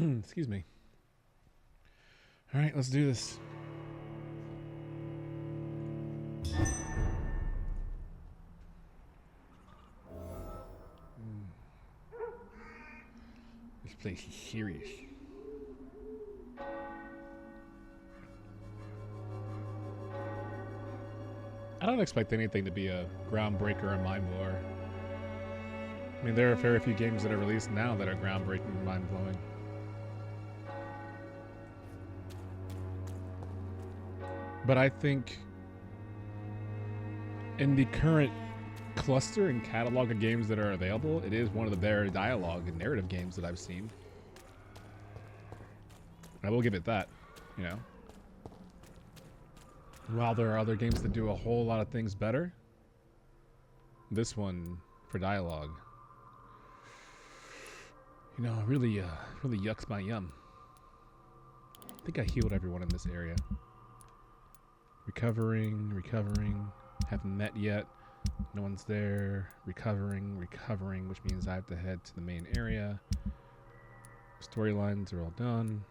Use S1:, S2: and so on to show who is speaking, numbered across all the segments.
S1: Excuse me. All right, let's do this. This place is serious. I don't expect anything to be a groundbreaker or mind blower. I mean, there are very few games that are released now that are groundbreaking and mind blowing. But I think in the current cluster and catalog of games that are available, it is one of the better dialogue and narrative games that I've seen. I will give it that, you know. While there are other games that do a whole lot of things better, this one for dialogue, you know, really yucks my yum. I think I healed everyone in this area. Recovering. Haven't met yet. No one's there. Recovering, which means I have to head to the main area. Storylines are all done.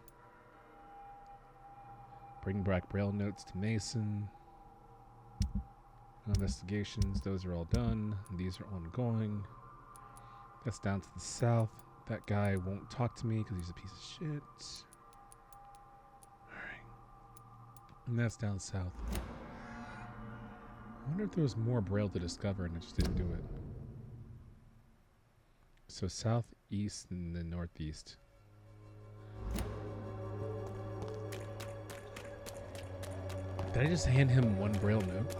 S1: Bring back braille notes to Mason. Investigations, those are all done. These are ongoing. That's down to the south. That guy won't talk to me because he's a piece of shit. Alright. And that's down south. I wonder if there was more braille to discover and I just didn't do it. So southeast and then northeast. Did I just hand him one braille note?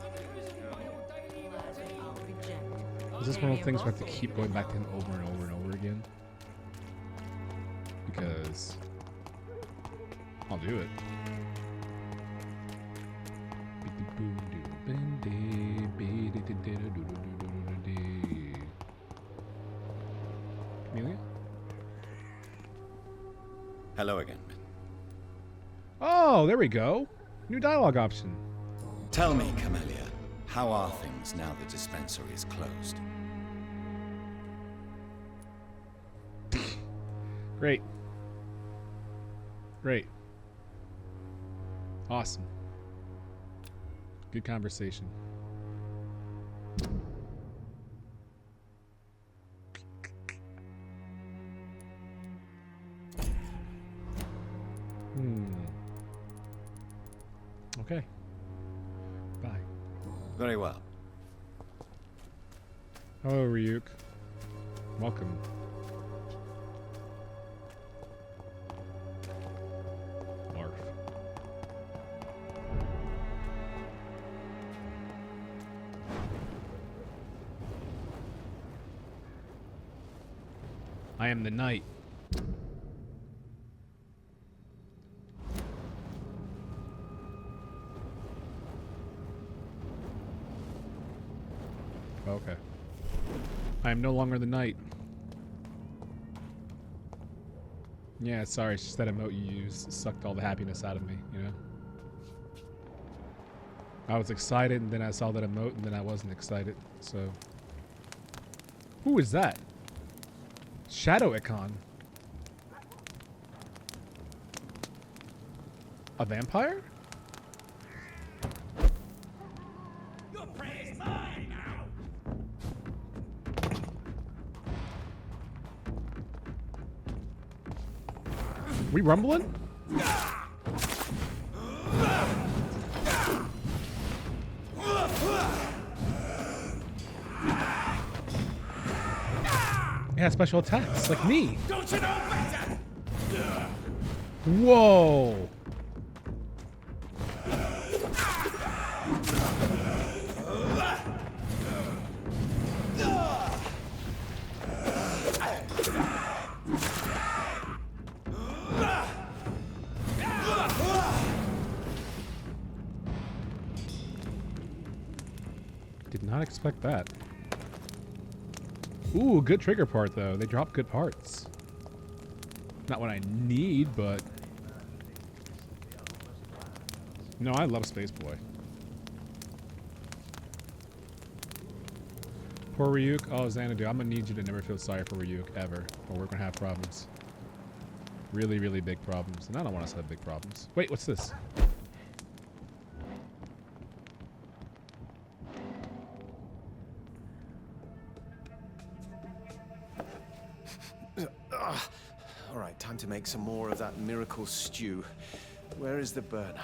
S1: Is this one of the things where I have to keep going back to him over and over and over again? Because I'll do it. Camellia?
S2: Hello again.
S1: Oh, there we go. New dialogue option.
S2: Tell me, Camellia, how are things now the dispensary is closed?
S1: Great. Great. Awesome. Good conversation. Okay. Bye.
S2: Very well.
S1: Hello, Ryuk. Welcome. Marf. I am the knight. Okay. I am no longer the knight. Yeah, sorry, it's just that emote you used sucked all the happiness out of me, you know? I was excited, and then I saw that emote, and then I wasn't excited, so... Who is that? Shadow Icon. A vampire?
S3: Your prey is mine now.
S1: We rumbling? Yeah, special attacks, like me.
S3: Don't you know better?
S1: Whoa. Did not expect that. Ooh, good trigger part though. They drop good parts. Not what I need, but... No, I love Space Boy. Poor Ryuk. Oh, Xanadu, I'm gonna need you to never feel sorry for Ryuk, ever. Or we're gonna have problems. Really, really big problems. And I don't want us to have big problems. Wait, what's this?
S4: All right, time to make some more of that miracle stew. Where is the burner?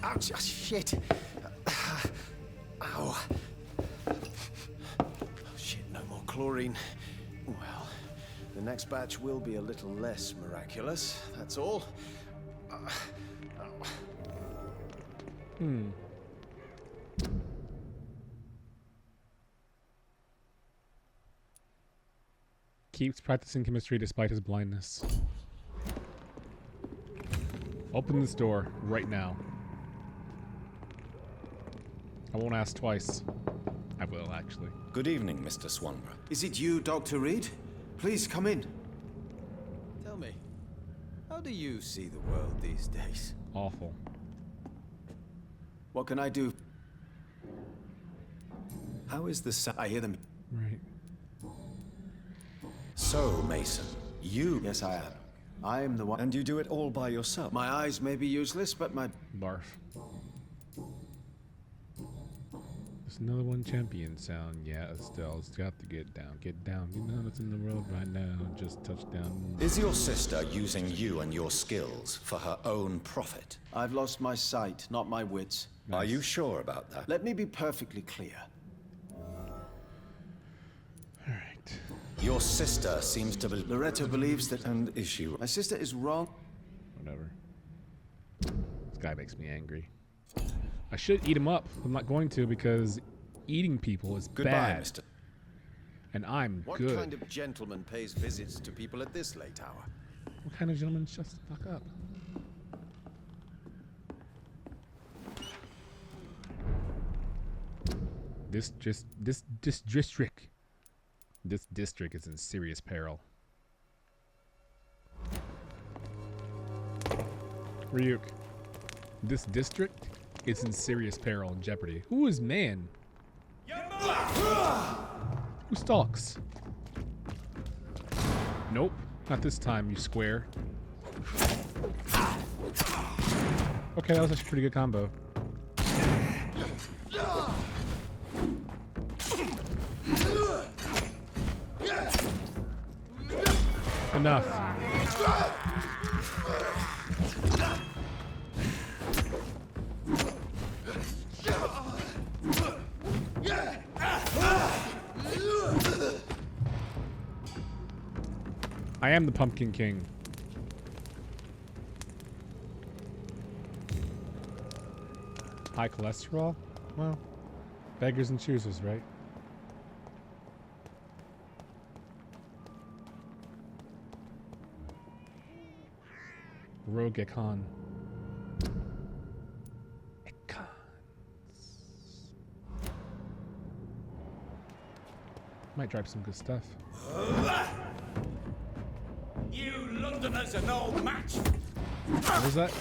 S4: Ouch! Oh, shit! Ow! Oh, shit! No more chlorine. Well, the next batch will be a little less miraculous. That's all.
S1: Keeps practicing chemistry despite his blindness. Open this door right now. I won't ask twice. I will, actually.
S2: Good evening, Mr. Swanborough.
S4: Is it you, Dr. Reed? Please come in. Tell me, how do you see the world these days?
S1: Awful.
S4: What can I do? How is the sound? I hear them.
S1: Right.
S2: So, Mason, you...
S4: Yes, I am. I am the one.
S2: And you do it all by yourself?
S4: My eyes may be useless, but my...
S1: Barf. There's another one champion sound. Yeah, Estelle's got to get down. Get down. You know what's in the world right now. Just touch down.
S2: Is your sister using you and your skills for her own profit?
S4: I've lost my sight, not my wits.
S2: Are you sure about that?
S4: Let me be perfectly clear.
S1: Alright.
S2: Your sister seems to believe...
S4: Loretto believes that...
S2: And is she...
S4: My sister is wrong.
S1: Whatever. This guy makes me angry. I should eat him up. I'm not going to because eating people is
S2: Goodbye,
S1: bad.
S2: Mr.
S1: And I'm
S4: What
S1: good.
S4: kind of gentleman pays visits to people at this late hour?
S1: What kind of gentleman shuts the fuck up? This district is in serious peril. Ryuk, this district is in serious peril and jeopardy. Who is man? Who stalks? Nope, not this time, you square. Okay, that was actually a pretty good combo. Enough. I am the Pumpkin King. High cholesterol? Well, beggars and choosers, right? Rogue Ekon. Might drive some good stuff.
S3: You Londoners are no match.
S1: What was that?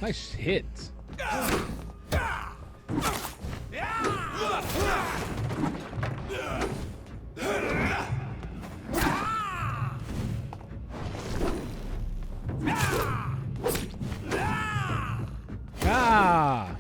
S1: Nice hit. Ah!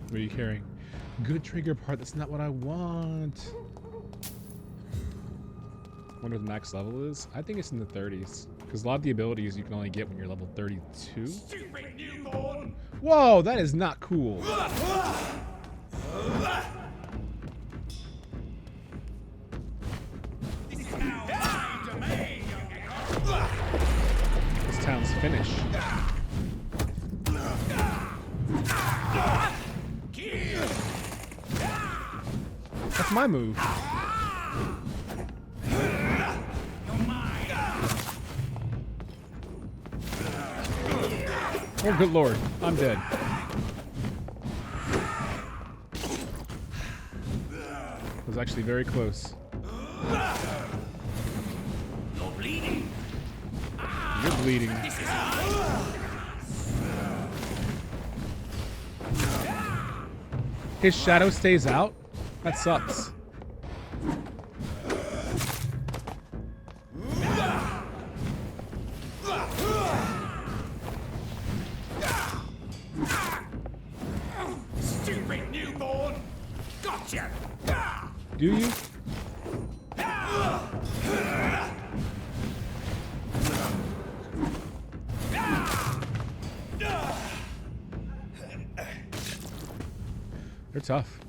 S1: What are you carrying? Good trigger part. That's not what I want. Wonder what the max level is. I think it's in the 30s. Because a lot of the abilities you can only get when you're level 32.
S3: Stupid newborn.
S1: Whoa, that is not cool.
S3: This is now my domain,
S1: This town's finished. That's my move. Oh, good lord. I'm dead. It was actually very close.
S3: You're bleeding.
S1: You're bleeding.
S3: This is
S1: His shadow stays out? That sucks.
S3: stupid newborn. Gotcha.
S1: Do you? They're tough.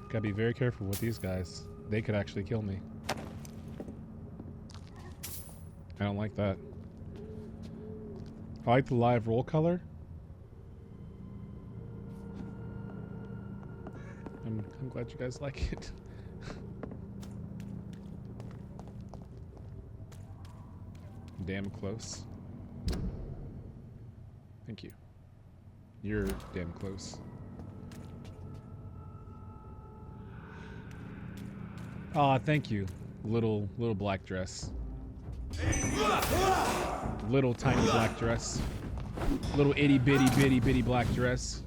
S1: Gotta be very careful with these guys. They could actually kill me. I don't like that. I like the live roll color. I'm glad you guys like it. Damn close. Thank you. You're damn close. Aw, thank you. Little black dress. Little tiny black dress. Little itty bitty black dress.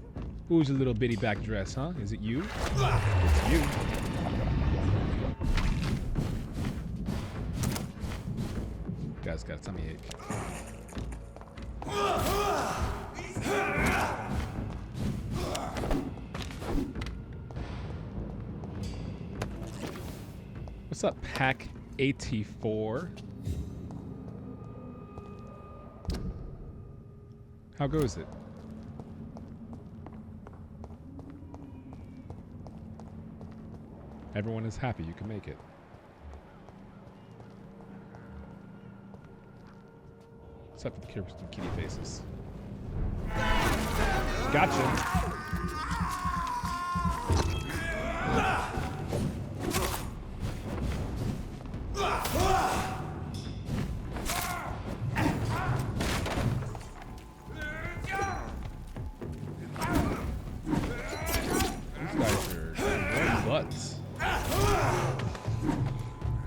S1: Who's a little bitty black dress, huh? Is it you? It's you. Guy's got a tummy ache. What's up, Pack 84? How goes it? Everyone is happy you can make it. Except for the kitty faces. Gotcha.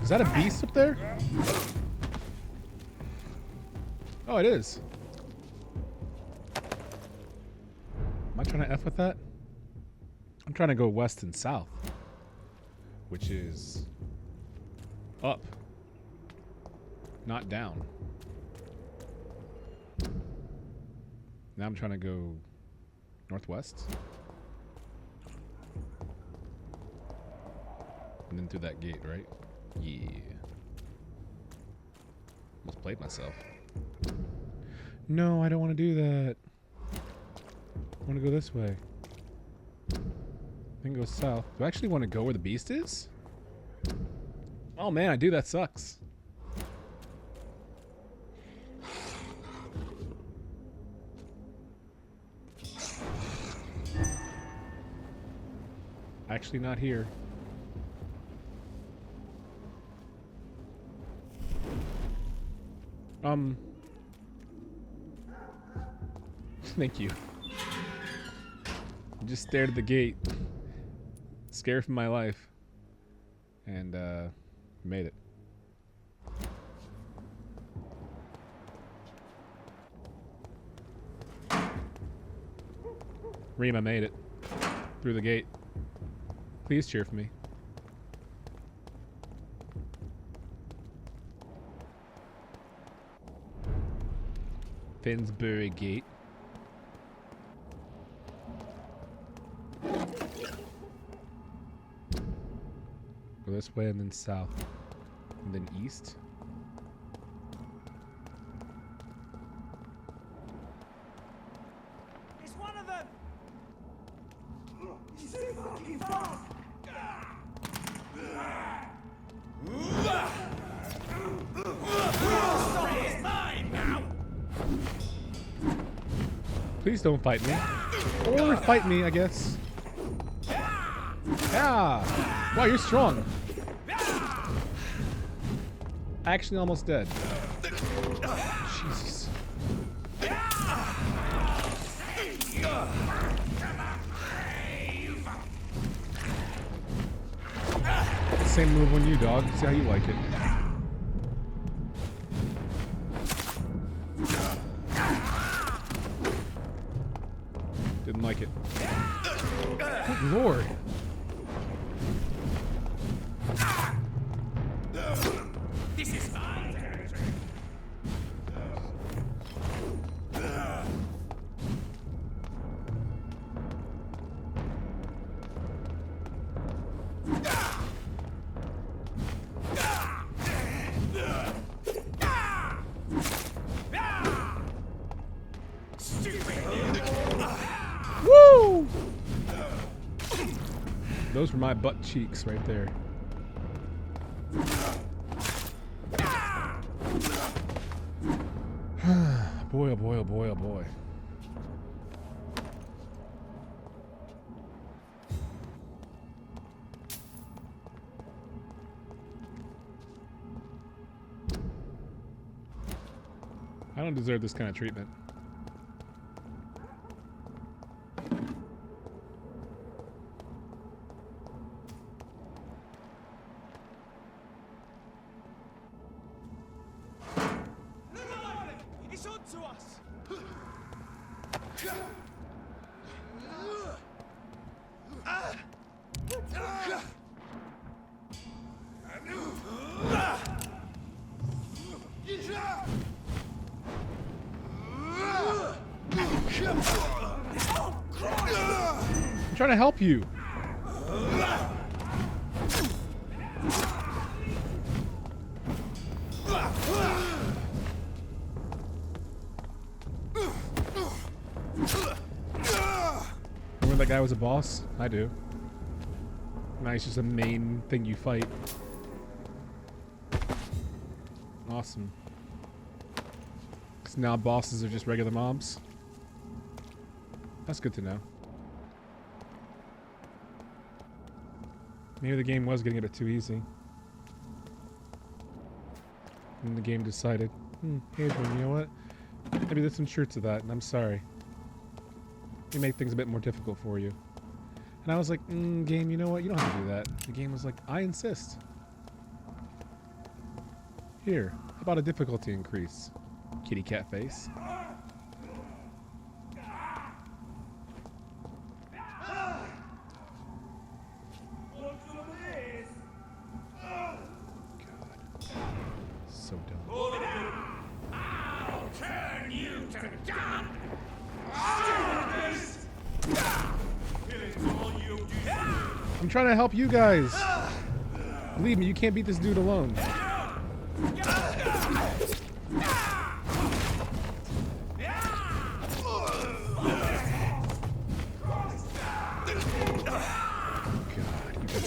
S1: Is that a beast up there? Oh, it is. Am I trying to F with that? I'm trying to go west and south, which is up, not down. Now I'm trying to go northwest. And then through that gate, right? Yeah. Almost played myself. No, I don't want to do that. I want to go this way. Then go south. Do I actually want to go where the beast is? Oh man, I do. That sucks. Actually not here. Thank you. I just stared at the gate, scared for my life, and made it. Rima made it through the gate. Please cheer for me. Finsbury Gate. Go this way and then south. And then east.
S3: It's one of them. He's too fucking fast. It's mine now.
S1: Please don't fight me. Or fight me, I guess. Yeah! Wow, you're strong. Actually almost dead. Jesus. Same move on you, dog. See how you like it. Didn't like it. Good lord.
S3: This is my territory.
S1: Woo! Those were my butt cheeks right there. Boy, oh boy, oh boy, oh boy. I don't deserve this kind of treatment.
S3: It's on to us.
S1: I'm trying to help you. Remember that guy was a boss? I do. Now he's just a main thing you fight. Awesome. Because now bosses are just regular mobs. That's good to know. Maybe the game was getting a bit too easy. And the game decided, Adrian, you know what? Maybe there's some truth to that, and I'm sorry. We make things a bit more difficult for you. And I was like, game, you know what? You don't have to do that. The game was like, I insist. Here, how about a difficulty increase? Kitty cat face. So dumb.
S3: I'll turn you to dung.
S1: I'm trying to help you guys. Believe me, you can't beat this dude alone.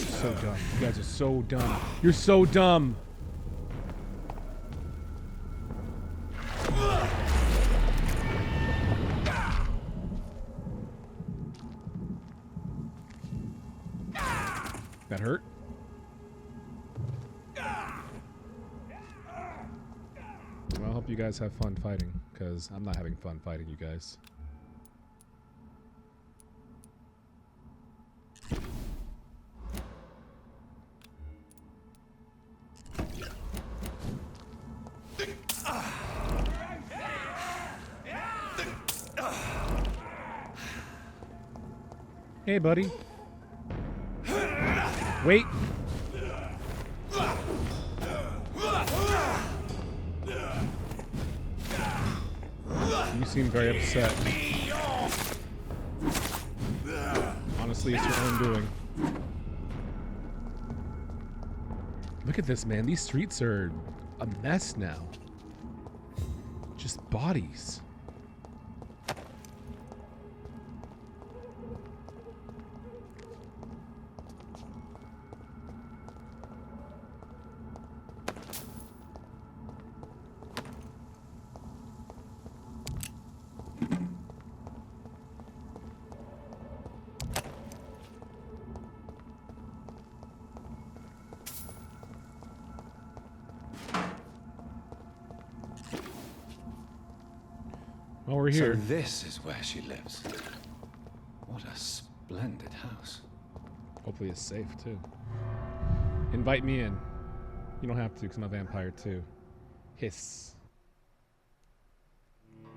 S1: So dumb. You guys are so dumb. You're so dumb. That hurt? Well, I hope you guys have fun fighting, because I'm not having fun fighting you guys. Hey, buddy. Wait. You seem very upset. Honestly, it's your own doing. Look at this, man. These streets are a mess now. Just bodies. Well, we're
S2: So
S1: here.
S2: this is where she lives. What a splendid house.
S1: Hopefully it's safe, too. Invite me in. You don't have to, because I'm a vampire, too. Hiss.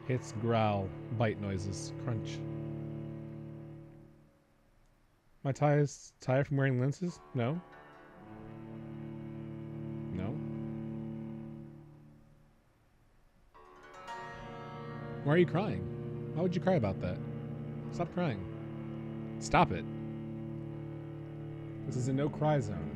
S1: Hiss, growl, bite noises, crunch. My tires tired from wearing lenses? No. No. Why are you crying? Why would you cry about that? Stop crying. Stop it. This is a no-cry zone.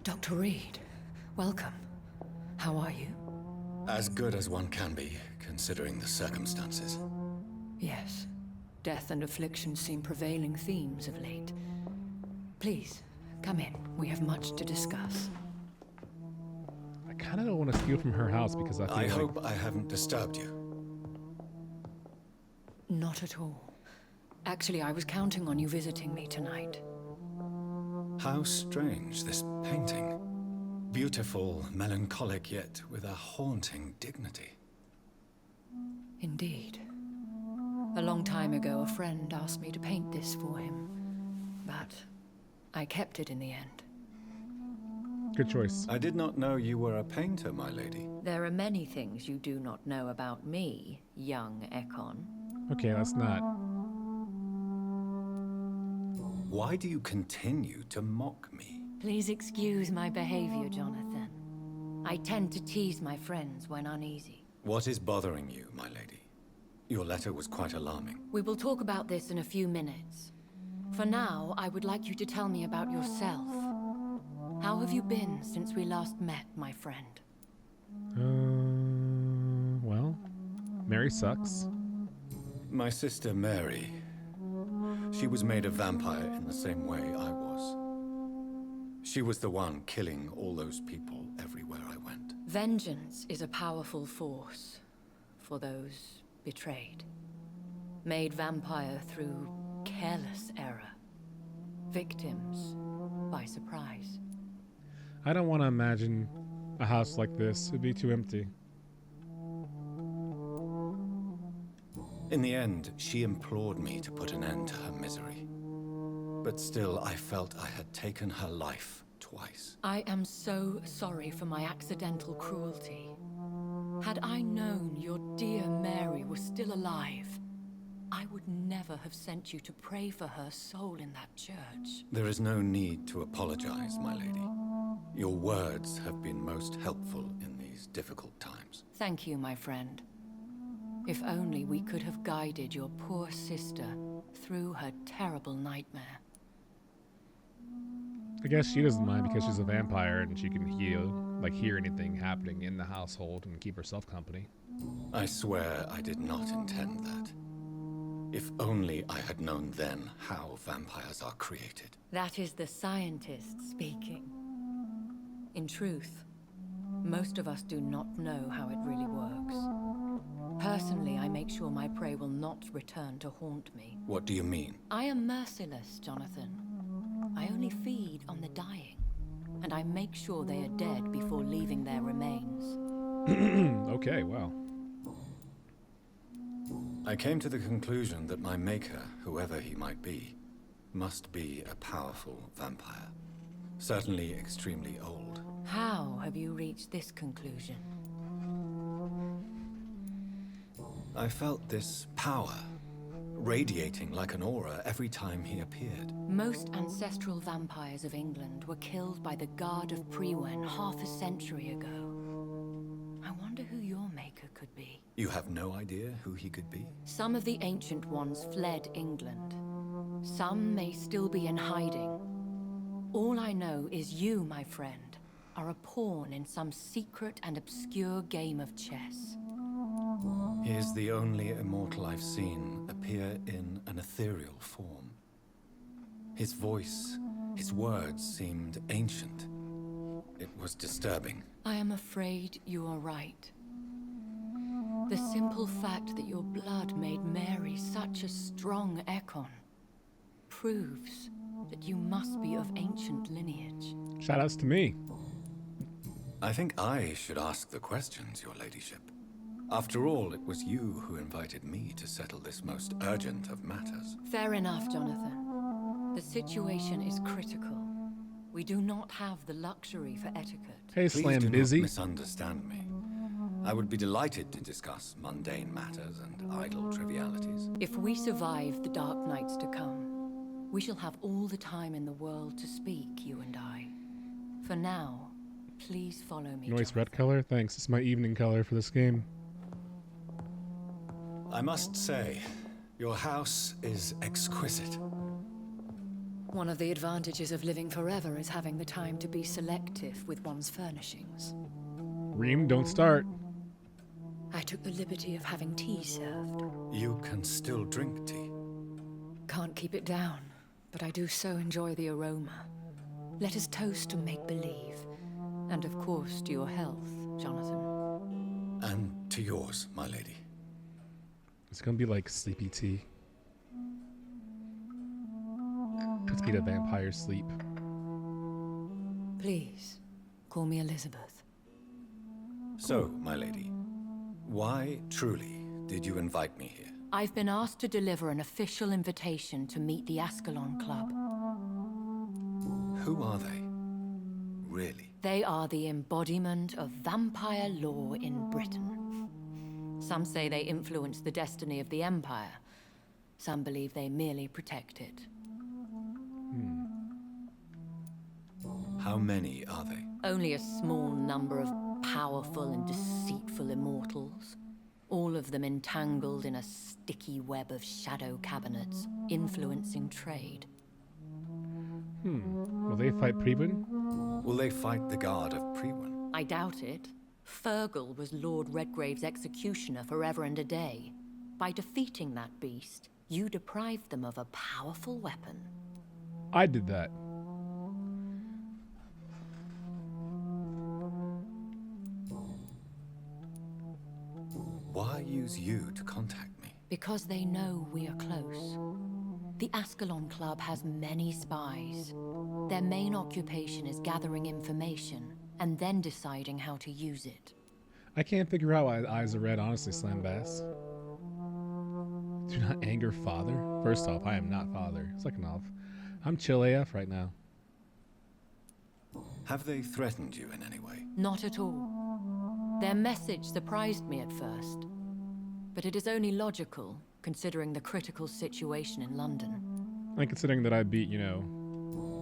S5: Dr. Reed, welcome. How are you?
S2: As good as one can be, considering the circumstances.
S5: Yes. Death and affliction seem prevailing themes of late. Please, come in. We have much to discuss.
S1: I kind of don't want to steal from her house because I feel
S2: I hope I haven't disturbed you.
S5: Not at all. Actually, I was counting on you visiting me tonight.
S2: How strange, this painting. Beautiful, melancholic, yet with a haunting dignity.
S5: Indeed. A long time ago, a friend asked me to paint this for him. But I kept it in the end.
S1: good choice.
S2: I did not know you were a painter, my lady.
S5: There are many things you do not know about me, young Ekon.
S1: Okay, that's not.
S2: Why do you continue to mock me?
S5: Please excuse my behavior, Jonathan. I tend to tease my friends when uneasy.
S2: What is bothering you, my lady? Your letter was quite alarming.
S5: We will talk about this in a few minutes. For now, I would like you to tell me about yourself. How have you been since we last met, my friend?
S1: Well, Mary sucks.
S2: My sister Mary. She was made a vampire in the same way I was. She was the one killing all those people everywhere I went.
S5: Vengeance is a powerful force for those betrayed. Made vampire through careless error. Victims by surprise.
S1: I don't want to imagine a house like this. It'd be too empty.
S2: In the end, she implored me to put an end to her misery. But still, I felt I had taken her life twice.
S5: I am so sorry for my accidental cruelty. Had I known your dear Mary was still alive, I would never have sent you to pray for her soul in that church.
S2: There is no need to apologize, my lady. Your words have been most helpful in these difficult times.
S5: Thank you, my friend. If only we could have guided your poor sister through her terrible nightmare.
S1: I guess she doesn't mind because she's a vampire and she can hear anything happening in the household and keep herself company.
S2: I swear I did not intend that. If only I had known then how vampires are created.
S5: That is the scientist speaking. In truth, most of us do not know how it really works. Personally, I make sure my prey will not return to haunt me.
S2: What do you mean?
S5: I am merciless, Jonathan. I only feed on the dying, and I make sure they are dead before leaving their remains.
S1: Okay, wow.
S2: I came to the conclusion that my maker, whoever he might be, must be a powerful vampire. Certainly extremely old.
S5: How have you reached this conclusion?
S2: I felt this power, radiating like an aura every time he appeared.
S5: Most ancestral vampires of England were killed by the Guard of Priwen half a century ago. I wonder who your maker could be.
S2: You have no idea who he could be?
S5: Some of the ancient ones fled England. Some may still be in hiding. All I know is you, my friend, are a pawn in some secret and obscure game of chess.
S2: He is the only immortal I've seen appear in an ethereal form. His voice, his words seemed ancient. It was disturbing.
S5: I am afraid you are right. The simple fact that your blood made Mary such a strong Ekon proves that you must be of ancient lineage.
S1: Shoutouts to me.
S2: I think I should ask the questions, your ladyship. After all, it was you who invited me to settle this most urgent of matters.
S5: Fair enough, Jonathan. The situation is critical. We do not have the luxury for etiquette.
S1: Hey,
S2: Please
S1: Slam
S2: do
S1: Busy.
S2: not misunderstand me. I would be delighted to discuss mundane matters and idle trivialities.
S5: If we survive the dark nights to come, we shall have all the time in the world to speak, you and I. For now, please follow me.
S1: Noise
S5: Jonathan.
S1: red color? Thanks. It's my evening color for this game.
S2: I must say, your house is exquisite.
S5: One of the advantages of living forever is having the time to be selective with one's furnishings.
S1: Reem, don't start.
S5: I took the liberty of having tea served.
S2: You can still drink tea.
S5: Can't keep it down, but I do so enjoy the aroma. Let us toast to make-believe. And of course to your health, Jonathan.
S2: And to yours, my lady.
S1: It's gonna be like sleepy tea. Puts me to vampire sleep.
S5: Please, call me Elizabeth.
S2: So, my lady, why truly did you invite me here?
S5: I've been asked to deliver an official invitation to meet the Ascalon Club.
S2: Who are they? Really?
S5: They are the embodiment of vampire law in Britain. Some say they influence the destiny of the Empire. Some believe they merely protect it.
S2: How many are they?
S5: Only a small number of powerful and deceitful immortals. All of them entangled in a sticky web of shadow cabinets, influencing trade.
S1: Will they fight Preben?
S2: Will they fight the guard of Priwen?
S5: I doubt it. Fergal was Lord Redgrave's executioner forever and a day. By defeating that beast, you deprived them of a powerful weapon.
S1: I did that.
S2: Why use you to contact me?
S5: Because they know we are close. The Ascalon Club has many spies. Their main occupation is gathering information and then deciding how to use it.
S1: I can't figure out why eyes are red, honestly, Slam Bass. Do not anger father. First off, I am not father. Second off, I'm chill AF right now.
S2: Have they threatened you in any way?
S5: Not at all. Their message surprised me at first, but it is only logical, considering the critical situation in London.
S1: And considering that I beat,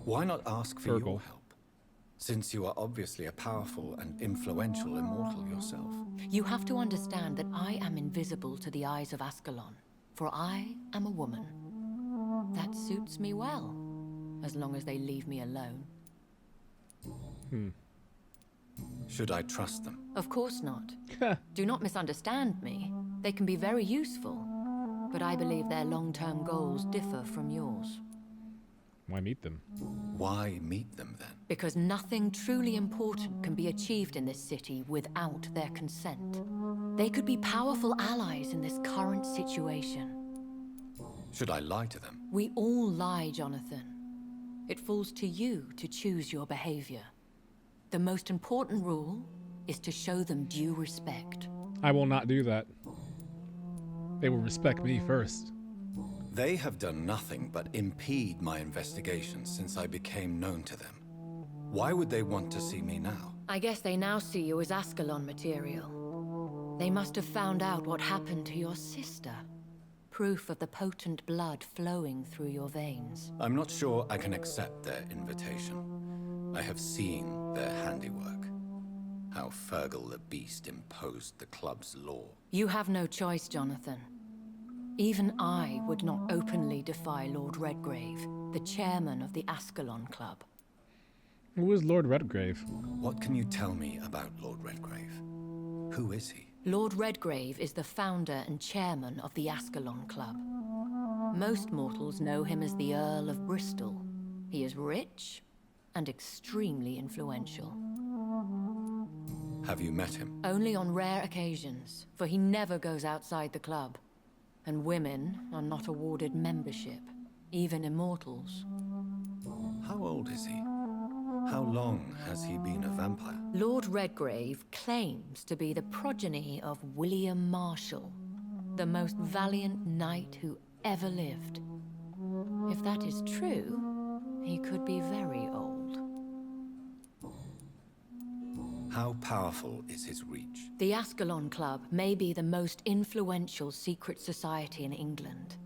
S2: Why not ask for
S1: Fergal.
S2: your help? Since you are obviously a powerful and influential immortal yourself.
S5: You have to understand that I am invisible to the eyes of Ascalon, for I am a woman. That suits me well, as long as they leave me alone.
S2: Should I trust them?
S5: Of course not. Do not misunderstand me. They can be very useful, but I believe their long-term goals differ from yours.
S1: Why meet them?
S2: Why meet them then?
S5: Because nothing truly important can be achieved in this city without their consent. They could be powerful allies in this current situation.
S2: Should I lie to them?
S5: We all lie, Jonathan. It falls to you to choose your behavior. The most important rule is to show them due respect.
S1: I will not do that. They will respect me first.
S2: They have done nothing but impede my investigation since I became known to them. Why would they want to see me now?
S5: I guess they now see you as Ascalon material. They must have found out what happened to your sister. Proof of the potent blood flowing through your veins.
S2: I'm not sure I can accept their invitation. I have seen their handiwork. How Fergal the Beast imposed the club's law.
S5: You have no choice, Jonathan. Even I would not openly defy Lord Redgrave, the chairman of the Ascalon Club.
S1: Who is Lord Redgrave?
S2: What can you tell me about Lord Redgrave? Who is he?
S5: Lord Redgrave is the founder and chairman of the Ascalon Club. Most mortals know him as the Earl of Bristol. He is rich and extremely influential.
S2: Have you met him?
S5: Only on rare occasions, for he never goes outside the club. And women are not awarded membership, even immortals.
S2: How old is he? How long has he been a vampire?
S5: Lord Redgrave claims to be the progeny of William Marshall, the most valiant knight who ever lived. If that is true, he could be very old.
S2: How powerful is his reach?
S5: The Ascalon Club may be the most influential secret society in England.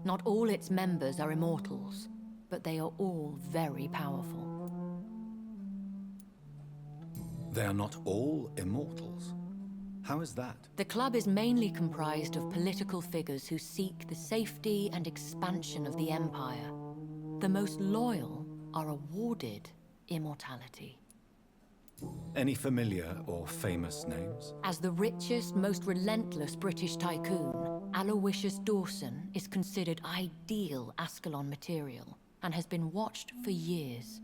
S5: Not all its members are immortals, but they are all very powerful.
S2: They are not all immortals. How is that?
S5: The club is mainly comprised of political figures who seek the safety and expansion of the Empire. The most loyal are awarded immortality.
S2: Any familiar or famous names?
S5: As the richest, most relentless British tycoon, Aloysius Dawson is considered ideal Ascalon material and has been watched for years.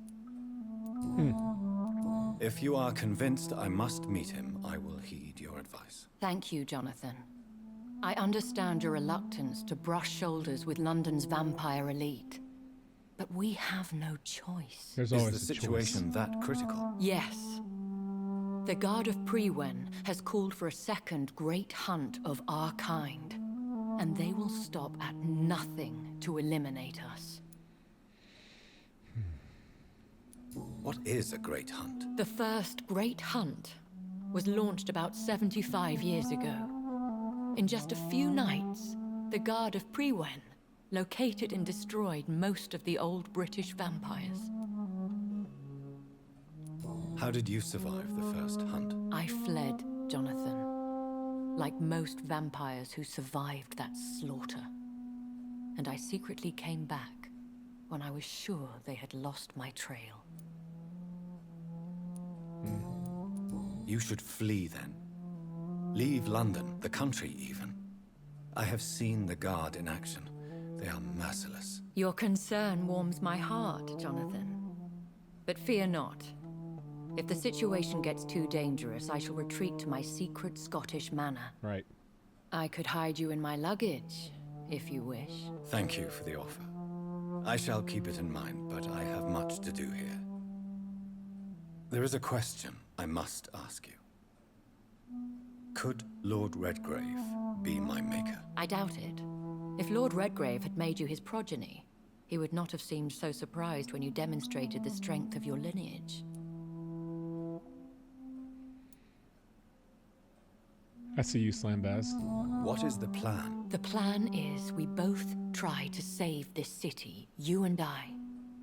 S2: If you are convinced I must meet him, I will heed your advice.
S5: Thank you, Jonathan. I understand your reluctance to brush shoulders with London's vampire elite. But we have no choice.
S1: There's
S2: Is
S1: always
S2: the
S1: a
S2: situation
S1: choice.
S2: that critical?
S5: Yes. The Guard of Prewen has called for a second great hunt of our kind. And they will stop at nothing to eliminate us.
S2: What is a great hunt?
S5: The first great hunt was launched about 75 years ago. In just a few nights, the Guard of Prewen located and destroyed most of the old British vampires.
S2: How did you survive the first hunt?
S5: I fled, Jonathan, like most vampires who survived that slaughter. And I secretly came back when I was sure they had lost my trail.
S2: You should flee then. Leave London, the country even. I have seen the Guard in action. They are merciless.
S5: Your concern warms my heart, Jonathan. But fear not. If the situation gets too dangerous, I shall retreat to my secret Scottish manor.
S1: Right.
S5: I could hide you in my luggage, if you wish.
S2: Thank you for the offer. I shall keep it in mind, but I have much to do here. There is a question I must ask you. Could Lord Redgrave be my maker?
S5: I doubt it. If Lord Redgrave had made you his progeny, he would not have seemed so surprised when you demonstrated the strength of your lineage.
S1: I see you, Slambaz.
S2: What is the plan?
S5: The plan is we both try to save this city, you and I.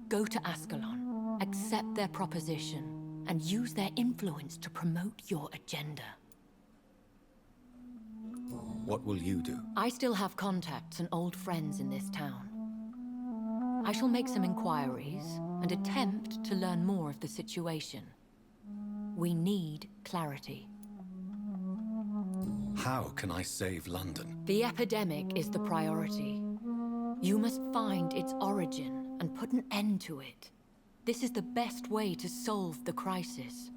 S5: Go to Ascalon, accept their proposition, and use their influence to promote your agenda.
S2: What will you do?
S5: I still have contacts and old friends in this town. I shall make some inquiries and attempt to learn more of the situation. We need clarity.
S2: How can I save London?
S5: The epidemic is the priority. You must find its origin and put an end to it. This is the best way to solve the crisis.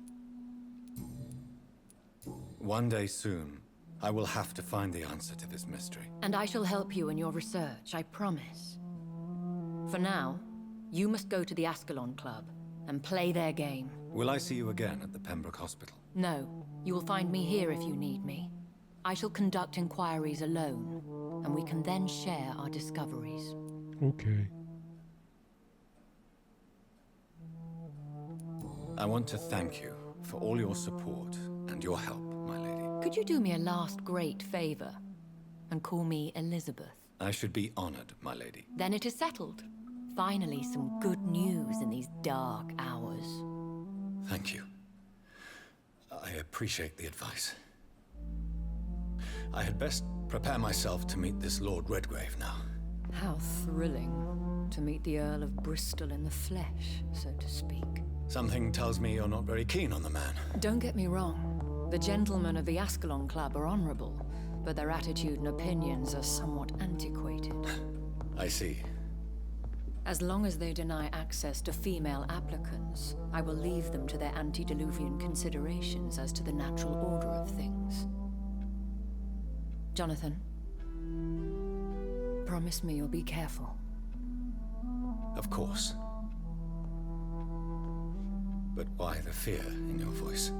S2: One day soon, I will have to find the answer to this mystery.
S5: And I shall help you in your research, I promise. For now, you must go to the Ascalon Club and play their game.
S2: Will I see you again at the Pembroke Hospital?
S5: No, you will find me here if you need me. I shall conduct inquiries alone, and we can then share our discoveries.
S1: Okay.
S2: I want to thank you for all your support and your help, my lady.
S5: Could you do me a last great favor and call me Elizabeth?
S2: I should be honored, my lady.
S5: Then it is settled. Finally, some good news in these dark hours.
S2: Thank you. I appreciate the advice. I had best prepare myself to meet this Lord Redgrave now.
S5: How thrilling to meet the Earl of Bristol in the flesh, so to speak.
S2: Something tells me you're not very keen on the man.
S5: Don't get me wrong. The gentlemen of the Ascalon Club are honorable, but their attitude and opinions are somewhat antiquated.
S2: I see.
S5: As long as they deny access to female applicants, I will leave them to their antediluvian considerations as to the natural order of things. Jonathan, promise me you'll be careful.
S2: Of course. But why the fear in your voice?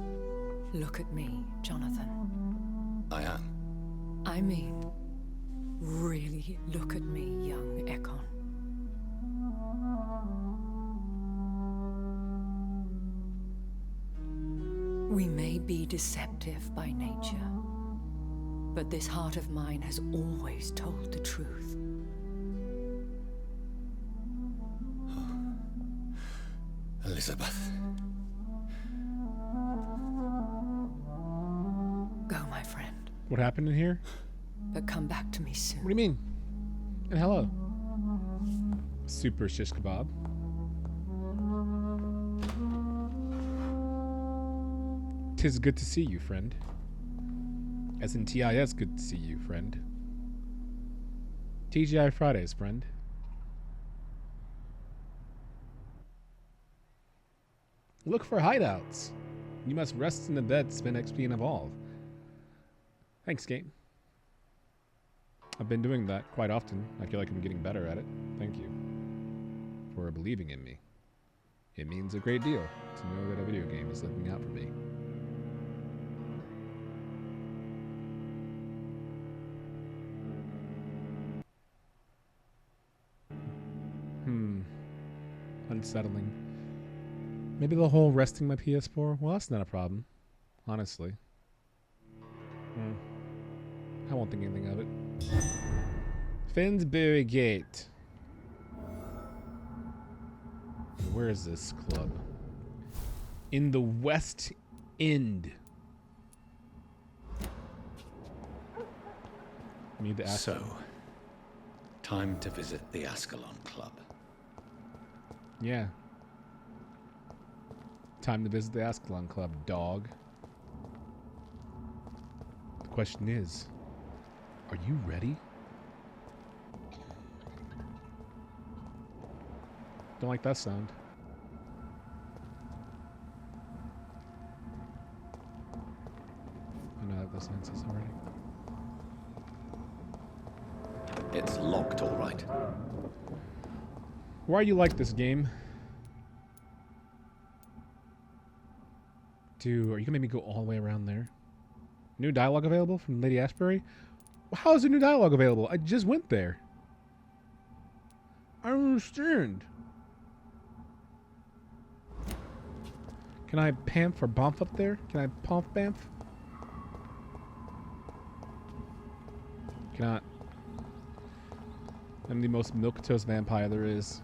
S5: Look at me, Jonathan.
S2: I am.
S5: I mean, really look at me, young Ekon. We may be deceptive by nature, but this heart of mine has always told the truth.
S2: Elizabeth.
S5: Go, my friend,
S1: What happened in here?
S5: but come back to me soon.
S1: What do you mean? And hello. Super shish kebab. Tis good to see you, friend. As in TIS, good to see you, friend. TGI Fridays, friend. Look for hideouts. You must rest in the bed, spend XP, and evolve. Thanks, game. I've been doing that quite often. I feel like I'm getting better at it. Thank you for believing in me. It means a great deal to know that a video game is looking out for me. Unsettling. Maybe the whole resting my PS4? Well, that's not a problem. Honestly. I won't think anything of it. Finsbury Gate. Where is this club? In the West End. Need to ask.
S2: So, time to visit the Ascalon Club.
S1: Yeah. Time to visit the Ascalon Club, dog. The question is, are you ready? Don't like that sound. I know that the sound says already.
S2: It's locked, all right.
S1: Why are you like this game? Dude, are you gonna make me go all the way around there? New dialogue available from Lady Ashbury? How is there new dialogue available? I just went there. I don't understand. Can I pamf or bomf up there? Can I pomp bamf? Cannot. I'm the most milquetoast vampire there is.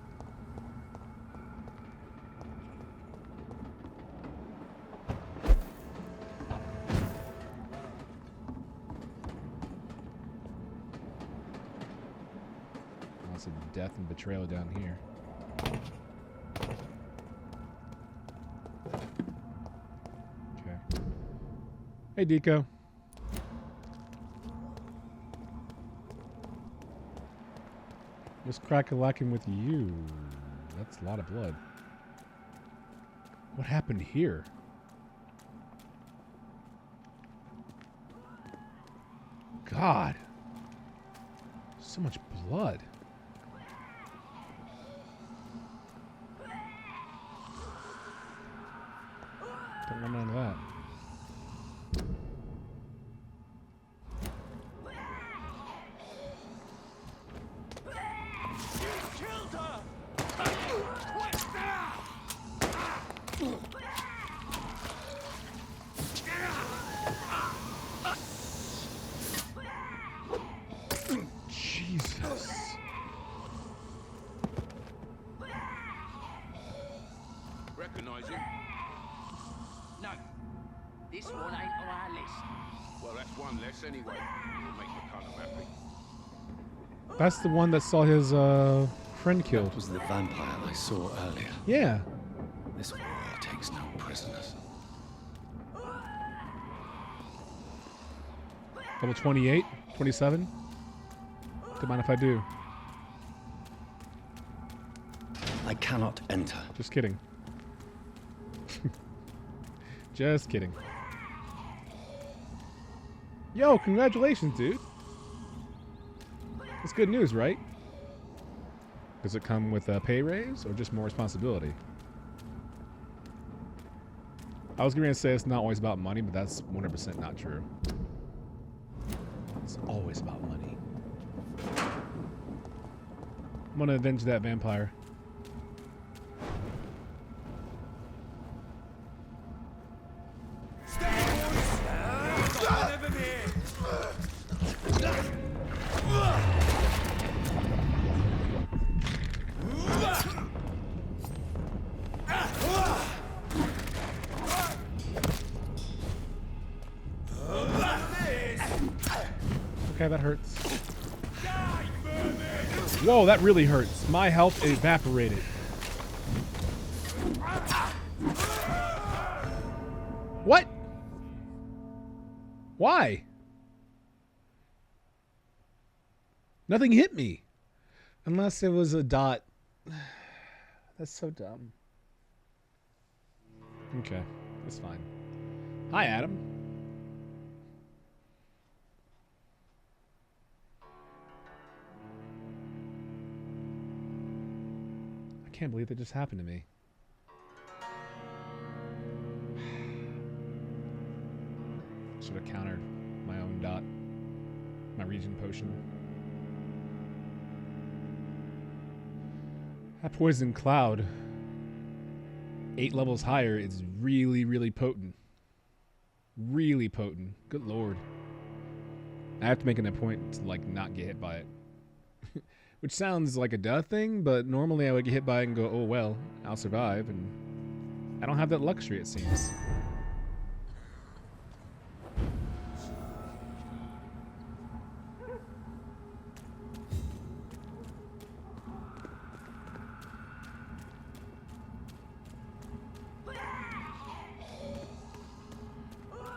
S1: Lots of death and betrayal down here. Okay. Hey, Deco. Just crack-a-lacking with you. That's a lot of blood. What happened here? God. So much blood. Don't want none of that. Jesus.
S3: Recognize him? No. This one ain't on our list. Well, that's one less anyway. We'll make McCullum happy.
S1: That's the one that saw his friend killed.
S2: That was the vampire I saw earlier.
S1: Yeah.
S2: This war takes no prisoners.
S1: Level 28, 27. Don't mind if I do.
S2: I cannot enter.
S1: Just kidding. Just kidding. Yo, congratulations, dude. That's good news, right? Does it come with a pay raise or just more responsibility? I was going to say it's not always about money, but that's 100% not true. It's always about money. I'm going to avenge that vampire. Okay, that hurts. Whoa, that really hurts. My health evaporated. What? Why? Nothing hit me. Unless it was a dot. That's so dumb. Okay, that's fine. Hi, Adam. I can't believe that just happened to me. Should have countered my own dot. My region potion. That poison cloud, 8 levels higher, is really, really potent. Really potent. Good lord. I have to make it a point to like not get hit by it. Which sounds like a duh thing, but normally I would get hit by it and go, oh well, I'll survive, and I don't have that luxury, it seems.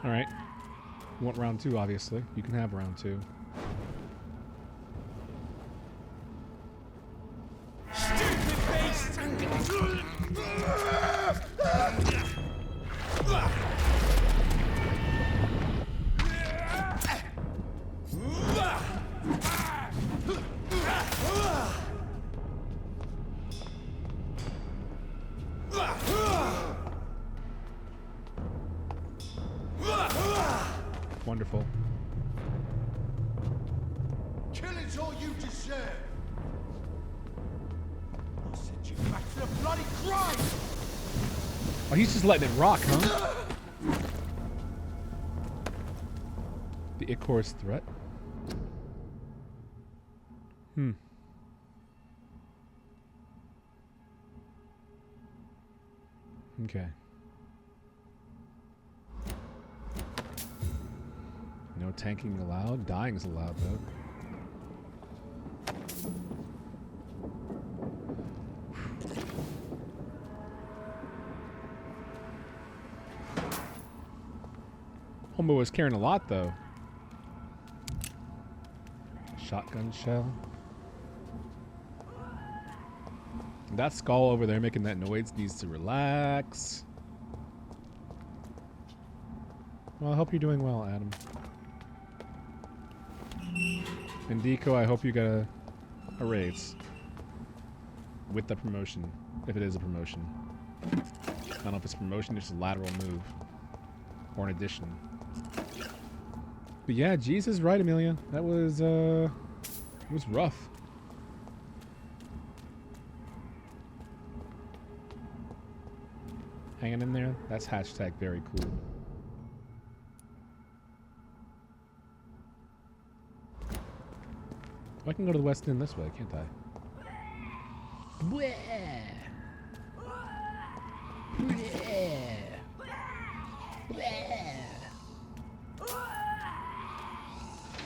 S1: Alright. You want round 2, obviously. You can have round 2. Wonderful.
S6: Killing's all you deserve. I'll send you back to the bloody grind.
S1: Oh, he's just letting it rock, huh? The Ichor's threat? Okay. No tanking allowed. Dying's allowed, though. Homeboy was carrying a lot, though. Shotgun shell. That skull over there making that noise needs to relax. Well, I hope you're doing well, Adam. And Deco, I hope you got a raise. With the promotion. If it is a promotion. I don't know if it's a promotion, it's a lateral move. Or an addition. But yeah, Jesus, right, Amelia. That was, it was rough. Hanging in there? That's hashtag very cool. I can go to the West End this way, can't I?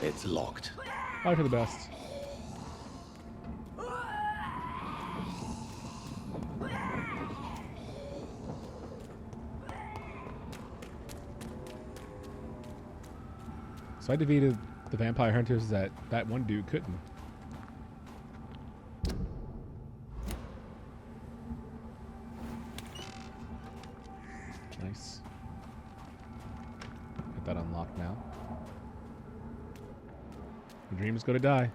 S2: It's locked.
S1: Probably for the best. So I defeated the vampire hunters that one dude couldn't. Nice. Got that unlocked now. Your dreams go to die.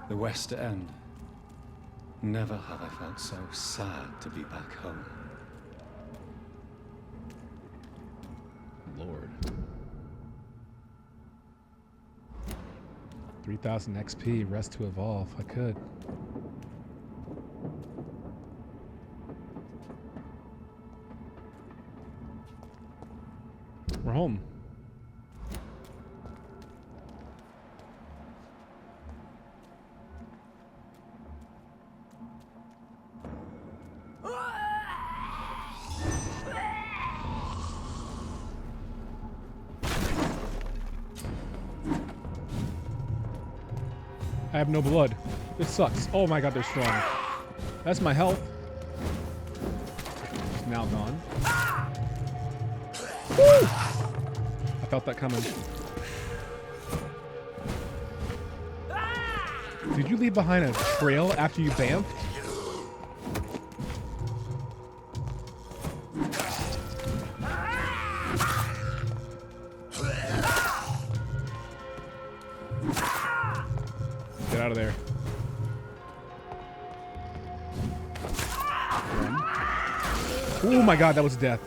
S2: The West End. Never have I felt so sad to be back home.
S1: 3,000 XP, rest to evolve. I could. We're home. I have no blood. This sucks. Oh my god, they're strong. That's my health. It's now gone. Woo! I felt that coming. Did you leave behind a trail after you bamfed? Get out of there. Oh my god, that was death.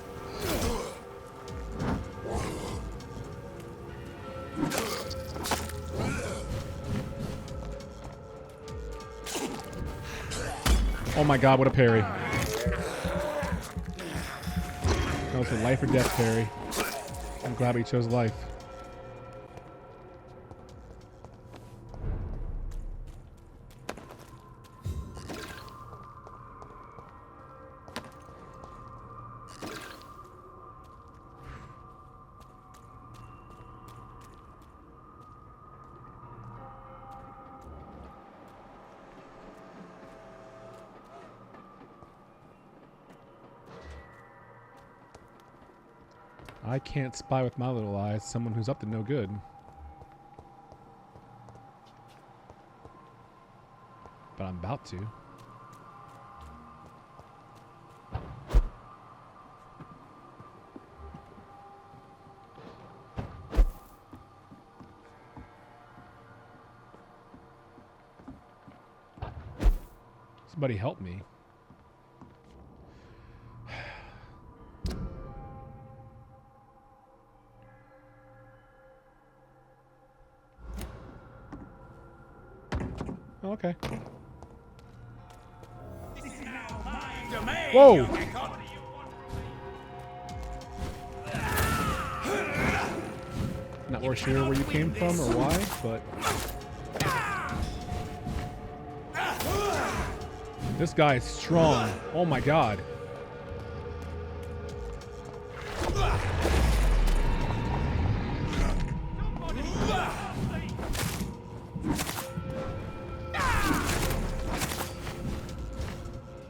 S1: Oh my god, what a parry. That was a life or death parry. I'm glad we chose life. I can't spy with my little eyes someone who's up to no good. But I'm about to. Somebody help me. Okay. Whoa! Not more sure where you came from or why, but this guy is strong. Oh my god.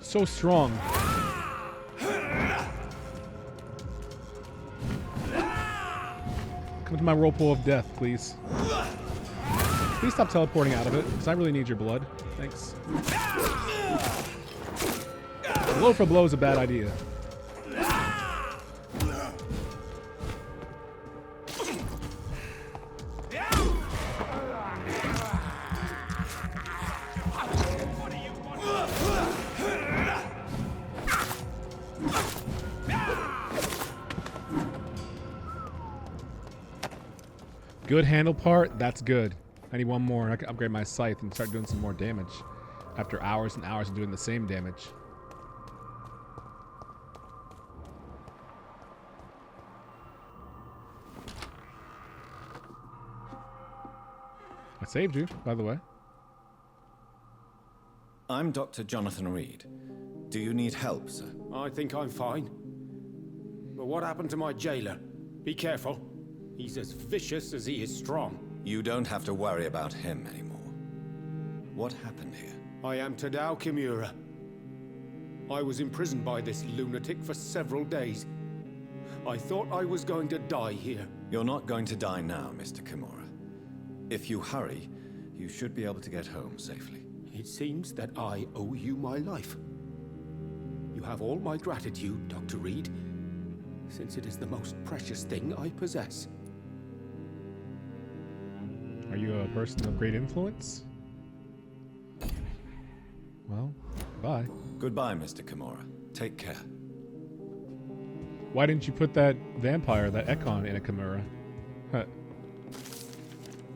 S1: So strong. Come to my whirlpool of death, please. Please stop teleporting out of it, because I really need your blood. Thanks. Blow for blow is a bad idea. Good handle part, that's good. I need one more and I can upgrade my scythe and start doing some more damage after hours and hours of doing the same damage. I saved you, by the way.
S2: I'm Dr. Jonathan Reed. Do you need help, sir?
S7: I think I'm fine. But what happened to my jailer? Be careful. He's as vicious as he is strong.
S2: You don't have to worry about him anymore. What happened here?
S7: I am Tadao Kimura. I was imprisoned by this lunatic for several days. I thought I was going to die here.
S2: You're not going to die now, Mr. Kimura. If you hurry, you should be able to get home safely.
S7: It seems that I owe you my life. You have all my gratitude, Dr. Reed, since it is the most precious thing I possess.
S1: Are you a person of great influence? Well, bye.
S2: Goodbye, Mr. Kimura. Take care.
S1: Why didn't you put that vampire, that Ekon, in a Kimura? Huh.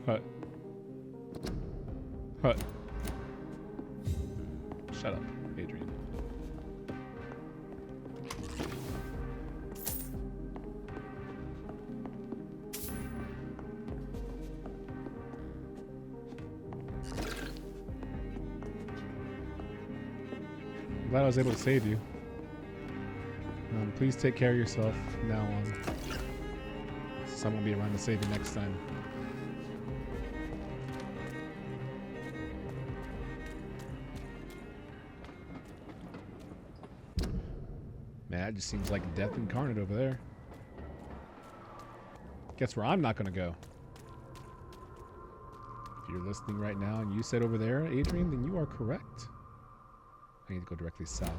S1: Huh. What? Shut up, Adrian. I'm glad I was able to save you. Please take care of yourself from now on. Someone will be around to save you next time. Man, that just seems like death incarnate over there. Guess where I'm not gonna go. If you're listening right now and you said over there, Adrian, then you are correct. I need to go directly south.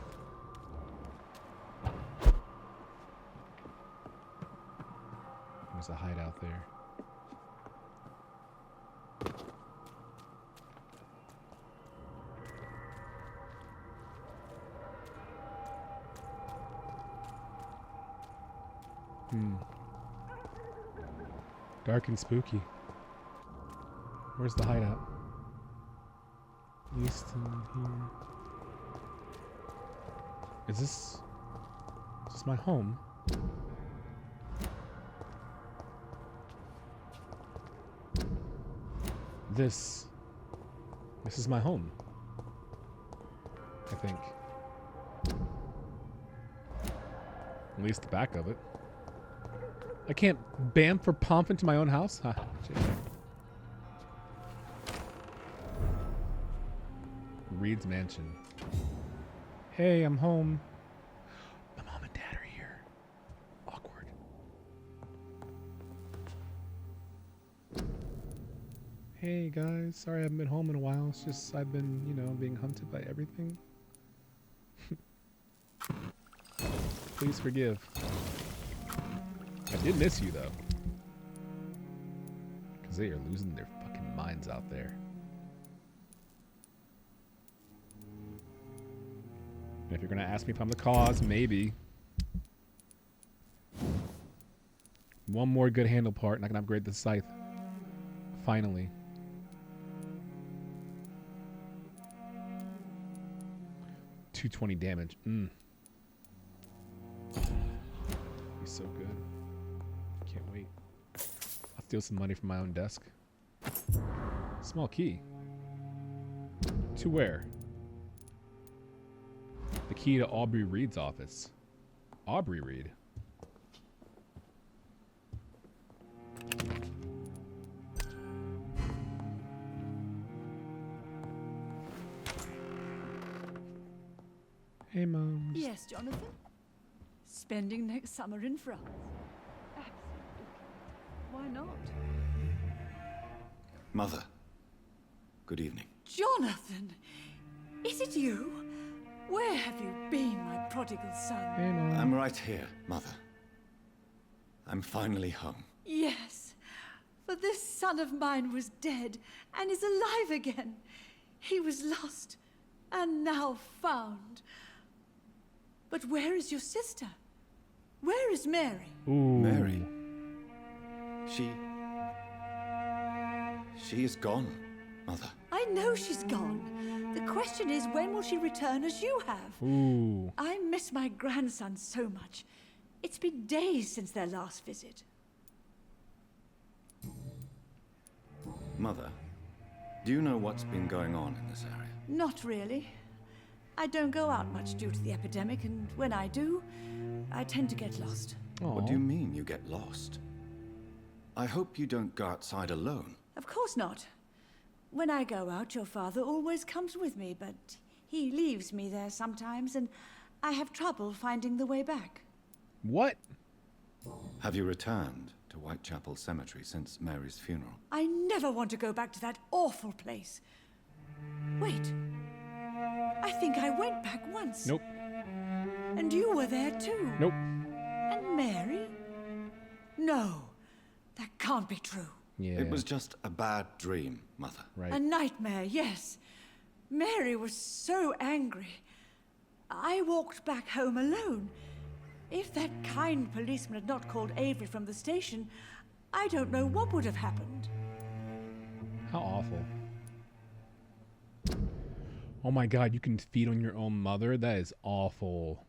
S1: There's a hideout there. Dark and spooky. Where's the hideout? Easton here. Is this my home? This is my home, I think. At least the back of it. I can't bam for pomp into my own house? Huh. Reed's mansion. Hey, I'm home. My mom and dad are here. Awkward. Hey guys, sorry I haven't been home in a while. It's just I've been, you know, being hunted by everything. Please forgive. I did miss you though. Because they are losing their fucking minds out there. And if you're gonna ask me if I'm the cause, maybe. One more good handle part and I can upgrade the scythe. Finally. $220 damage. Be so good. Can't wait. I'll steal some money from my own desk. Small key. To where? The key to Aubrey Reed's office. Aubrey Reed. Hey, Mom.
S8: Yes, Jonathan. Spending next summer in France. Absolutely. Why not?
S2: Mother, good evening.
S8: Jonathan! Is it you? Where have you been, my prodigal son?
S1: Hey, Mom.
S2: I'm right here, Mother. I'm finally home.
S8: Yes, for this son of mine was dead and is alive again. He was lost and now found. But where is your sister? Where is Mary?
S1: Ooh.
S2: Mary? She is gone, Mother.
S8: I know she's gone. The question is, when will she return as you have?
S1: Ooh.
S8: I miss my grandson so much. It's been days since their last visit.
S2: Mother, do you know what's been going on in this area?
S8: Not really. I don't go out much due to the epidemic, and when I do, I tend to get lost.
S1: Aw.
S2: What do you mean you get lost? I hope you don't go outside alone.
S8: Of course not. When I go out, your father always comes with me, but he leaves me there sometimes, and I have trouble finding the way back.
S1: What?
S2: Have you returned to Whitechapel Cemetery since Mary's funeral?
S8: I never want to go back to that awful place. Wait. I think I went back once.
S1: Nope.
S8: And you were there too.
S1: Nope.
S8: And Mary? No, that can't be true.
S1: Yeah.
S2: It was just a bad dream, Mother.
S1: right.
S8: A nightmare, yes. Mary was so angry. I walked back home alone. If that kind policeman had not called Avery from the station, I don't know what would have happened.
S1: How awful. Oh my god, you can feed on your own mother? That is awful.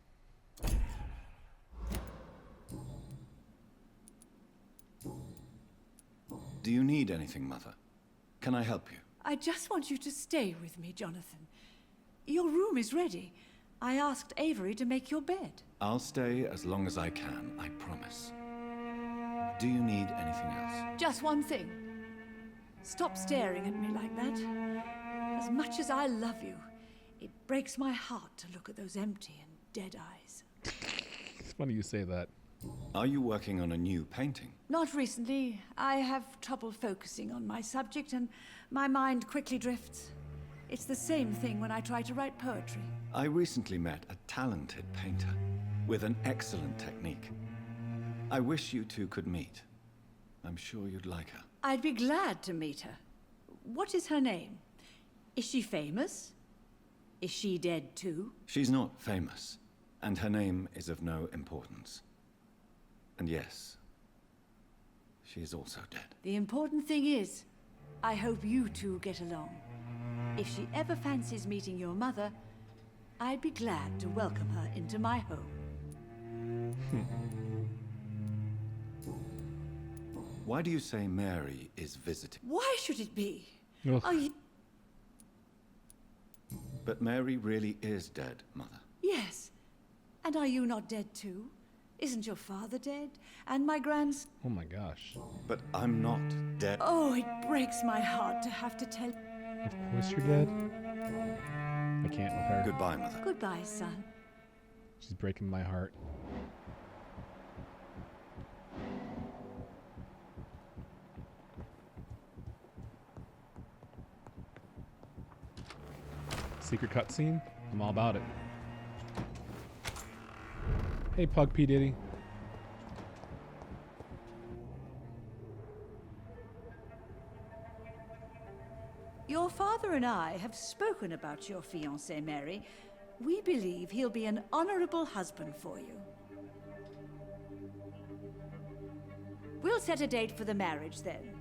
S2: Do you need anything, Mother? Can I help you?
S8: I just want you to stay with me, Jonathan. Your room is ready. I asked Avery to make your bed.
S2: I'll stay as long as I can, I promise. Do you need anything else?
S8: Just one thing. Stop staring at me like that. As much as I love you, it breaks my heart to look at those empty and dead eyes.
S1: It's funny you say that.
S2: Are you working on a new painting?
S8: Not recently. I have trouble focusing on my subject and my mind quickly drifts. It's the same thing when I try to write poetry.
S2: I recently met a talented painter with an excellent technique. I wish you two could meet. I'm sure you'd like her.
S8: I'd be glad to meet her. What is her name? Is she famous? Is she dead too?
S2: She's not famous, and her name is of no importance. And yes, she is also dead.
S8: The important thing is, I hope you two get along. If she ever fancies meeting your mother, I'd be glad to welcome her into my home.
S2: Why do you say Mary is visiting?
S8: Why should it be?
S1: Ugh.
S8: Are you...
S2: But Mary really is dead, Mother.
S8: Yes. And are you not dead too? Isn't your father dead? And my grandson?
S1: Oh my gosh.
S2: But I'm not dead.
S8: Oh, it breaks my heart to have to tell...
S1: Of course you're dead. I can't with her.
S2: Goodbye, Mother.
S8: Goodbye, son.
S1: She's breaking my heart. Secret cutscene? I'm all about it. Hey, Pug P. Diddy.
S8: Your father and I have spoken about your fiancé, Mary. We believe he'll be an honorable husband for you. We'll set a date for the marriage then.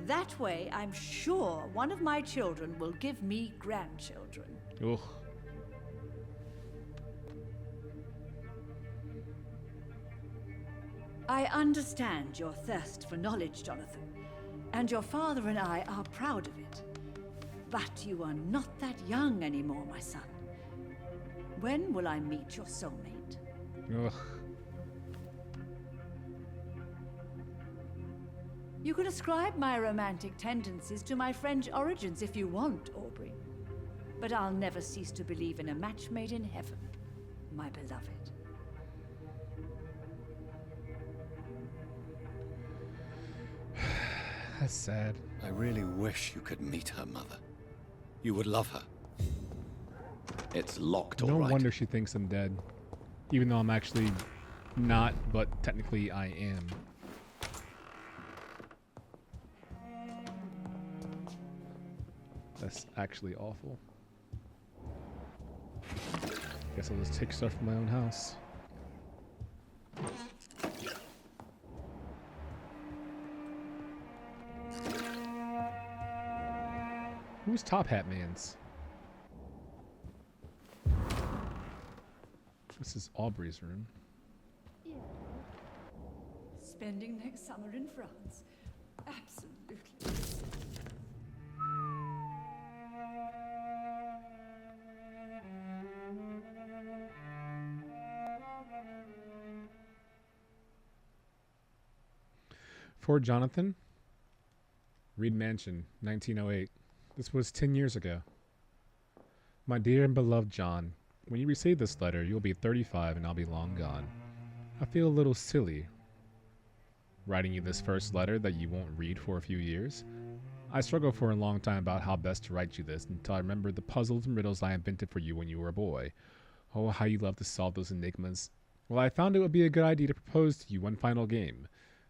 S8: That way, I'm sure one of my children will give me grandchildren.
S1: Ugh.
S8: I understand your thirst for knowledge, Jonathan, and your father and I are proud of it. But you are not that young anymore, my son. When will I meet your soulmate?
S1: Ugh.
S8: You can ascribe my romantic tendencies to my French origins if you want, Aubrey. But I'll never cease to believe in a match made in heaven, my beloved.
S1: That's sad.
S2: I really wish you could meet her, Mother. You would love her. It's locked, all
S1: No
S2: right.
S1: wonder she thinks I'm dead. Even though I'm actually not, but technically I am. That's actually awful. Guess I'll just take stuff from my own house. Who's Top Hat Man's? This is Aubrey's room.
S8: Spending next summer in France. Absolutely.
S1: For Jonathan, Reed Mansion, 1908. This was 10 years ago. My dear and beloved John, when you receive this letter, you'll be 35 and I'll be long gone. I feel a little silly writing you this first letter that you won't read for a few years. I struggled for a long time about how best to write you this until I remembered the puzzles and riddles I invented for you when you were a boy. Oh, how you love to solve those enigmas. Well, I found it would be a good idea to propose to you one final game.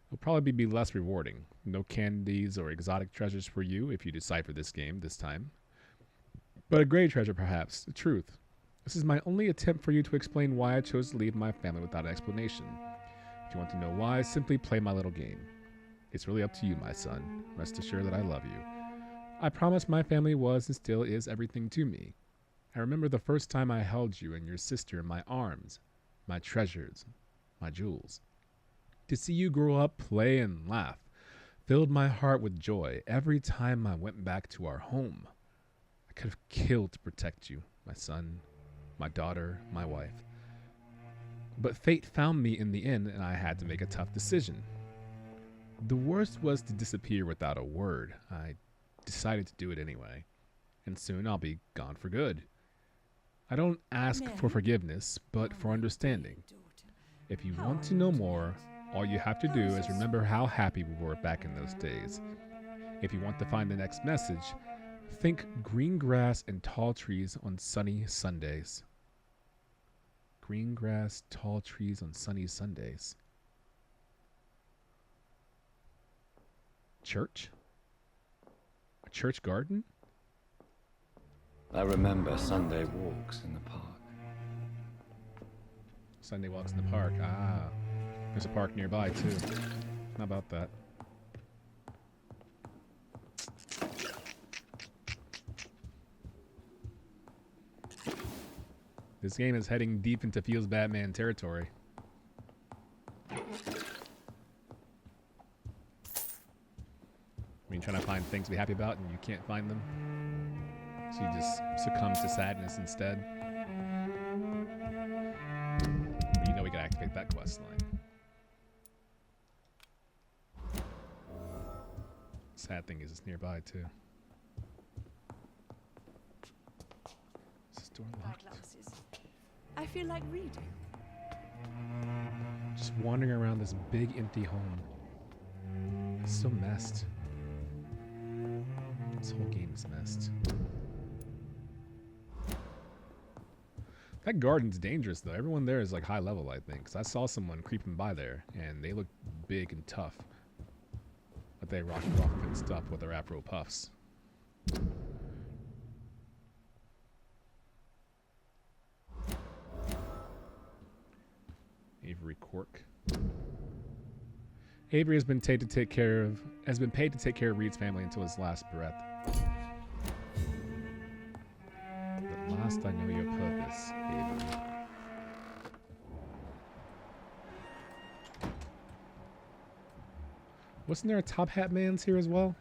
S1: It'll probably be less rewarding. No candies or exotic treasures for you if you decipher this game this time. But a great treasure, perhaps. The truth. This is my only attempt for you to explain why I chose to leave my family without an explanation. If you want to know why, simply play my little game. It's really up to you, my son. Rest assured that I love you. I promise my family was and still is everything to me. I remember the first time I held you and your sister in my arms, my treasures, my jewels. To see you grow up, play, and laugh filled my heart with joy every time I went back to our home. I could have killed to protect you, my son, my daughter, my wife. But fate found me in the end, and I had to make a tough decision. The worst was to disappear without a word. I decided to do it anyway, and soon I'll be gone for good. I don't ask for forgiveness, but for understanding. If you want to know more, all you have to do is remember how happy we were back in those days. If you want to find the next message, think green grass and tall trees on sunny Sundays. Green grass, tall trees on sunny Sundays. Church? A church garden?
S2: I remember Sunday walks in the park.
S1: Sunday walks in the park. Ah. There's a park nearby, too. How about that? This game is heading deep into Feels Batman territory. I mean, trying to find things to be happy about and you can't find them. So you just succumb to sadness instead. But you know we can activate that quest line. Sad thing is it's nearby too. Is this door locked?
S8: I feel like reading.
S1: Just wandering around this big empty home. It's so messed. This whole game is messed. That garden's dangerous though. Everyone there is like high level, I think. Cause I saw someone creeping by there and they look big and tough. But they rock off and stuff with their Afro puffs. Avery Cork. Avery has been paid to take care of Reed's family until his last breath. At last I know your purpose, Avery. Wasn't there a Top Hat Man's here as well?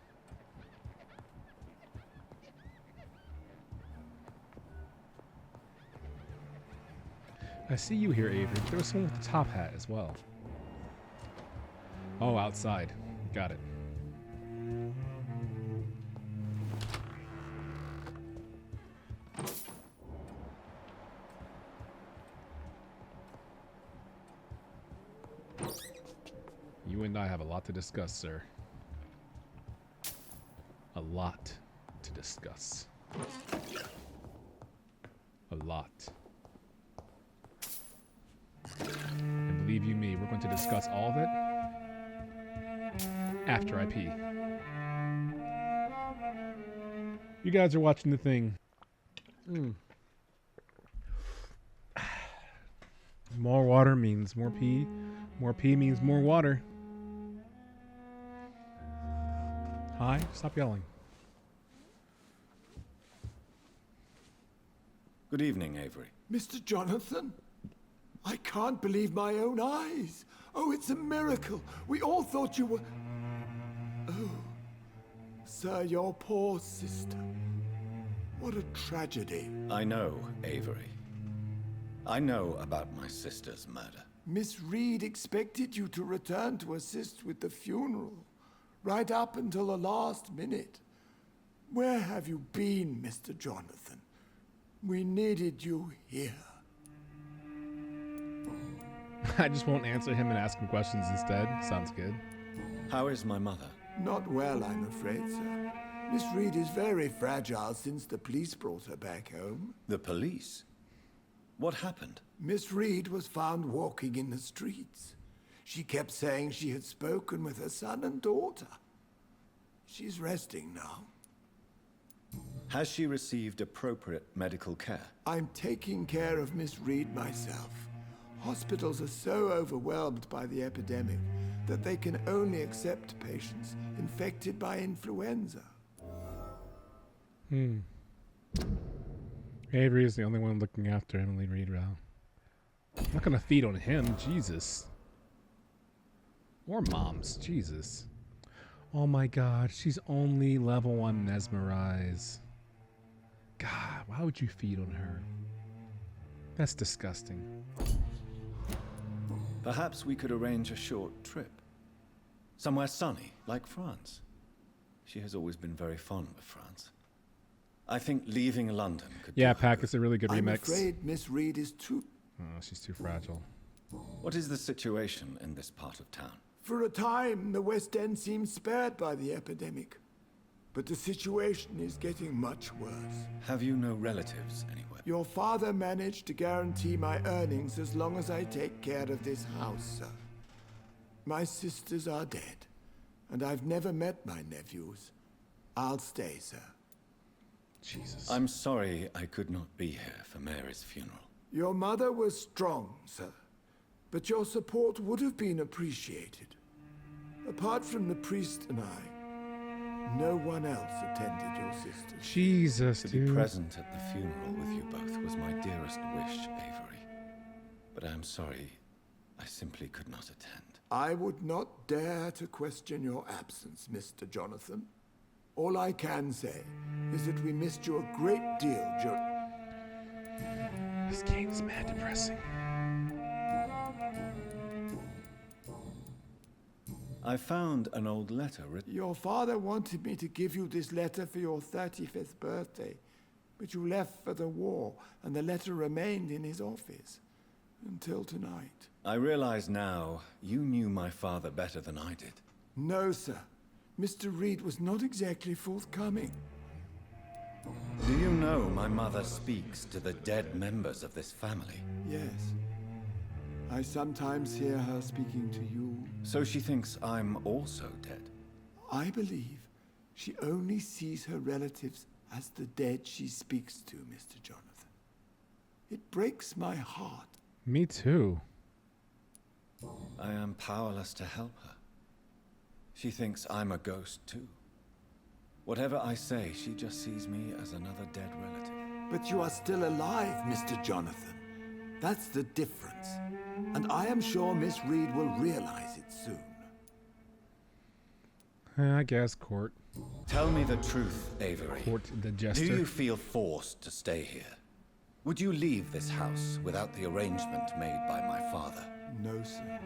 S1: I see you here, Avery. There was someone with a top hat as well. Oh, outside. Got it. You and I have a lot to discuss, sir. A lot to discuss. A lot. And believe you me, we're going to discuss all of it after I pee. You guys are watching the thing. More water means more pee. More pee means more water. Hi, stop yelling.
S2: Good evening, Avery.
S6: Mr. Jonathan? I can't believe my own eyes. Oh, it's a miracle. We all thought you were... Oh, sir, your poor sister. What a tragedy.
S2: I know, Avery. I know about my sister's murder.
S6: Miss Reed expected you to return to assist with the funeral, right up until the last minute. Where have you been, Mr. Jonathan? We needed you here.
S1: I just won't answer him and ask him questions instead. Sounds good.
S2: How is my mother?
S6: Not well, I'm afraid, sir. Miss Reed is very fragile since the police brought her back home.
S2: The police? What happened?
S6: Miss Reed was found walking in the streets. She kept saying she had spoken with her son and daughter. She's resting now.
S2: Has she received appropriate medical care?
S6: I'm taking care of Miss Reed myself. Hospitals are so overwhelmed by the epidemic that they can only accept patients infected by influenza.
S1: Avery is the only one looking after Emily Reed. I'm not gonna feed on him, Jesus. Or moms, Jesus. Oh my God, she's only level 1 mesmerize. God, why would you feed on her? That's disgusting.
S2: Perhaps we could arrange a short trip. Somewhere sunny, like France. She has always been very fond of France. I think leaving London could
S1: Yeah,
S2: do her
S1: Pack,
S2: good.
S1: it's a really good
S6: I'm
S1: remix.
S6: afraid Miss Reed is too...
S1: Oh, she's too fragile.
S2: What is the situation in this part of town?
S6: For a time, the West End seemed spared by the epidemic. But the situation is getting much worse.
S2: Have you no relatives anywhere?
S6: Your father managed to guarantee my earnings as long as I take care of this house, sir. My sisters are dead, and I've never met my nephews. I'll stay, sir.
S1: Jesus.
S2: I'm sorry I could not be here for Mary's funeral.
S6: Your mother was strong, sir, but your support would have been appreciated. Apart from the priest and I, no one else attended your sisters.
S1: Jesus,
S2: To be
S1: dude.
S2: present at the funeral with you both was my dearest wish, Avery. But I am sorry, I simply could not attend.
S6: I would not dare to question your absence, Mr. Jonathan. All I can say is that we missed you a great deal
S1: This game is mad depressing.
S2: I found an old letter written.
S6: Your father wanted me to give you this letter for your 35th birthday, but you left for the war, and the letter remained in his office until tonight.
S2: I realize now you knew my father better than I did.
S6: No, sir. Mr. Reed was not exactly forthcoming.
S2: Do you know my mother speaks to the dead members of this family?
S6: Yes. I sometimes hear her speaking to you.
S2: So she thinks I'm also dead.
S6: I believe she only sees her relatives as the dead she speaks to, Mr. Jonathan. It breaks my heart.
S1: Me too.
S2: I am powerless to help her. She thinks I'm a ghost too. Whatever I say, she just sees me as another dead relative.
S6: But you are still alive, Mr. Jonathan. That's the difference. And I am sure Miss Reed will realize it soon.
S1: I guess Court.
S2: Tell me the truth, Avery.
S1: Court the Jester.
S2: Do you feel forced to stay here? Would you leave this house without the arrangement made by my father?
S6: No, sir.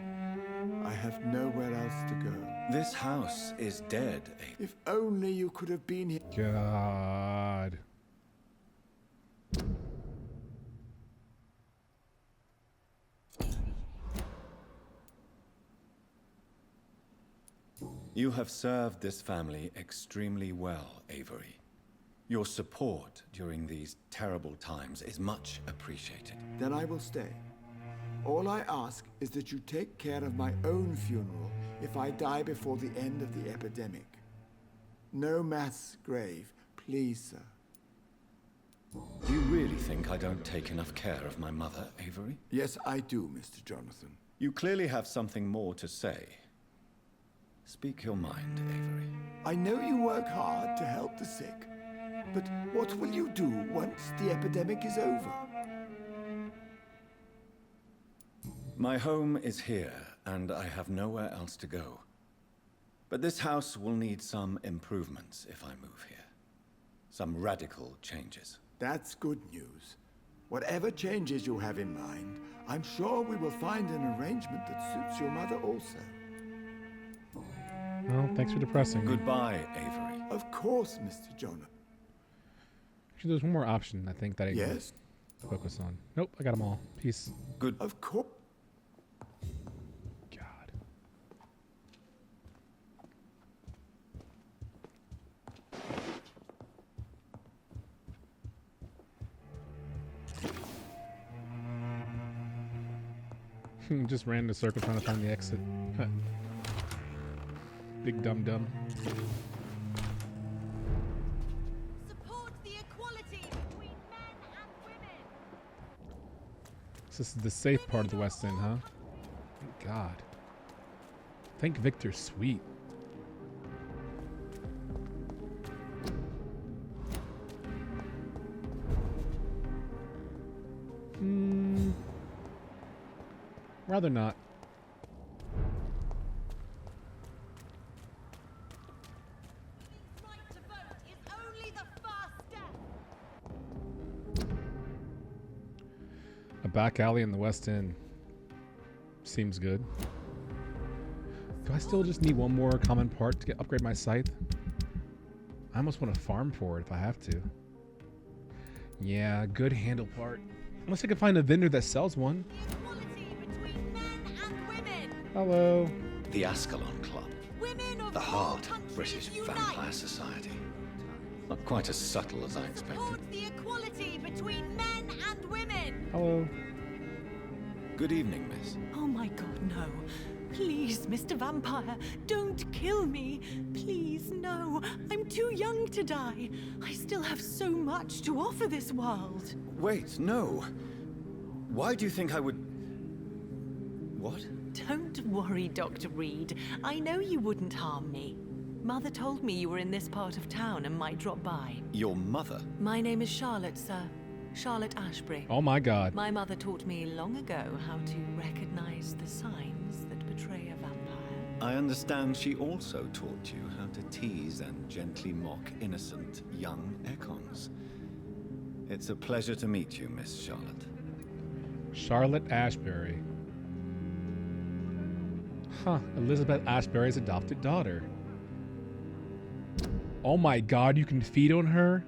S6: I have nowhere else to go.
S2: This house is dead, Avery.
S6: If only you could have been here.
S1: God.
S2: You have served this family extremely well, Avery. Your support during these terrible times is much appreciated.
S6: Then I will stay. All I ask is that you take care of my own funeral if I die before the end of the epidemic. No mass grave, please, sir.
S2: Do you really think I don't take enough care of my mother, Avery?
S6: Yes, I do, Mr. Jonathan.
S2: You clearly have something more to say. Speak your mind, Avery.
S6: I know you work hard to help the sick, but what will you do once the epidemic is over?
S2: My home is here, and I have nowhere else to go. But this house will need some improvements if I move here. Some radical changes.
S6: That's good news. Whatever changes you have in mind, I'm sure we will find an arrangement that suits your mother also.
S1: Well, thanks for depressing me.
S2: Goodbye, Avery.
S6: Of course, Mr. Jonah.
S1: Actually, there's one more option I think that I
S6: Yes?
S1: can focus on. Nope, I got them all. Peace.
S2: Good.
S6: Of course.
S1: God. Just ran in a circle trying to find the exit. Big dum-dum.
S8: Support the equality between men and women.
S1: This is the safe part of the West End, huh? Thank God. Thank Victor Sweet. Rather not.
S8: Right to vote is only the first step.
S1: A back alley in the West End. Seems good. Do I still just need one more common part to upgrade my scythe? I almost want to farm for it if I have to. Yeah, good handle part. Unless I can find a vendor that sells one.
S8: Equality between men and women.
S1: Hello.
S2: The Ascalon Club.
S8: Women of
S2: The
S8: all
S2: heart of
S8: countries
S2: British
S8: unite.
S2: vampire society. Not quite as subtle as I expected.
S8: Support the equality between men and women.
S1: Hello.
S2: Good evening, miss.
S8: Oh my god, no. Please, Mr. Vampire, don't kill me. Please, no. I'm too young to die. I still have so much to offer this world.
S2: Wait, no. Why do you think I would... What?
S8: Don't worry, Dr. Reed. I know you wouldn't harm me. Mother told me you were in this part of town and might drop by.
S2: Your mother?
S8: My name is Charlotte, sir. Charlotte Ashbury.
S1: Oh my god.
S8: My mother taught me long ago how to recognize the signs that betray a vampire.
S2: I understand she also taught you how to tease and gently mock innocent young Ekons. It's a pleasure to meet you, Miss Charlotte.
S1: Charlotte Ashbury. Huh. Elizabeth Ashbury's adopted daughter. Oh my god, you can feed on her?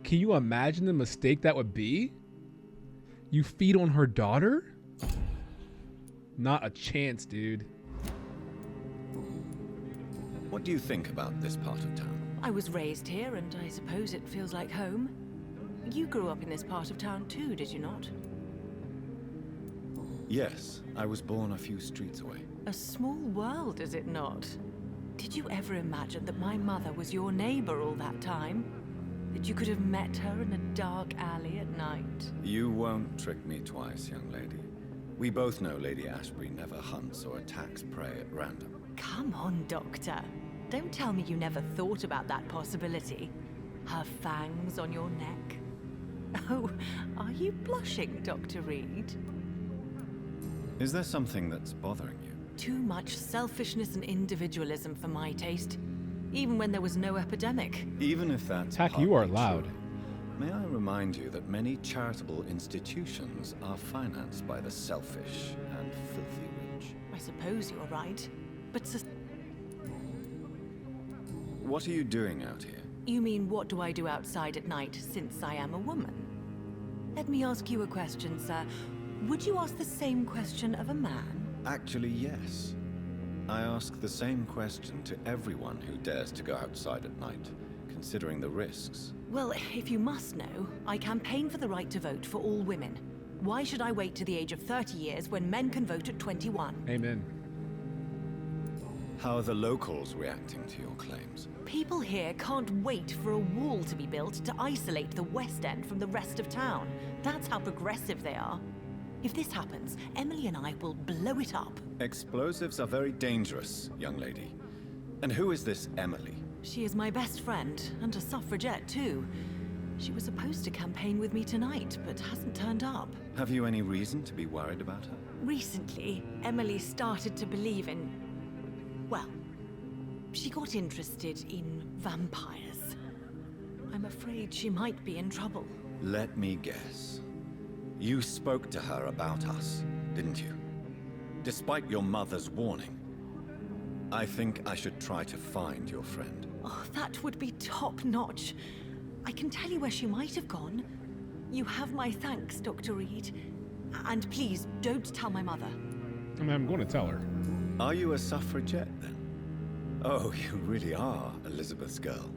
S1: Can you imagine the mistake that would be? You feed on her daughter? Not a chance, dude.
S2: What do you think about this part of town?
S8: I was raised here, and I suppose it feels like home. You grew up in this part of town too, did you not?
S2: Yes, I was born a few streets away.
S8: A small world, is it not? Did you ever imagine that my mother was your neighbor all that time? That you could have met her in a dark alley at night?
S2: You won't trick me twice, young lady. We both know Lady Ashbury never hunts or attacks prey at random.
S8: Come on, Doctor. Don't tell me you never thought about that possibility. Her fangs on your neck. Oh, are you blushing, Dr. Reed?
S2: Is there something that's bothering you?
S8: Too much selfishness and individualism for my taste. Even when there was no epidemic.
S2: Even if that's
S1: Tack, you are
S2: partly
S1: loud.
S2: true, may I remind you that many charitable institutions are financed by the selfish and filthy rich.
S8: I suppose you're right. But
S2: What are you doing out here?
S8: you mean what do I do outside at night since I am a woman? Let me ask you a question, sir. Would you ask the same question of a man?
S2: Actually, yes. I ask the same question to everyone who dares to go outside at night, considering the risks.
S8: Well, if you must know, I campaign for the right to vote for all women. Why should I wait to the age of 30 years when men can vote at 21?
S1: Amen.
S2: How are the locals reacting to your claims?
S8: People here can't wait for a wall to be built to isolate the West End from the rest of town. That's how progressive they are. If this happens, Emily and I will blow it up.
S2: Explosives are very dangerous, young lady. And who is this Emily?
S8: She is my best friend, and a suffragette too. She was supposed to campaign with me tonight, but hasn't turned up.
S2: Have you any reason to be worried about her?
S8: Recently, Emily started to believe in... well, she got interested in vampires. I'm afraid she might be in trouble.
S2: Let me guess. You spoke to her about us, didn't you? Despite your mother's warning. I think I should try to find your friend.
S8: Oh, that would be top-notch. I can tell you where she might have gone. You have my thanks, Dr. Reed. And please, don't tell my mother.
S1: I mean, I'm going to tell her.
S2: Are you a suffragette, then? Oh, you really are Elizabeth's girl.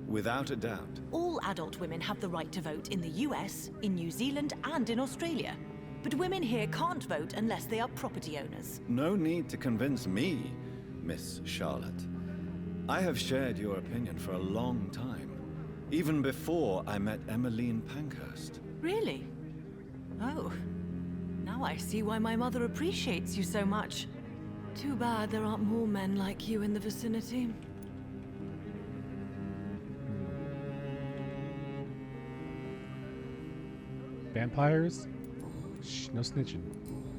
S2: Without a doubt.
S8: All adult women have the right to vote in the US, in New Zealand, and in Australia. But women here can't vote unless they are property owners.
S2: No need to convince me, Miss Charlotte. I have shared your opinion for a long time. Even before I met Emmeline Pankhurst.
S8: Really? Oh. Now I see why my mother appreciates you so much. Too bad there aren't more men like you in the vicinity.
S1: Vampires? Shh, no snitching.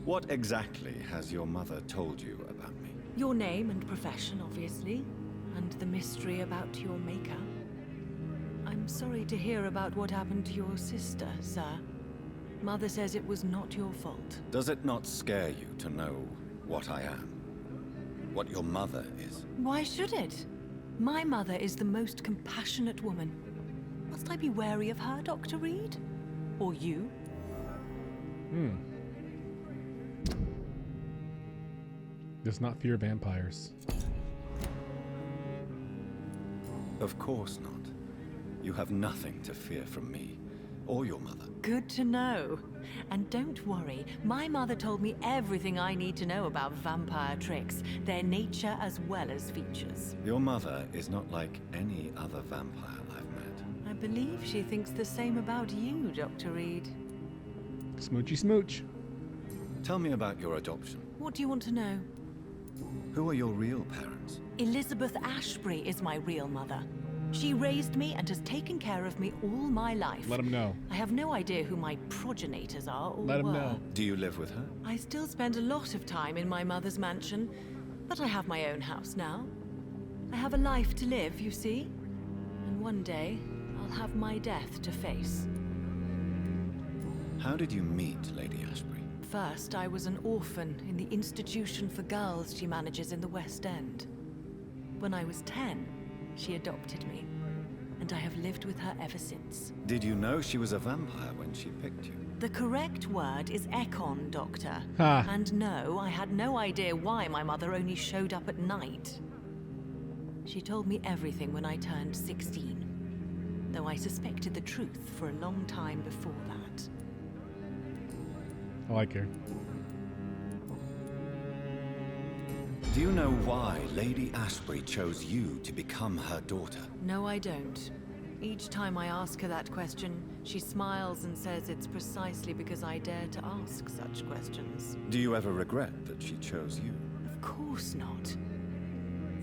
S2: What exactly has your mother told you about me?
S5: Your name and profession, obviously, and the mystery about your maker. I'm sorry to hear about what happened to your sister, sir. Mother says it was not your fault.
S2: Does it not scare you to know what I am? What your mother is?
S5: Why should it? My mother is the most compassionate woman. Must I be wary of her, Dr. Reed? Or you?
S1: Does not fear vampires.
S2: Of course not. You have nothing to fear from me, or your mother.
S5: Good to know. And don't worry, my mother told me everything I need to know about vampire tricks, their nature as well as features.
S2: Your mother is not like any other vampire I've met.
S5: I believe she thinks the same about you, Dr. Reed.
S1: Smoochy smooch.
S2: Tell me about your adoption.
S5: What do you want to know?
S2: Who are your real parents?
S5: Elizabeth Ashbury is my real mother. She raised me and has taken care of me all my life.
S1: Let him know.
S5: I have no idea who my progenitors are or
S1: Let him
S5: were.
S1: know.
S2: Do you live with her?
S5: I still spend a lot of time in my mother's mansion, but I have my own house now. I have a life to live, you see. And one day, I'll have my death to face.
S2: How did you meet Lady Ashbury?
S5: First, I was an orphan in the institution for girls she manages in the West End. When I was 10, she adopted me, and I have lived with her ever since.
S2: Did you know she was a vampire when she picked you?
S5: The correct word is Ekon, Doctor.
S1: Ha.
S5: And no, I had no idea why my mother only showed up at night. She told me everything when I turned 16, though I suspected the truth for a long time before that.
S1: I like her.
S2: Do you know why Lady Ashbury chose you to become her daughter?
S5: No, I don't. Each time I ask her that question, she smiles and says it's precisely because I dare to ask such questions.
S2: Do you ever regret that she chose you?
S5: Of course not.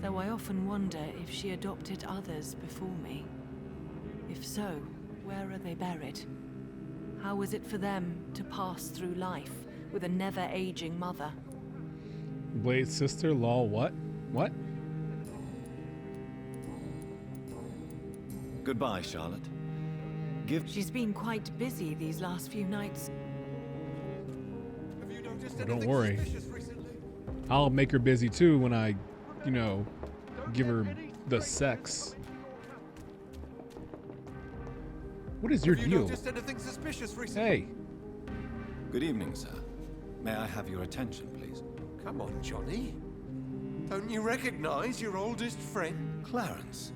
S5: Though I often wonder if she adopted others before me. If so, where are they buried? How was it for them to pass through life with a never-aging mother?
S1: Blade's sister, lol, what? What?
S2: Goodbye, Charlotte.
S5: She's been quite busy these last few nights.
S6: Have you noticed
S1: Well, don't
S6: anything
S1: worry.
S6: suspicious recently?
S1: I'll make her busy too when I, you know, give her the sex. What is your
S6: Have you
S1: deal?
S6: noticed anything suspicious recently?
S1: Hey,
S2: Good evening, sir. May I have your attention, please?
S6: Come on, Johnny. Don't you recognize your oldest friend?
S2: Clarence.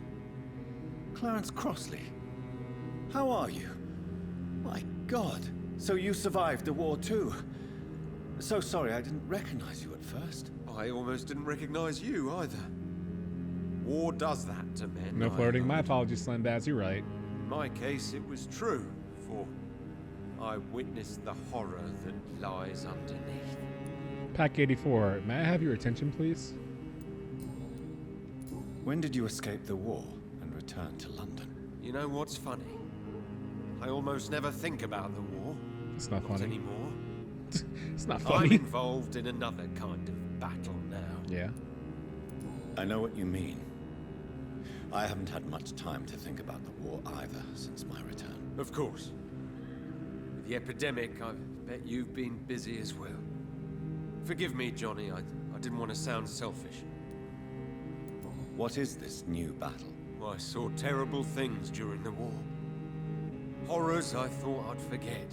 S2: Clarence Crossley. How are you? My God. So you survived the war too. So sorry I didn't recognize you at first.
S6: I almost didn't recognize you either. War does that to men.
S1: no
S6: I
S1: flirting.
S6: know.
S1: My apologies, Slim Baz. You're right.
S6: In my case, it was true, for I witnessed the horror that lies underneath.
S1: Pack 84. May I have your attention, please?
S2: When did you escape the war and return to London?
S6: You know what's funny? I almost never think about the war.
S1: It's not
S6: Not
S1: funny.
S6: anymore.
S1: It's not
S6: I'm
S1: funny.
S6: involved in another kind of battle now.
S1: Yeah.
S2: I know what you mean. I haven't had much time to think about the war either since my return.
S6: Of course. With the epidemic, I bet you've been busy as well. Forgive me, Johnny, I didn't want to sound selfish.
S2: What is this new battle?
S6: I saw terrible things during the war. Horrors I thought I'd forget.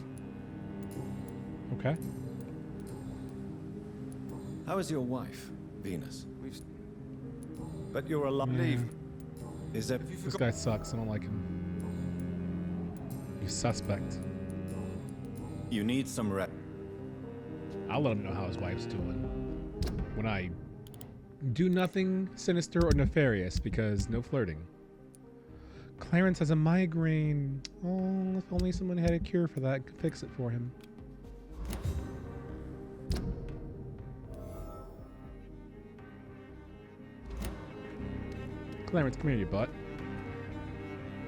S1: Okay.
S2: How is your wife, Venus?
S6: We've...
S2: But you're alive.
S6: Leave.
S2: Is there...
S6: Have you
S1: This
S6: forgot...
S1: guy sucks. I don't like him. You suspect.
S2: You need some rep.
S1: I'll let him know how his wife's doing. When I do nothing sinister or nefarious, because no flirting. Clarence has a migraine. Oh, if only someone had a cure for that, could fix it for him. Clarence, come here, you butt.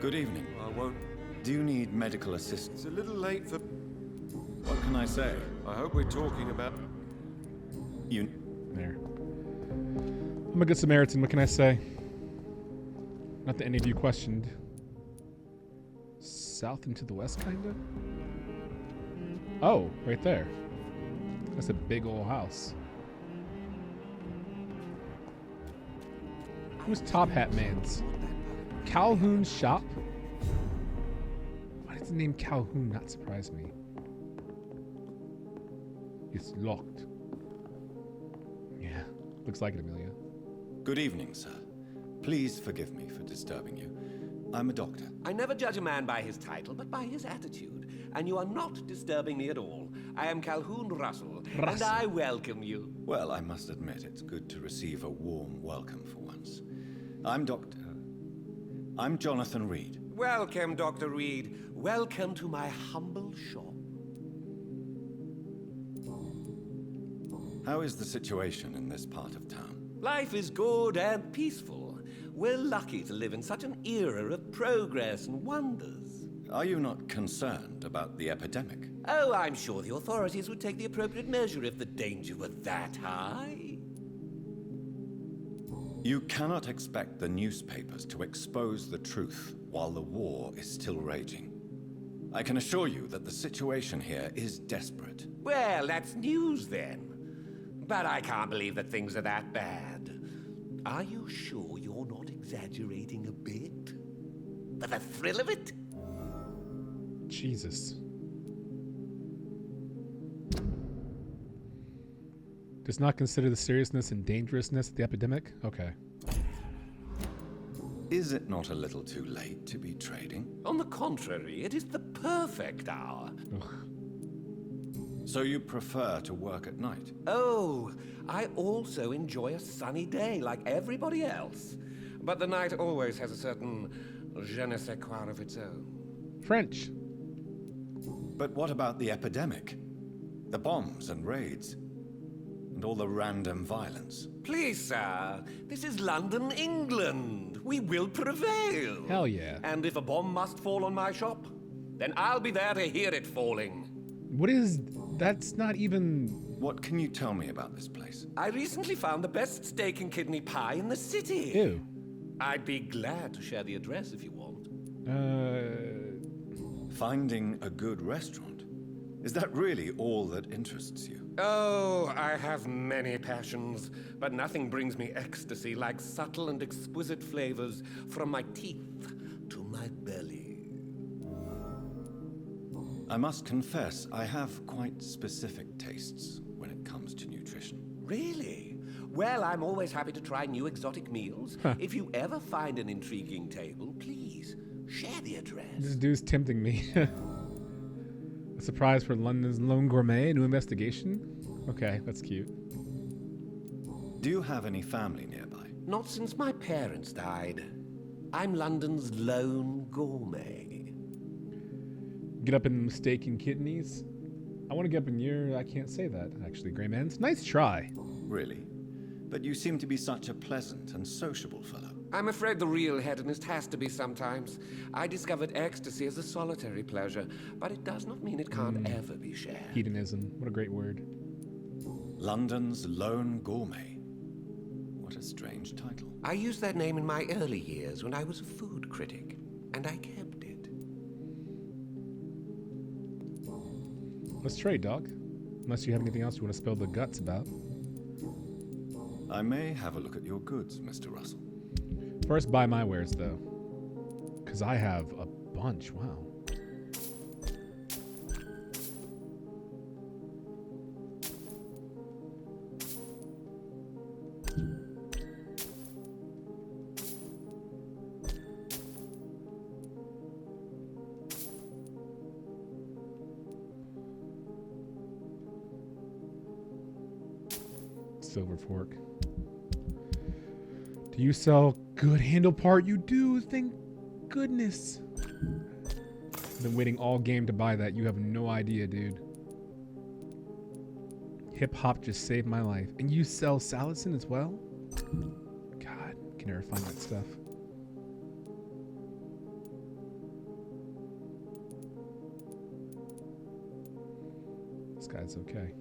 S2: Good evening.
S6: I won't...
S2: Do you need medical assistance?
S6: It's a little late for...
S2: What can I say? I hope we're talking about... You...
S1: There. I'm a good Samaritan, what can I say? Not that any of you questioned. South and to the west, kinda? Oh, right there. That's a big old house. Who's Top Hat Man's? Calhoun's shop? Why does the name Calhoun not surprise me? It's locked. Yeah, looks like it, Amelia.
S2: Good evening, sir. Please forgive me for disturbing you. I'm a doctor.
S9: I never judge a man by his title, but by his attitude. And you are not disturbing me at all. I am Calhoun Russell, and I welcome you.
S2: Well, I must admit, it's good to receive a warm welcome for once. I'm Jonathan Reed.
S9: Welcome, Dr. Reed. Welcome to my humble shop.
S2: How is the situation in this part of town?
S9: Life is good and peaceful. We're lucky to live in such an era of progress and wonders.
S2: Are you not concerned about the epidemic?
S9: Oh, I'm sure the authorities would take the appropriate measure if the danger were that high.
S2: You cannot expect the newspapers to expose the truth while the war is still raging. I can assure you that the situation here is desperate.
S9: Well, that's news then. But I can't believe that things are that bad. Are you sure you're not exaggerating a bit? For the thrill of it?
S1: Jesus. Does not consider the seriousness and dangerousness of the epidemic? Okay.
S2: Is it not a little too late to be trading?
S9: On the contrary, it is the perfect hour.
S1: Ugh.
S2: So you prefer to work at night?
S9: Oh, I also enjoy a sunny day like everybody else. But the night always has a certain je ne sais quoi of its own.
S1: French.
S2: But what about the epidemic? The bombs and raids? And all the random violence?
S9: Please, sir, this is London, England. We will prevail.
S1: Hell yeah.
S9: And if a bomb must fall on my shop, then I'll be there to hear it falling.
S1: What is... That's not even...
S2: What can you tell me about this place?
S9: I recently found the best steak and kidney pie in the city.
S1: Ew.
S9: I'd be glad to share the address if you want.
S2: Finding a good restaurant? Is that really all that interests you?
S9: Oh, I have many passions, but nothing brings me ecstasy like subtle and exquisite flavors from my teeth to my belly.
S2: I must confess, I have quite specific tastes when it comes to nutrition.
S9: Really? Well, I'm always happy to try new exotic meals. If you ever find an intriguing table, please share the address.
S1: This dude's tempting me. A surprise for London's lone gourmet, new investigation? Okay, that's cute.
S2: Do you have any family nearby?
S9: Not since my parents died. I'm London's lone gourmet.
S1: Get up in steak and kidneys? I want to get up in your... I can't say that, actually, Greymans. Nice try.
S2: Really? But you seem to be such a pleasant and sociable fellow.
S9: I'm afraid the real hedonist has to be sometimes. I discovered ecstasy as a solitary pleasure, but it does not mean it can't ever be shared.
S1: Hedonism. What a great word.
S2: London's lone gourmet. What a strange title.
S9: I used that name in my early years when I was a food critic, and I kept it.
S1: Let's trade, dog. Unless you have anything else you want to spill the guts about.
S2: I may have a look at your goods, Mr. Russell.
S1: First, buy my wares, though. Because I have a bunch. Wow. Silver fork. Do you sell good handle part? You do, thank goodness. I've been waiting all game to buy that. You have no idea, dude. Hip hop just saved my life. And you sell Salison as well? God, can never find that stuff. This guy's okay.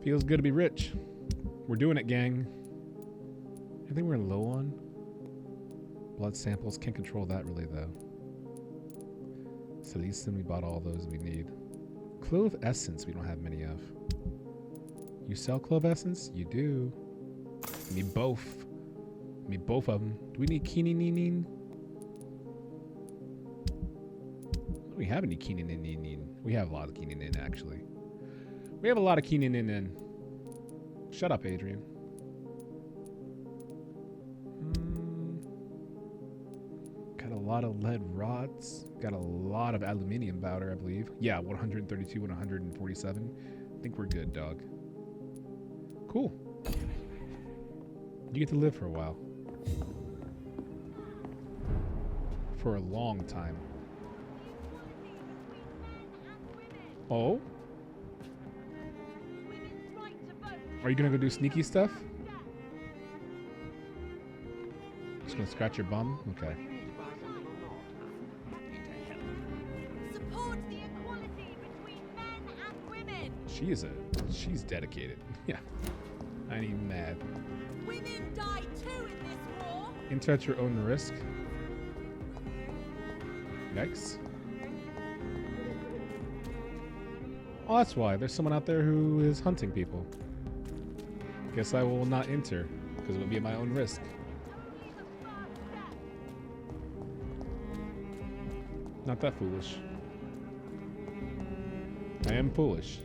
S1: Feels good to be rich. We're doing it, gang. Anything we're low on? Blood samples. Can't control that really, though. Salicin, we bought all those we need. Clove essence, we don't have many of. You sell clove essence? You do. Give me both. Give me both of them. Do we need quinine? Do we have any quinine? We have a lot of quinine, actually. We have a lot of quinine. Shut up, Adrian. Got a lot of lead rods. Got a lot of aluminium powder, I believe. Yeah, 132 and 147. I think we're good, dog. Cool. You get to live for a while. For a long time. Oh? Are you gonna go do sneaky stuff? Just gonna scratch your bum? Okay.
S10: Support the equality between men and women.
S1: She's dedicated. Yeah. I ain't even mad.
S10: Women die too in this war.
S1: Enter at your own risk. Yikes. Oh, that's why. There's someone out there who is hunting people. Guess I will not enter, because it will be at my own risk. Not that foolish. I am foolish,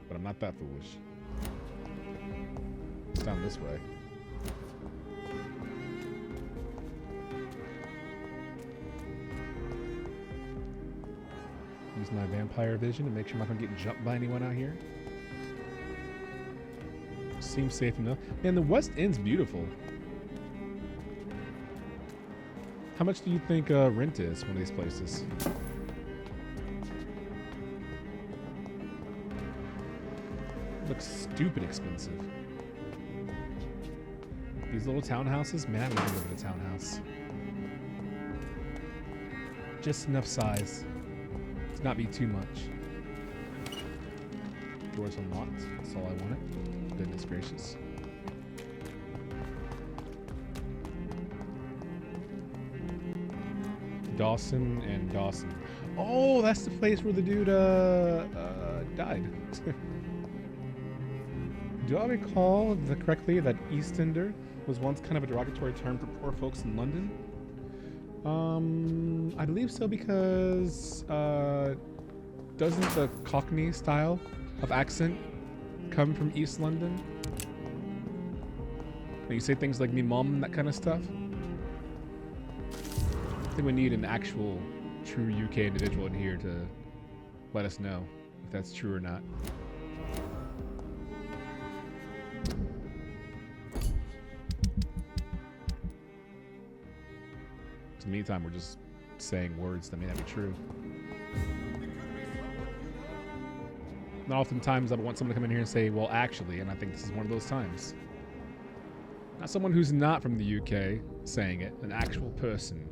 S1: but I'm not that foolish. It's down this way. Use my vampire vision to make sure I'm not going to get jumped by anyone out here. Seems safe enough. Man, the West End's beautiful. How much do you think rent is one of these places? Looks stupid expensive. These little townhouses? Man, I would live in a townhouse. Just enough size to not be too much. Doors unlocked. That's all I wanted. Goodness gracious. Dawson and Dawson. Oh, that's the place where the dude died. Do I recall correctly that Eastender was once kind of a derogatory term for poor folks in London? I believe so because doesn't the Cockney style of accent come from East London? When you say things like me mum and that kind of stuff? I think we need an actual true UK individual in here to let us know if that's true or not. In the meantime, we're just saying words that may not be true. Not oftentimes I want someone to come in here and say, well, actually, and I think this is one of those times. Not someone who's not from the UK saying it, an actual person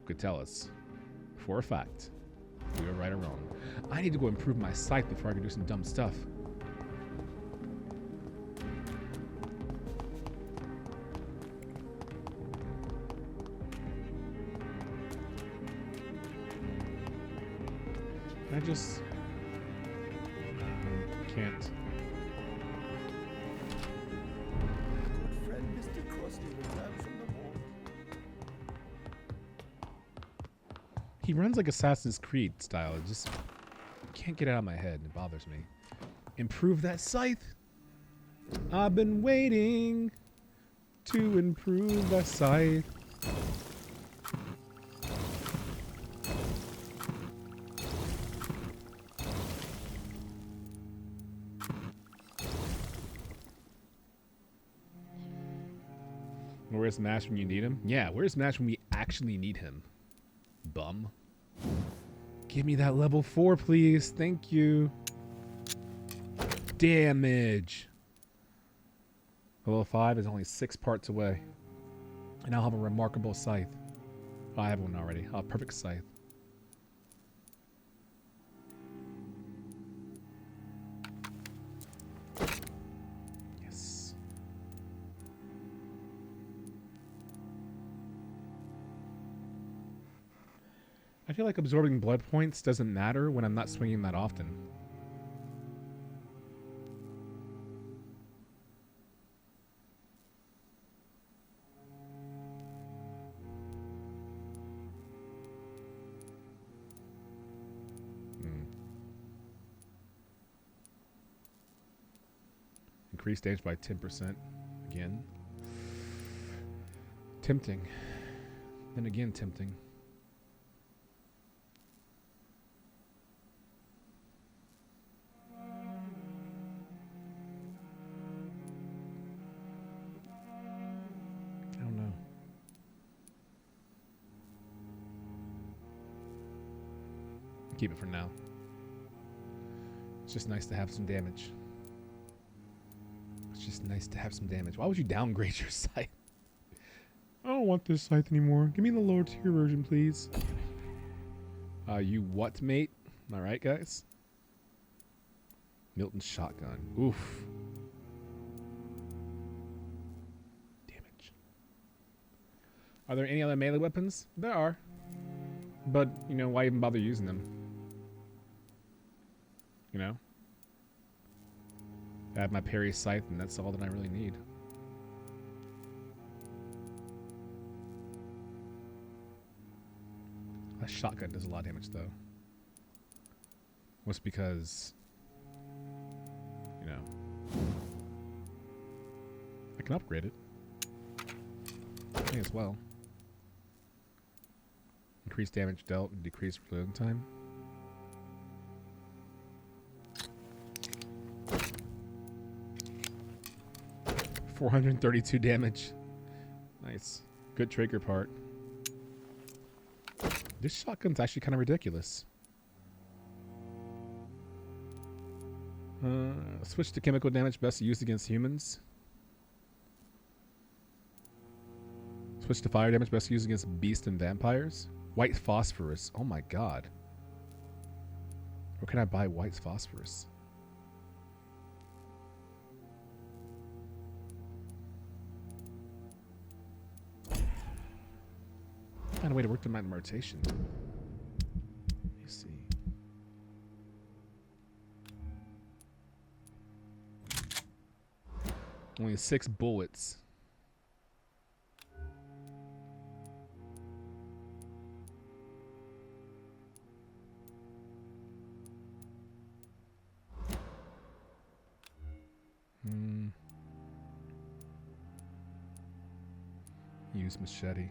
S1: could tell us for a fact if we were right or wrong. I need to go improve my sight before I can do some dumb stuff. I just can't.
S6: Good friend, Mr. Crossley, returned from the war.
S1: He runs like Assassin's Creed style. It just can't get it out of my head. It bothers me. Improve that scythe. I've been waiting to improve that scythe. Where's Mash when you need him? Yeah, where's Mash when we actually need him? Bum. Give me that level 4, please. Thank you. Damage. Level 5 is only 6 parts away. And I'll have a remarkable scythe. Oh, I have one already. Oh, perfect scythe. Yes. I feel like absorbing blood points doesn't matter when I'm not swinging that often. Increased damage by 10%. Again. Tempting. Then again, tempting. I don't know. Keep it for now. It's just nice to have some damage. It's just nice to have some damage. Why would you downgrade your scythe? I don't want this scythe anymore. Give me the lower tier version, please. You what, mate? Am I right, guys? Milton's shotgun. Oof. Damage. Are there any other melee weapons? There are. But, you know, why even bother using them? You know? I have my parry scythe, and that's all that I really need. That shotgun does a lot of damage, though. What's because, you know, I can upgrade it. May as well. Increase damage dealt and decrease reloading time. $432 damage. Nice. Good trigger part. This shotgun's actually kind of ridiculous. Switch to chemical damage best used against humans. Switch to fire damage best used against beasts and vampires. White phosphorus. Oh my god. Where can I buy white phosphorus? Find a way to work them out in rotation. Let me see. Only 6 bullets. Use machete.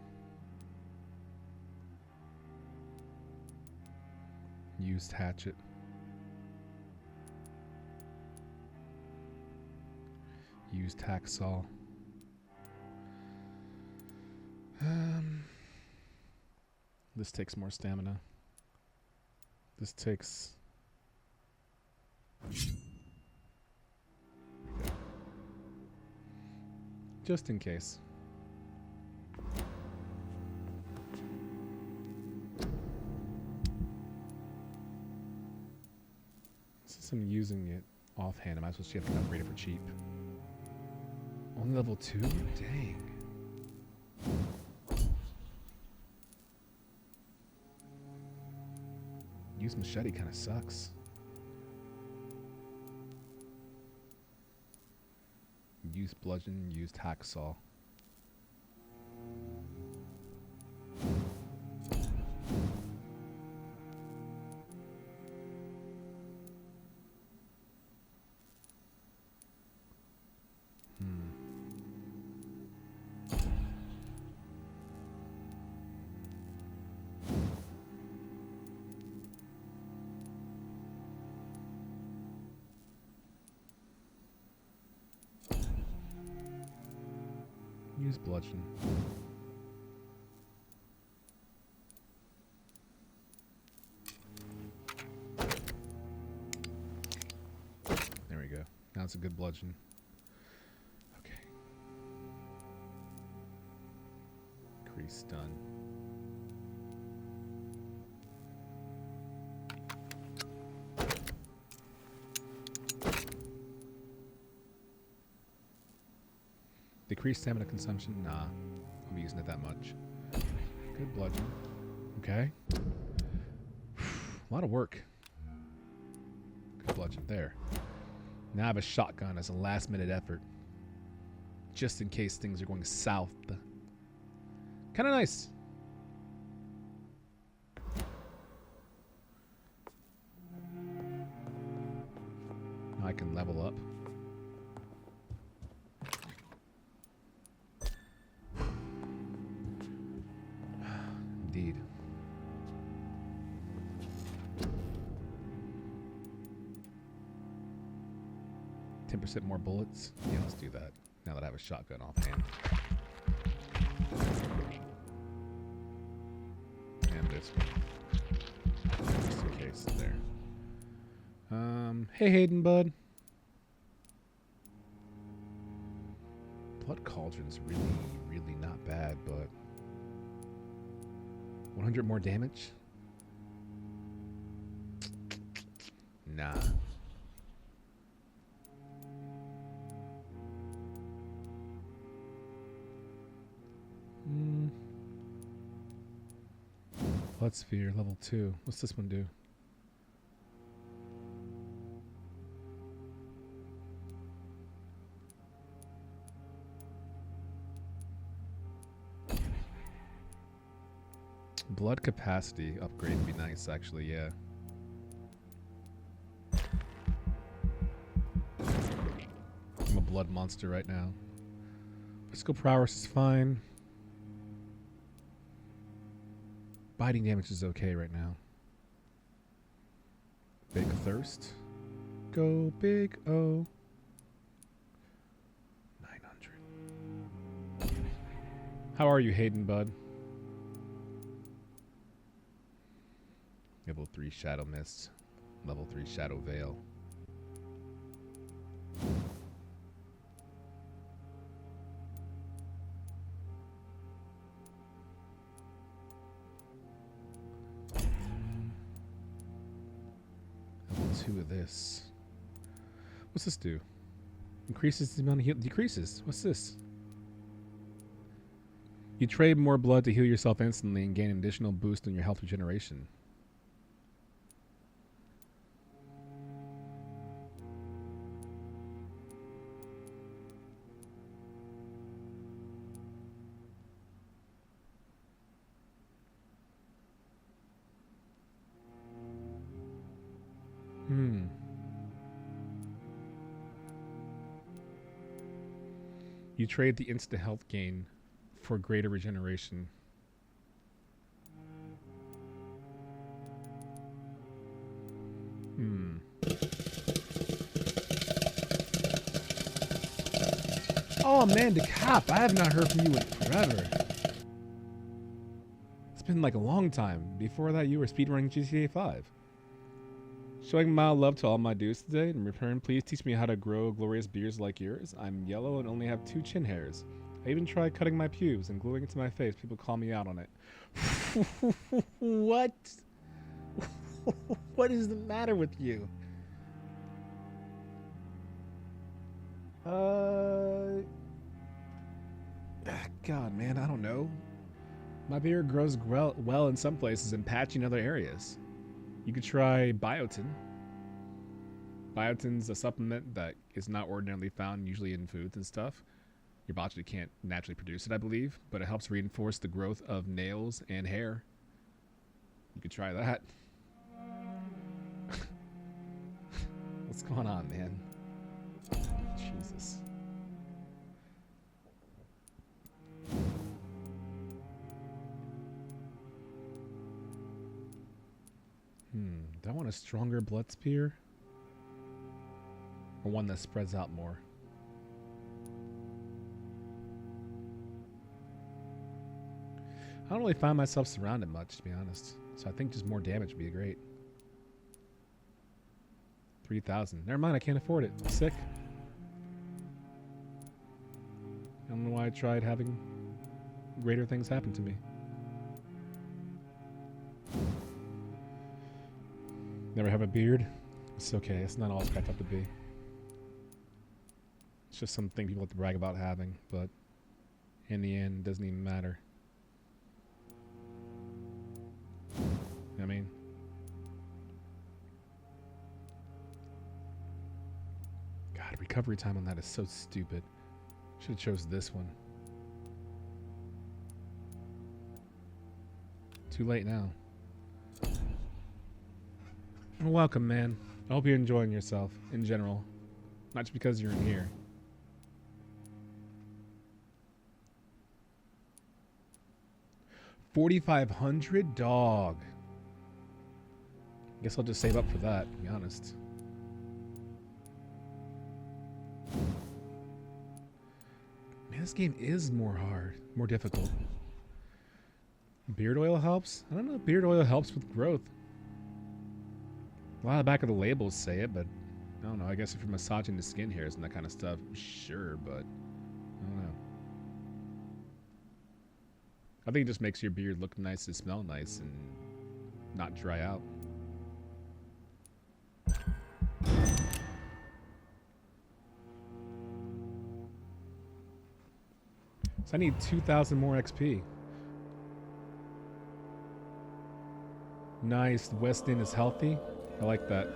S1: Used hatchet. Used hacksaw. This takes more stamina. This takes... just in case. Since I'm using it offhand, I might as well see if I can upgrade it for cheap. Only level 2? Dang. Use machete kind of sucks. Use bludgeon, used hacksaw. Use bludgeon. There we go. Now it's a good bludgeon. Okay. Stun. Decrease stamina consumption? Nah. I'll be using it that much. Good bludgeon. Okay. A lot of work. Good bludgeon. There. Now I have a shotgun as a last minute effort. Just in case things are going south. Kind of nice. Now I can level up. Indeed. %10 more bullets. Yeah, let's do that. Now that I have a shotgun offhand. And this one. Just in case there. Hey Hayden, bud. Blood Cauldron's really, really not bad, but 100 more damage? Nah. Blood Sphere, level 2. What's this one do? Blood capacity upgrade would be nice, actually, yeah. I'm a blood monster right now. Physical prowess is fine. Biting damage is okay right now. Big Thirst. Go Big O. 900. How are you, Hayden, bud? Level 3 Shadow Mist. Level 3 Shadow Veil. Level 2 of this. What's this do? Increases the amount of heal. Decreases. What's this? You trade more blood to heal yourself instantly and gain an additional boost in your health regeneration. You trade the instant health gain for greater regeneration. Oh man, Decap, I have not heard from you in forever. It's been like a long time. Before that, you were speedrunning GTA 5. Showing mild love to all my dudes today. In return, please teach me how to grow glorious beards like yours. I'm yellow and only have 2 chin hairs. I even tried cutting my pubes and gluing it to my face. People call me out on it. What? What is the matter with you? God, man, I don't know. My beard grows well in some places and patchy in other areas. You could try biotin. Biotin's a supplement that is not ordinarily found usually in foods and stuff. Your body can't naturally produce it, I believe, but it helps reinforce the growth of nails and hair. You could try that. What's going on, man? Jesus. Do I want a stronger blood spear? Or one that spreads out more? I don't really find myself surrounded much, to be honest. So I think just more damage would be great. 3,000. Never mind, I can't afford it. Sick. I don't know why I tried having greater things happen to me. Never have a beard? It's okay. It's not all it's cracked up to be. It's just something people like to brag about having, but in the end, it doesn't even matter. You know what I mean? God, recovery time on that is so stupid. Should have chose this one. Too late now. Well, welcome, man. I hope you're enjoying yourself in general. Not just because you're in here. $4,500, dog. Guess I'll just save up for that, to be honest. Man, this game is more difficult. Beard oil helps? I don't know if beard oil helps with growth. A lot of the back of the labels say it, but I don't know. I guess if you're massaging the skin hairs and that kind of stuff, sure, but I don't know. I think it just makes your beard look nice and smell nice and not dry out. So I need 2,000 more XP. Nice. The West End is healthy. I like that.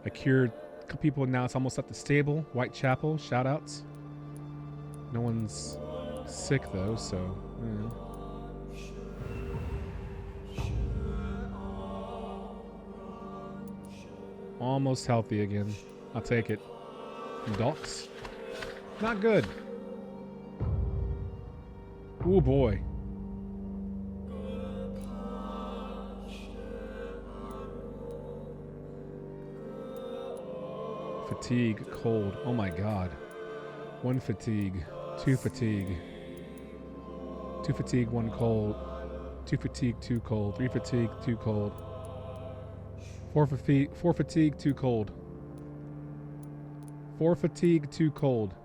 S1: I cured a couple people now. It's almost at the stable. Whitechapel, shout outs. No one's sick though, so almost healthy again. I'll take it. Docs? Not good. Oh boy. Fatigue, cold. Oh my god. 1 fatigue, 2 fatigue. 2 fatigue, 1 cold. 2 fatigue, 2 cold. 3 fatigue, 2 cold. 4 fatigue, 2 cold. 4 fatigue, 2 cold.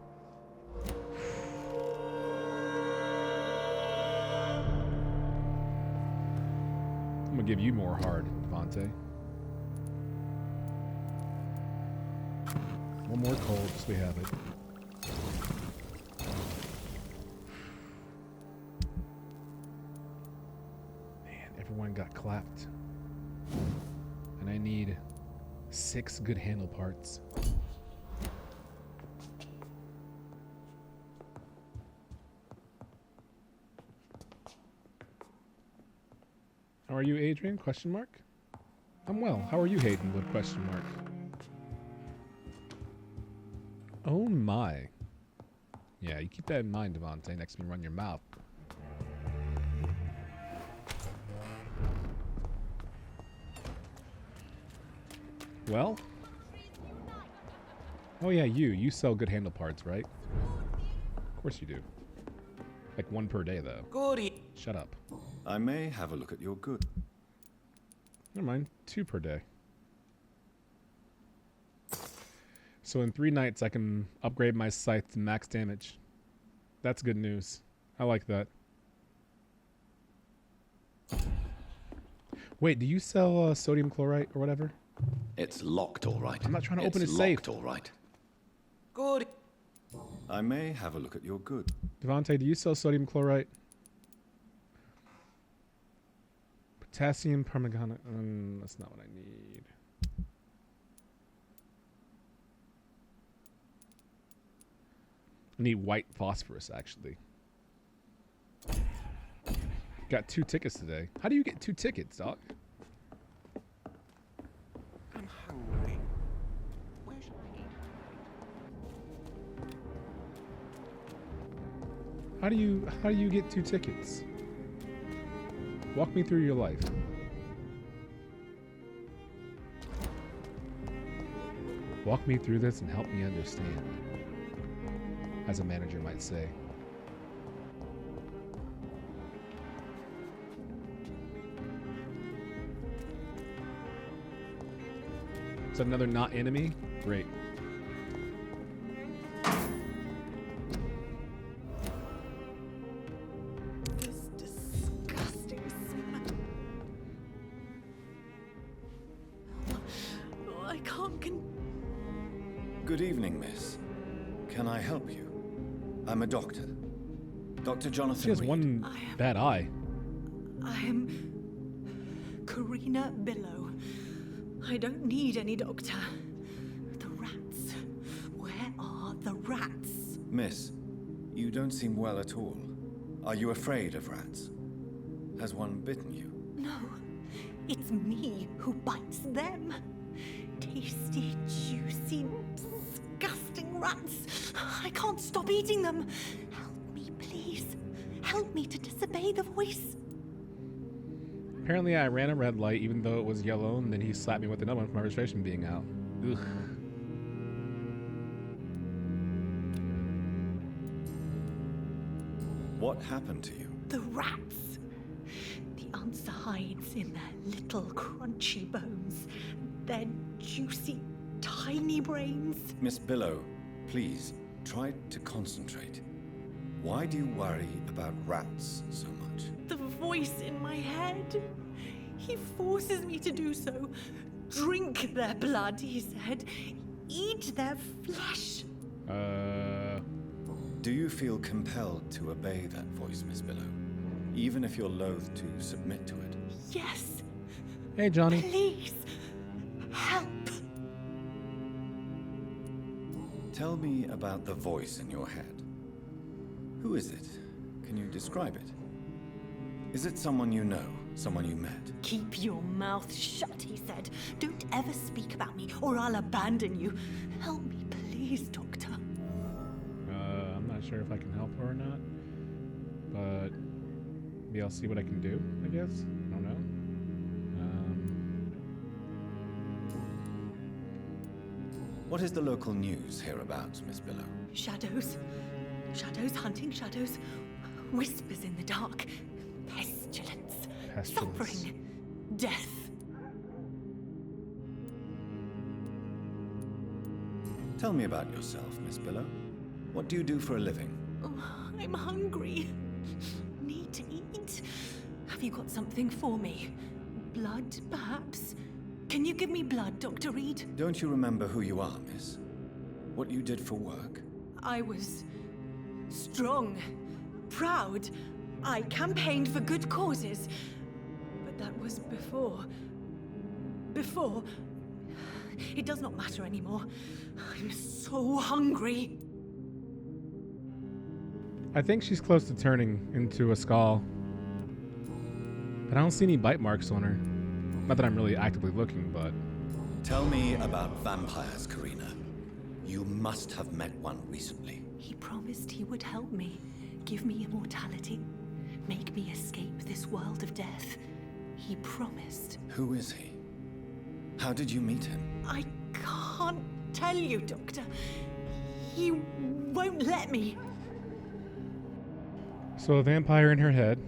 S1: I'm gonna give you more hard, Devontae. 1 more cold, so we have it. Man, everyone got clapped. And I need 6 good handle parts. How are you, Adrian? Question mark. I'm well. How are you, Haydenwood? Question mark. Oh my. Yeah, you keep that in mind, Devontae. Next time you run your mouth. Well. Oh yeah, you sell good handle parts, right? Of course you do. Like 1 per day, though.
S4: Goody.
S1: Shut up.
S4: I may have a look at your good.
S1: Never mind. 2 per day. So in 3 nights, I can upgrade my scythe to max damage. That's good news. I like that. Wait, do you sell sodium chlorite or whatever?
S9: It's locked, all right.
S1: I'm not trying to open a safe.
S9: It's locked, all right.
S4: Good. I may have a look at your good.
S1: Devontae, do you sell sodium chlorite? Potassium permanganate. That's not what I need. I need white phosphorus, actually. Got 2 tickets today. How do you get 2 tickets, Doc?
S9: I'm hungry. Where should I eat?
S1: How do you get 2 tickets? Walk me through your life. Walk me through this and help me understand, as a manager might say. Is that another not enemy? Great.
S8: This disgusting smell. Oh, I can't
S2: Good evening, miss. Can I help you? I'm a doctor. Dr. Jonathan
S1: She has
S2: Reed.
S1: one bad eye.
S8: I am Karina Billow. I don't need any doctor. The rats. Where are the rats?
S2: Miss, you don't seem well at all. Are you afraid of rats? Has one bitten you?
S8: No, it's me who bites them. Tasty, juicy, disgusting rats. I can't stop eating them. Help me, please. Help me to disobey the voice.
S1: Apparently I ran a red light even though it was yellow, and then he slapped me with another one for my registration being out. Ugh.
S2: What happened to you?
S8: The rats. The answer hides in their little crunchy bones. Their juicy, tiny brains.
S2: Miss Billow, please, try to concentrate. Why do you worry about rats so much?
S8: The voice in my head. He forces me to do so. Drink their blood, he said. Eat their flesh.
S2: Do you feel compelled to obey that voice, Miss Billow? Even if you're loath to submit to it?
S8: Yes.
S1: Hey, Johnny.
S8: Please. Help.
S2: Tell me about the voice in your head. Who is it? Can you describe it? Is it someone you know? Someone you met?
S8: Keep your mouth shut, he said. Don't ever speak about me, or I'll abandon you. Help me, please, Doctor.
S1: I'm not sure if I can help her or not, but maybe I'll see what I can do, I guess. I don't know.
S2: What is the local news hereabouts, Miss Billow?
S8: Shadows. Shadows hunting shadows. Whispers in the dark. Pestilence. Suffering. Death.
S2: Tell me about yourself, Miss Billow. What do you do for a living?
S8: Oh, I'm hungry. Need to eat. Have you got something for me? Blood, perhaps? Can you give me blood, Dr. Reed?
S2: Don't you remember who you are, miss? What you did for work?
S8: I was strong, proud. I campaigned for good causes. But that was before. Before. It does not matter anymore. I'm so hungry.
S1: I think she's close to turning into a skull. But I don't see any bite marks on her. Not that I'm really actively looking, but...
S2: Tell me about vampires, Karina. You must have met one recently.
S8: He promised he would help me, give me immortality, make me escape this world of death. He promised.
S2: Who is he? How did you meet him?
S8: I can't tell you, Doctor. He won't let me.
S1: So a vampire in her head.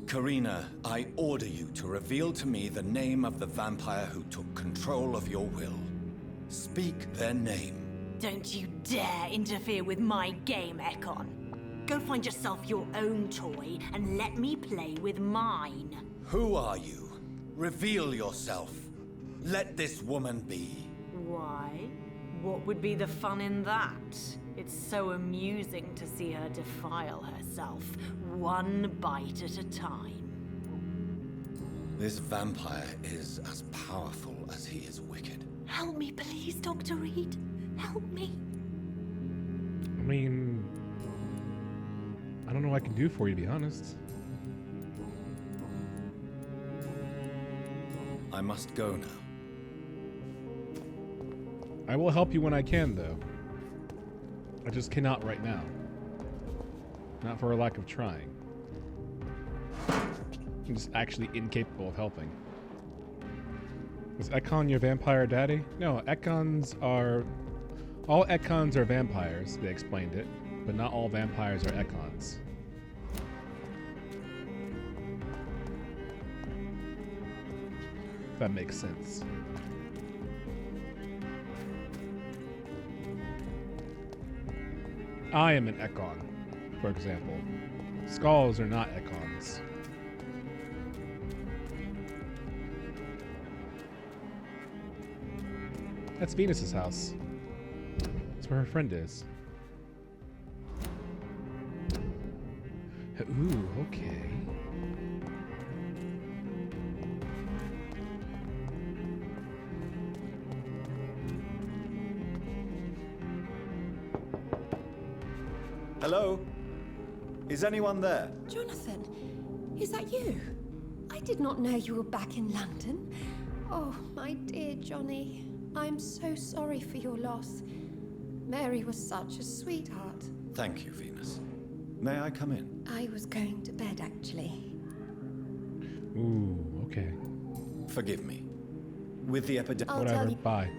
S2: Karina, I order you to reveal to me the name of the vampire who took control of your will. Speak their name.
S8: Don't you dare interfere with my game, Ekon. Go find yourself your own toy and let me play with mine.
S2: Who are you? Reveal yourself. Let this woman be.
S8: Why? What would be the fun in that? It's so amusing to see her defile herself, one bite at a time.
S2: This vampire is as powerful as he is wicked.
S8: Help me, please, Dr. Reed. Help me.
S1: I mean... I don't know what I can do for you, to be honest.
S2: I must go now.
S1: I will help you when I can, though. I just cannot right now. Not for a lack of trying. I'm just actually incapable of helping. Was Ekon your vampire daddy? No, Ekons are... All Ekons are vampires, they explained it. But not all vampires are Ekons. That makes sense. I am an Ekon, for example. Skulls are not Ekons. That's Venus's house. That's where her friend is. Ooh, okay.
S4: Hello? Is anyone there?
S11: Jonathan, is that you? I did not know you were back in London. Oh, my dear Johnny. I'm so sorry for your loss. Mary was such a sweetheart.
S4: Thank you, Venus. May I come in?
S11: I was going to bed, actually.
S1: Ooh, okay.
S4: Forgive me. With the epidemic...
S11: I'll
S1: Whatever,
S11: tell you.
S1: bye.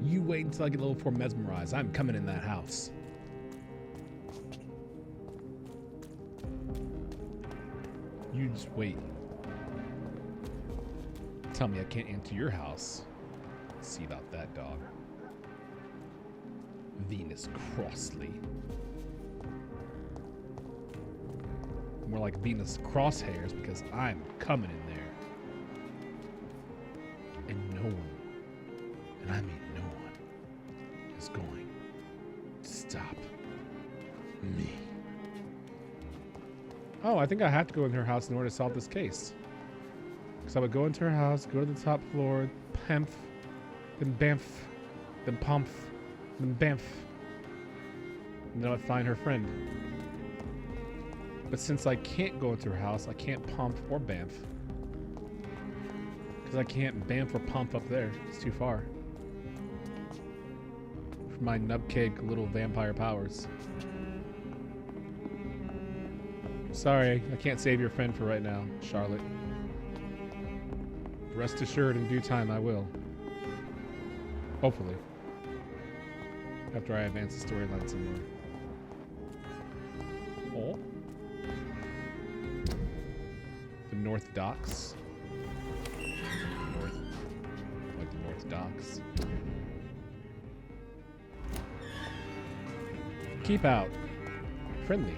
S1: You wait until I get a little more mesmerized. I'm coming in that house. You just wait. Tell me I can't enter your house. See about that, dog. Venus Crossley. More like Venus Crosshairs because I'm coming in there. And no one, and I mean no one, is going to stop me. Oh, I think I have to go in her house in order to solve this case. Because I would go into her house, go to the top floor, pemph, then bamf, then pumph, then bamf. And then I would find her friend. But since I can't go into her house, I can't pump or bamf. Because I can't bamf or pump up there. It's too far. For my nubcake little vampire powers. Sorry, I can't save your friend for right now, Charlotte. Rest assured, in due time I will. Hopefully. After I advance the storyline some more. Oh. The North Docks. Like the North Docks. Keep out. Friendly.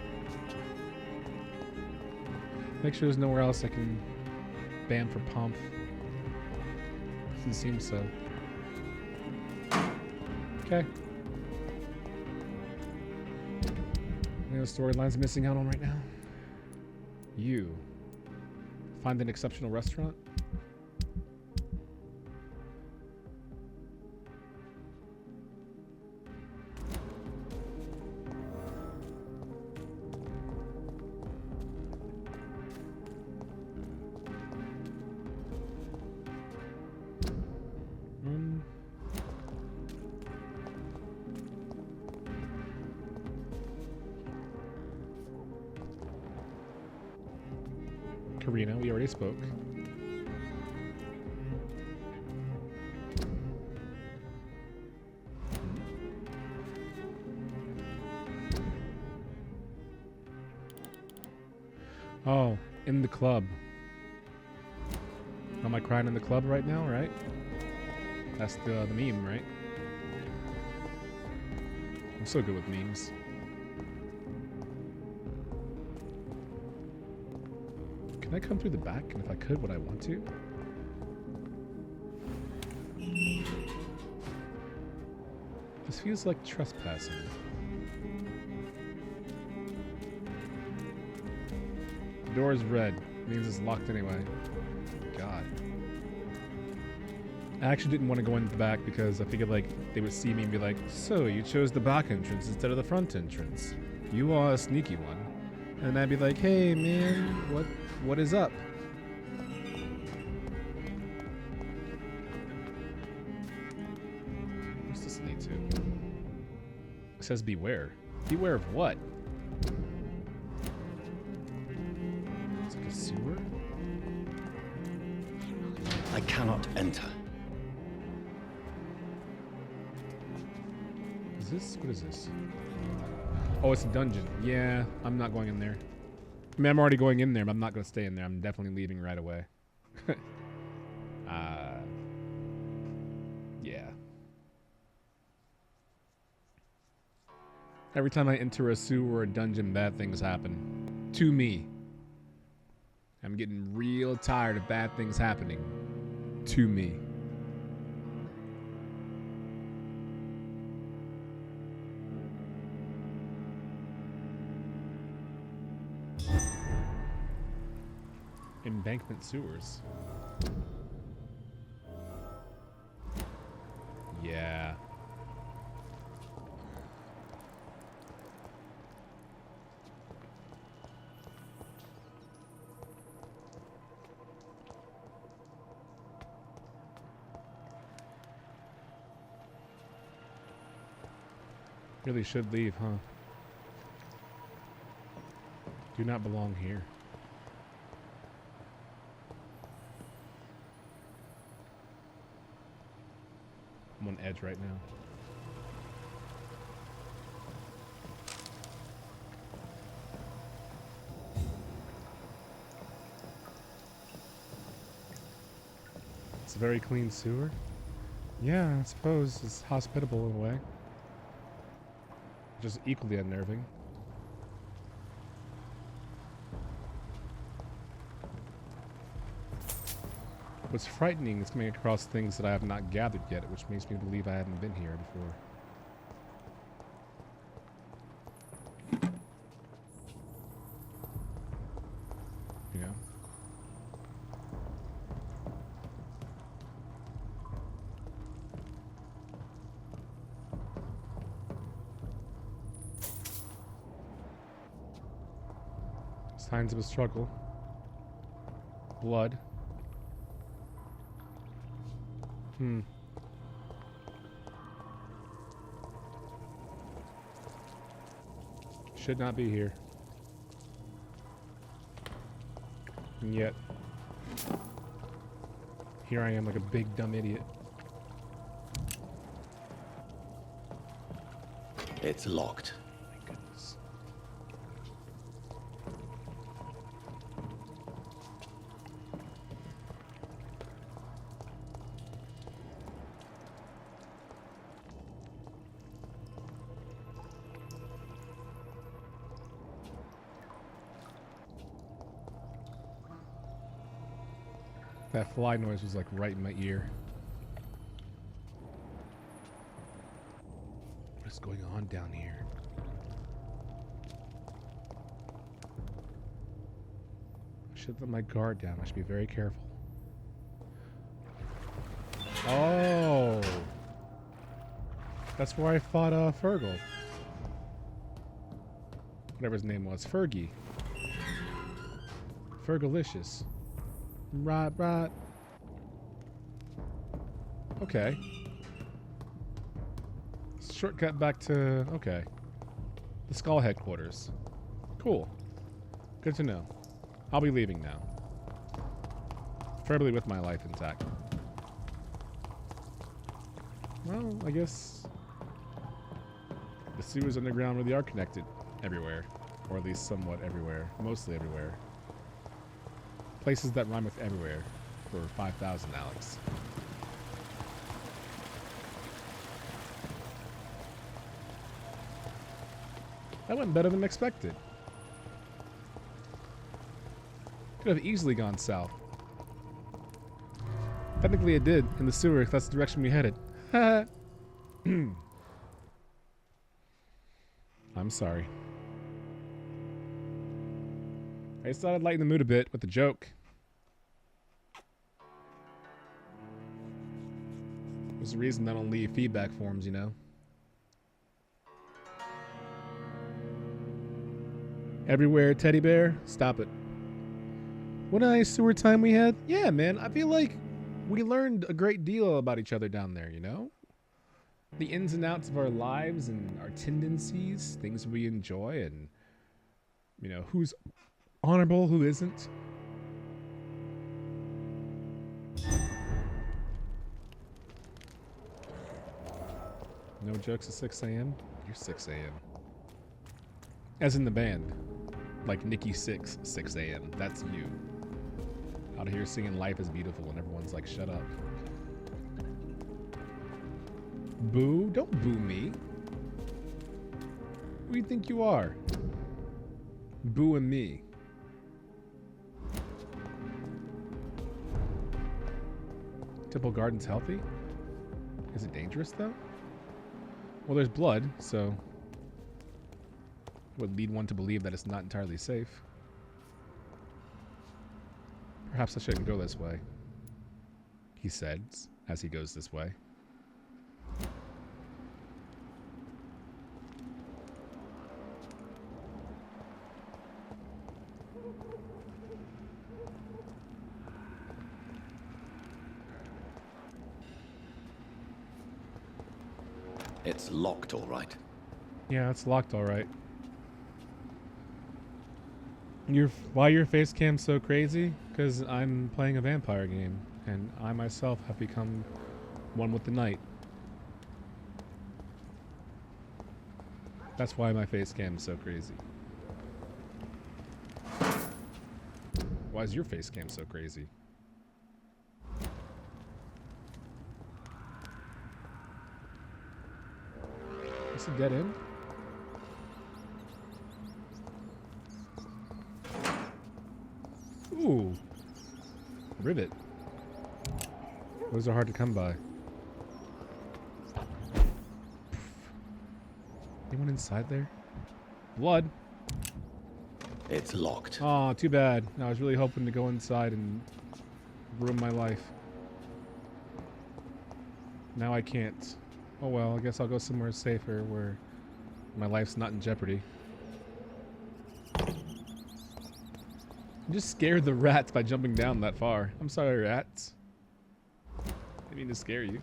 S1: Make sure there's nowhere else I can ban for pump. Doesn't seem so. Okay. Any other storylines I'm missing out on right now? You. Find an exceptional restaurant? Karina, we already spoke. Oh, in the club. Am I crying in the club right now, right? That's the meme, right? I'm so good with memes. Can I come through the back? And if I could, would I want to? This feels like trespassing. The door is red. Means it's locked anyway. God. I actually didn't want to go in the back because I figured like they would see me and be like, so you chose the back entrance instead of the front entrance. You are a sneaky one. And I'd be like, hey man, what is up? What's this lead to? It says beware. Beware of what? It's like a sewer?
S4: I cannot enter.
S1: Is this? What is this? Oh, it's a dungeon. Yeah, I'm not going in there. I mean, I'm already going in there, but I'm not going to stay in there. I'm definitely leaving right away. Yeah. Every time I enter a sewer or a dungeon, bad things happen. To me. I'm getting real tired of bad things happening. To me. Embankment sewers. Yeah. Really should leave, huh? Do not belong here. I'm on edge right now. It's a very clean sewer. Yeah, I suppose it's hospitable in a way. Just equally unnerving. What's frightening is coming across things that I have not gathered yet, which makes me believe I haven't been here before. You know? Signs of a struggle. Blood. Should not be here. And yet, here I am like a big dumb idiot.
S9: It's locked.
S1: My goodness. That fly noise was like right in my ear. What is going on down here? I should let my guard down. I should be very careful. Oh! That's where I fought Fergal. Whatever his name was. Fergie. Fergalicious. Right. Okay. Shortcut back to... Okay. The Skull headquarters. Cool. Good to know. I'll be leaving now. Preferably with my life intact. Well, I guess... the sewers underground really are connected everywhere. Or at least somewhat everywhere. Mostly everywhere. Places that rhyme with everywhere for 5,000, Alex. That went better than expected. Could have easily gone south. Technically it did, in the sewer, if that's the direction we headed. I'm sorry. I just thought I'd lighten the mood a bit with a joke. There's a reason I don't leave feedback forms, you know? Everywhere, teddy bear? Stop it. What a nice sewer time we had. Yeah, man, I feel like we learned a great deal about each other down there, you know? The ins and outs of our lives and our tendencies, things we enjoy, and, you know, who's honorable, who isn't. No jokes at 6 a.m.? You're 6 a.m. As in the band. Like Nikki 6 a.m. That's you. Out here singing "Life is Beautiful" and everyone's like, "Shut up." Boo? Don't boo me. Who do you think you are? Booing me. Temple Garden's healthy? Is it dangerous though? Well, there's blood, so would lead one to believe that it's not entirely safe. Perhaps I shouldn't go this way, he says as he goes this way.
S2: It's locked, all right.
S1: Yeah, it's locked all right. Why your face cam so crazy? Because I'm playing a vampire game, and I myself have become one with the night. That's why my face cam is so crazy. Why is your face cam so crazy? Is it dead end? Ooh. Rivet. Those are hard to come by. Anyone inside there? Blood.
S2: It's locked.
S1: Aw, too bad. I was really hoping to go inside and ruin my life. Now I can't. Oh well, I guess I'll go somewhere safer where my life's not in jeopardy. I just scared the rats by jumping down that far. I'm sorry, rats. I mean to scare you.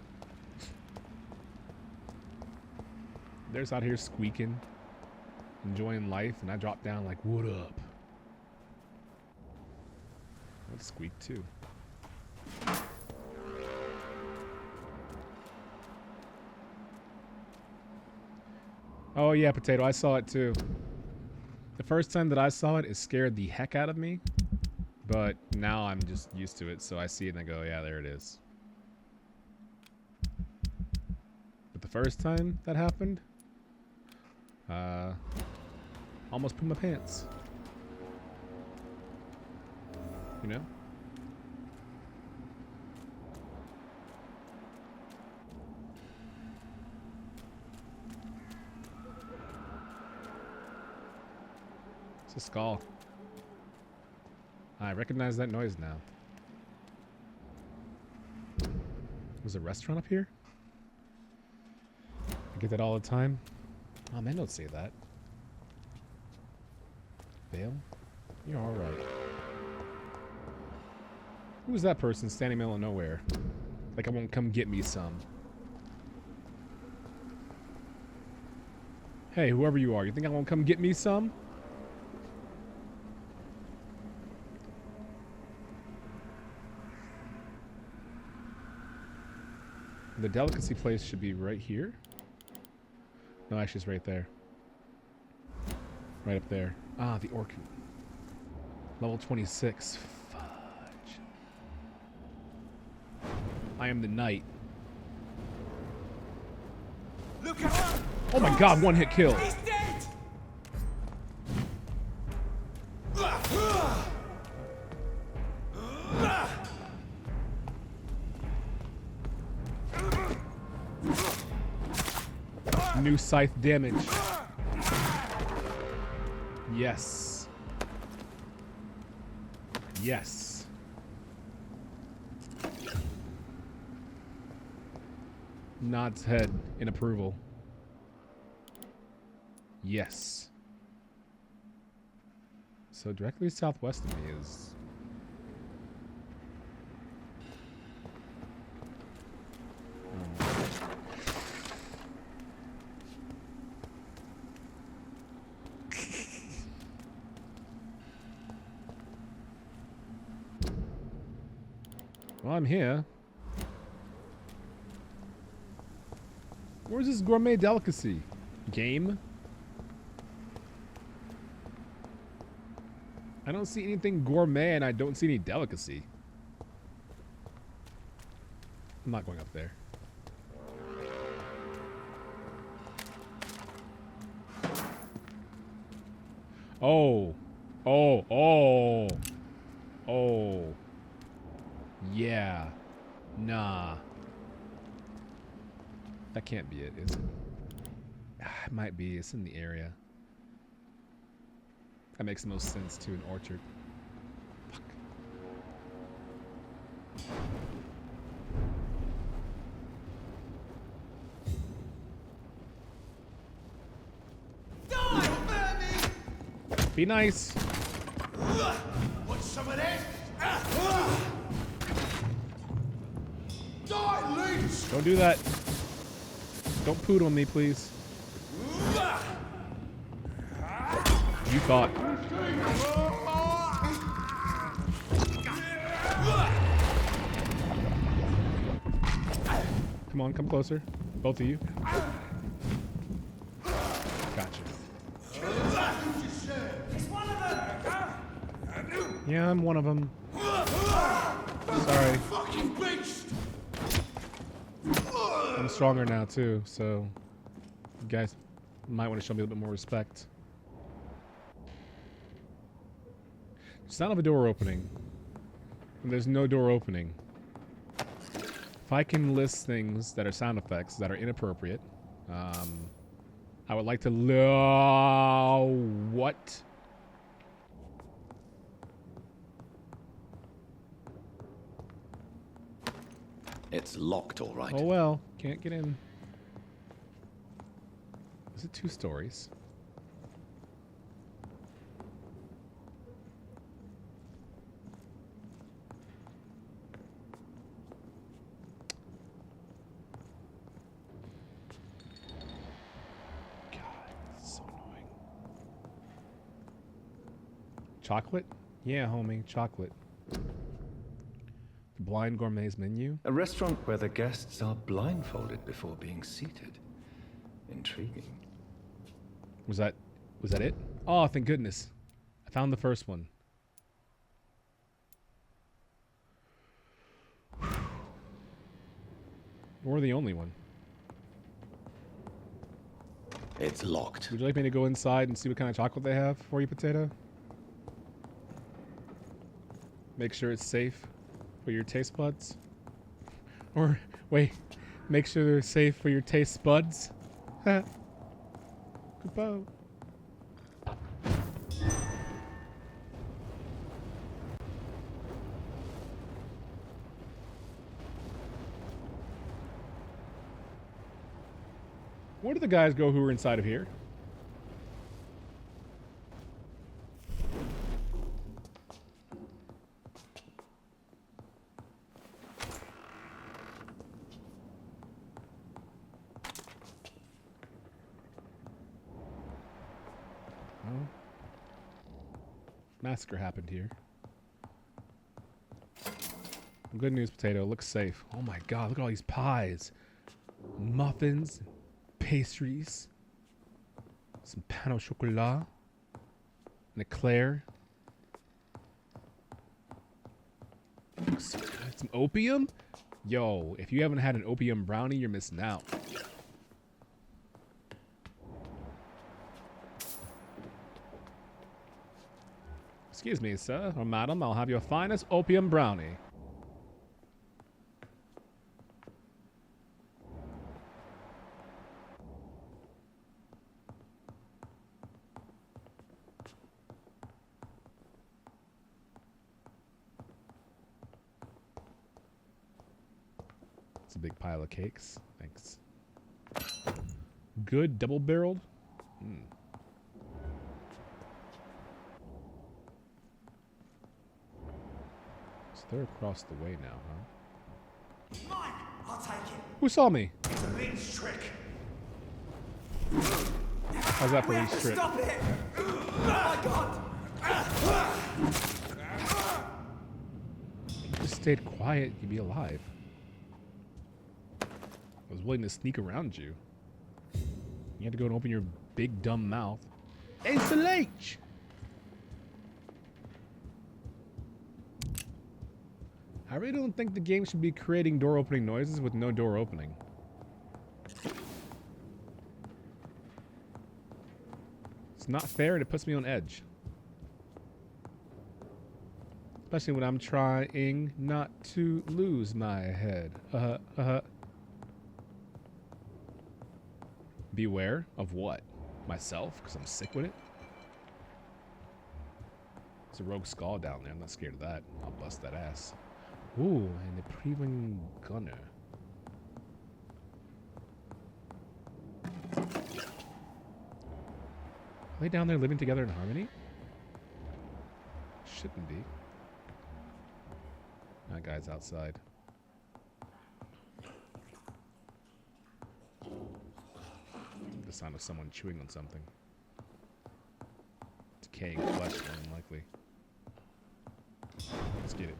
S1: They're just out here squeaking, enjoying life, and I drop down like, what up? Let's squeak too. Oh yeah, Potato, I saw it too. The first time that I saw it, it scared the heck out of me. But now I'm just used to it, so I see it and I go, yeah, there it is. But the first time that happened, almost put my pants. You know? It's a skull. I recognize that noise now. Was a restaurant up here? I get that all the time. Oh man, don't say that. Vale? You're alright. Who's that person standing in the middle of nowhere? Like I won't come get me some. Hey, whoever you are, you think I won't come get me some? The delicacy place should be right here. No, actually it's right there. Right up there. Ah, the orc. Level 26. Fudge. I am the knight.
S6: Look out!
S1: Oh my god, one hit kill.
S6: He's dead!
S1: New scythe damage. Yes. Yes. Nods head in approval. Yes. So directly southwest of me is... Well, I'm here. Where's this gourmet delicacy? Game? I don't see anything gourmet and I don't see any delicacy. I'm not going up there. Oh. Oh. Oh. Oh. Yeah. Nah. That can't be it, is it? It might be. It's in the area. That makes the most sense to an orchard. Fuck. Be nice.
S6: Want some of this? Die, leech!
S1: Don't do that. Don't poot on me, please. You thought. Come on, come closer. Both of you. Gotcha. Yeah, I'm one of them. Sorry. I'm stronger now too, so you guys might want to show me a little bit more respect. Sound of a door opening. And there's no door opening. If I can list things that are sound effects that are inappropriate, I would like to what?
S2: It's locked, all right.
S1: Oh well, can't get in. Is it 2 stories? God, this is so annoying. Chocolate? Yeah, homie, chocolate. The Blind Gourmet's menu?
S2: A restaurant where the guests are blindfolded before being seated. Intriguing.
S1: Was that it? Oh, thank goodness. I found the first one. Or the only one.
S2: It's locked.
S1: Would you like me to go inside and see what kind of chocolate they have for you, Potato? Make sure it's safe for your taste buds? Or, wait, make sure they're safe for your taste buds? Goodbye. Where did the guys go who were inside of here? Massacre happened here. Good news, Potato. Looks safe. Oh my god, look at all these pies. Muffins. Pastries. Some pain au chocolat. An eclair. Looks so good. Some opium? Yo, if you haven't had an opium brownie, you're missing out. Excuse me, sir, or madam, I'll have your finest opium brownie. It's a big pile of cakes. Thanks. Good double-barreled. They're across the way now, huh?
S6: Mine! I'll take it.
S1: Who saw me?
S6: It's a leech trick.
S1: How's that for a leech trick?
S6: Stop it! Oh my god!
S1: If you just stayed quiet, you'd be alive. I was willing to sneak around you. You had to go and open your big dumb mouth. It's a leech! I really don't think the game should be creating door opening noises with no door opening. It's not fair and it puts me on edge. Especially when I'm trying not to lose my head. Beware of what? Myself? Because I'm sick with it? There's a rogue skull down there. I'm not scared of that. I'll bust that ass. Ooh, and a pre-wing gunner. Are they down there living together in harmony? Shouldn't be. That guy's outside. The sound of someone chewing on something. Decaying flesh, more than likely. Let's get it.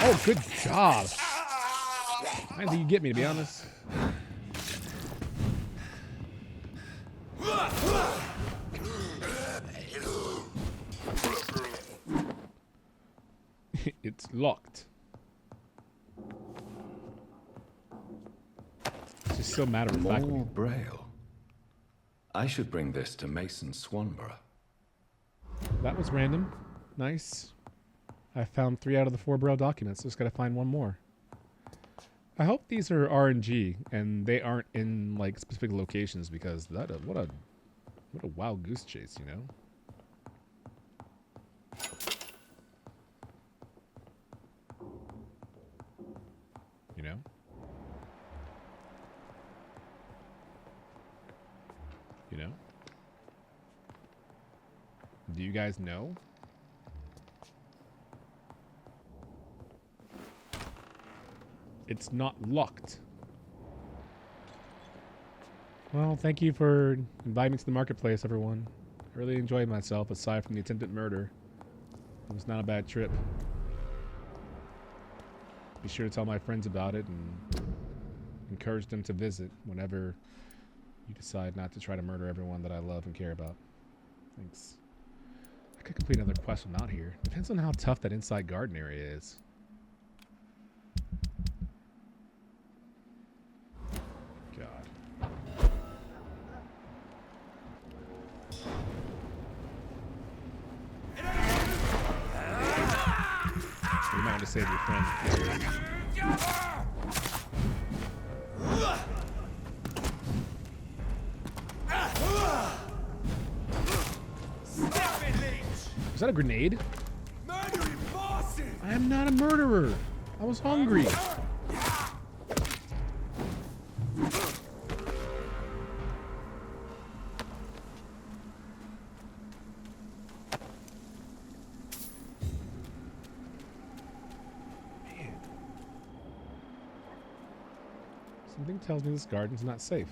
S1: Oh, good job. I didn't think you'd get me, to be honest. It's locked. It's just so matter of fact.
S2: More braille. I should bring this to Mason Swanborough.
S1: That was random. Nice. I found 3 out of the 4 braille documents. Just gotta find one more. I hope these are RNG and they aren't in like specific locations because that what a wild goose chase, you know. You know? You know? Do you guys know? It's not locked. Well, thank you for inviting me to the marketplace, everyone. I really enjoyed myself, aside from the attempted murder. It was not a bad trip. Be sure to tell my friends about it and encourage them to visit whenever you decide not to try to murder everyone that I love and care about. Thanks. I could complete another quest when out here. Depends on how tough that inside garden area is. God. You might want to save your friend. Is that a grenade? I am not a murderer. I was hungry. Something tells me this garden's not safe.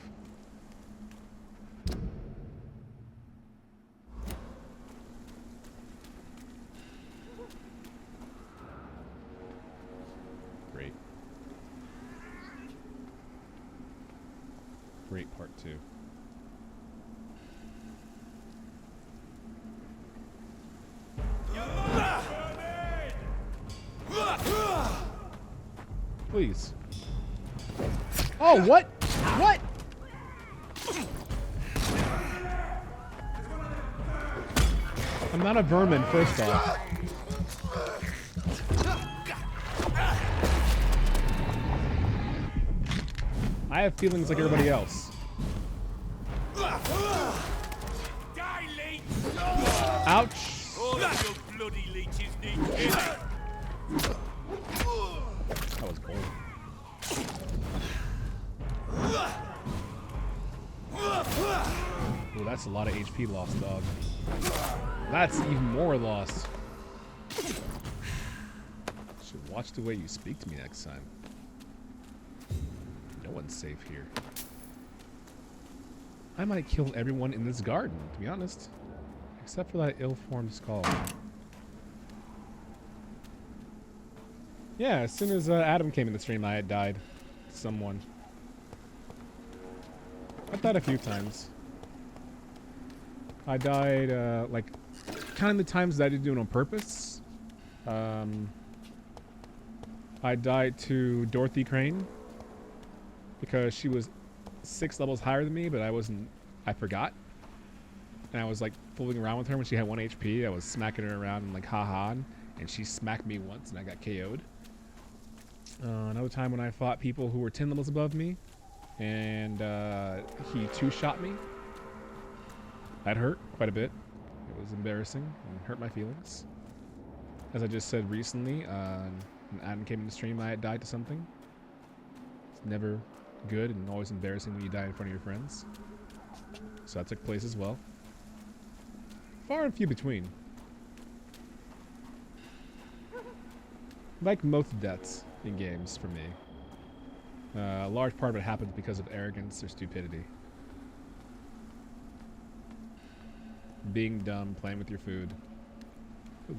S1: Great. Great part 2. Please. Oh, what? What? I'm not a vermin, first off. I have feelings like everybody else. Ouch.
S3: All of your bloody leeches need killing.
S1: That was bold. Ooh, that's a lot of HP loss, dog. That's even more loss. Should watch the way you speak to me next time. No one's safe here. I might kill everyone in this garden, to be honest. Except for that ill-formed skull. Yeah, as soon as Adam came in the stream, I had died. Someone. I died a few times. I died, like, counting the times that I didn't do it on purpose. I died to Dorothy Crane because she was 6 levels higher than me, but I forgot. And I was like fooling around with her when she had 1 HP. I was smacking her around and like haha, and she smacked me once and I got KO'd. Another time when I fought people who were 10 levels above me and he 2-shot me. That hurt quite a bit. It was embarrassing and hurt my feelings. As I just said recently, when Adam came in the stream, I had died to something. It's never good and always embarrassing when you die in front of your friends. So that took place as well. Far and few between. Like most deaths in games for me. A large part of it happens because of arrogance or stupidity. Being dumb, playing with your food.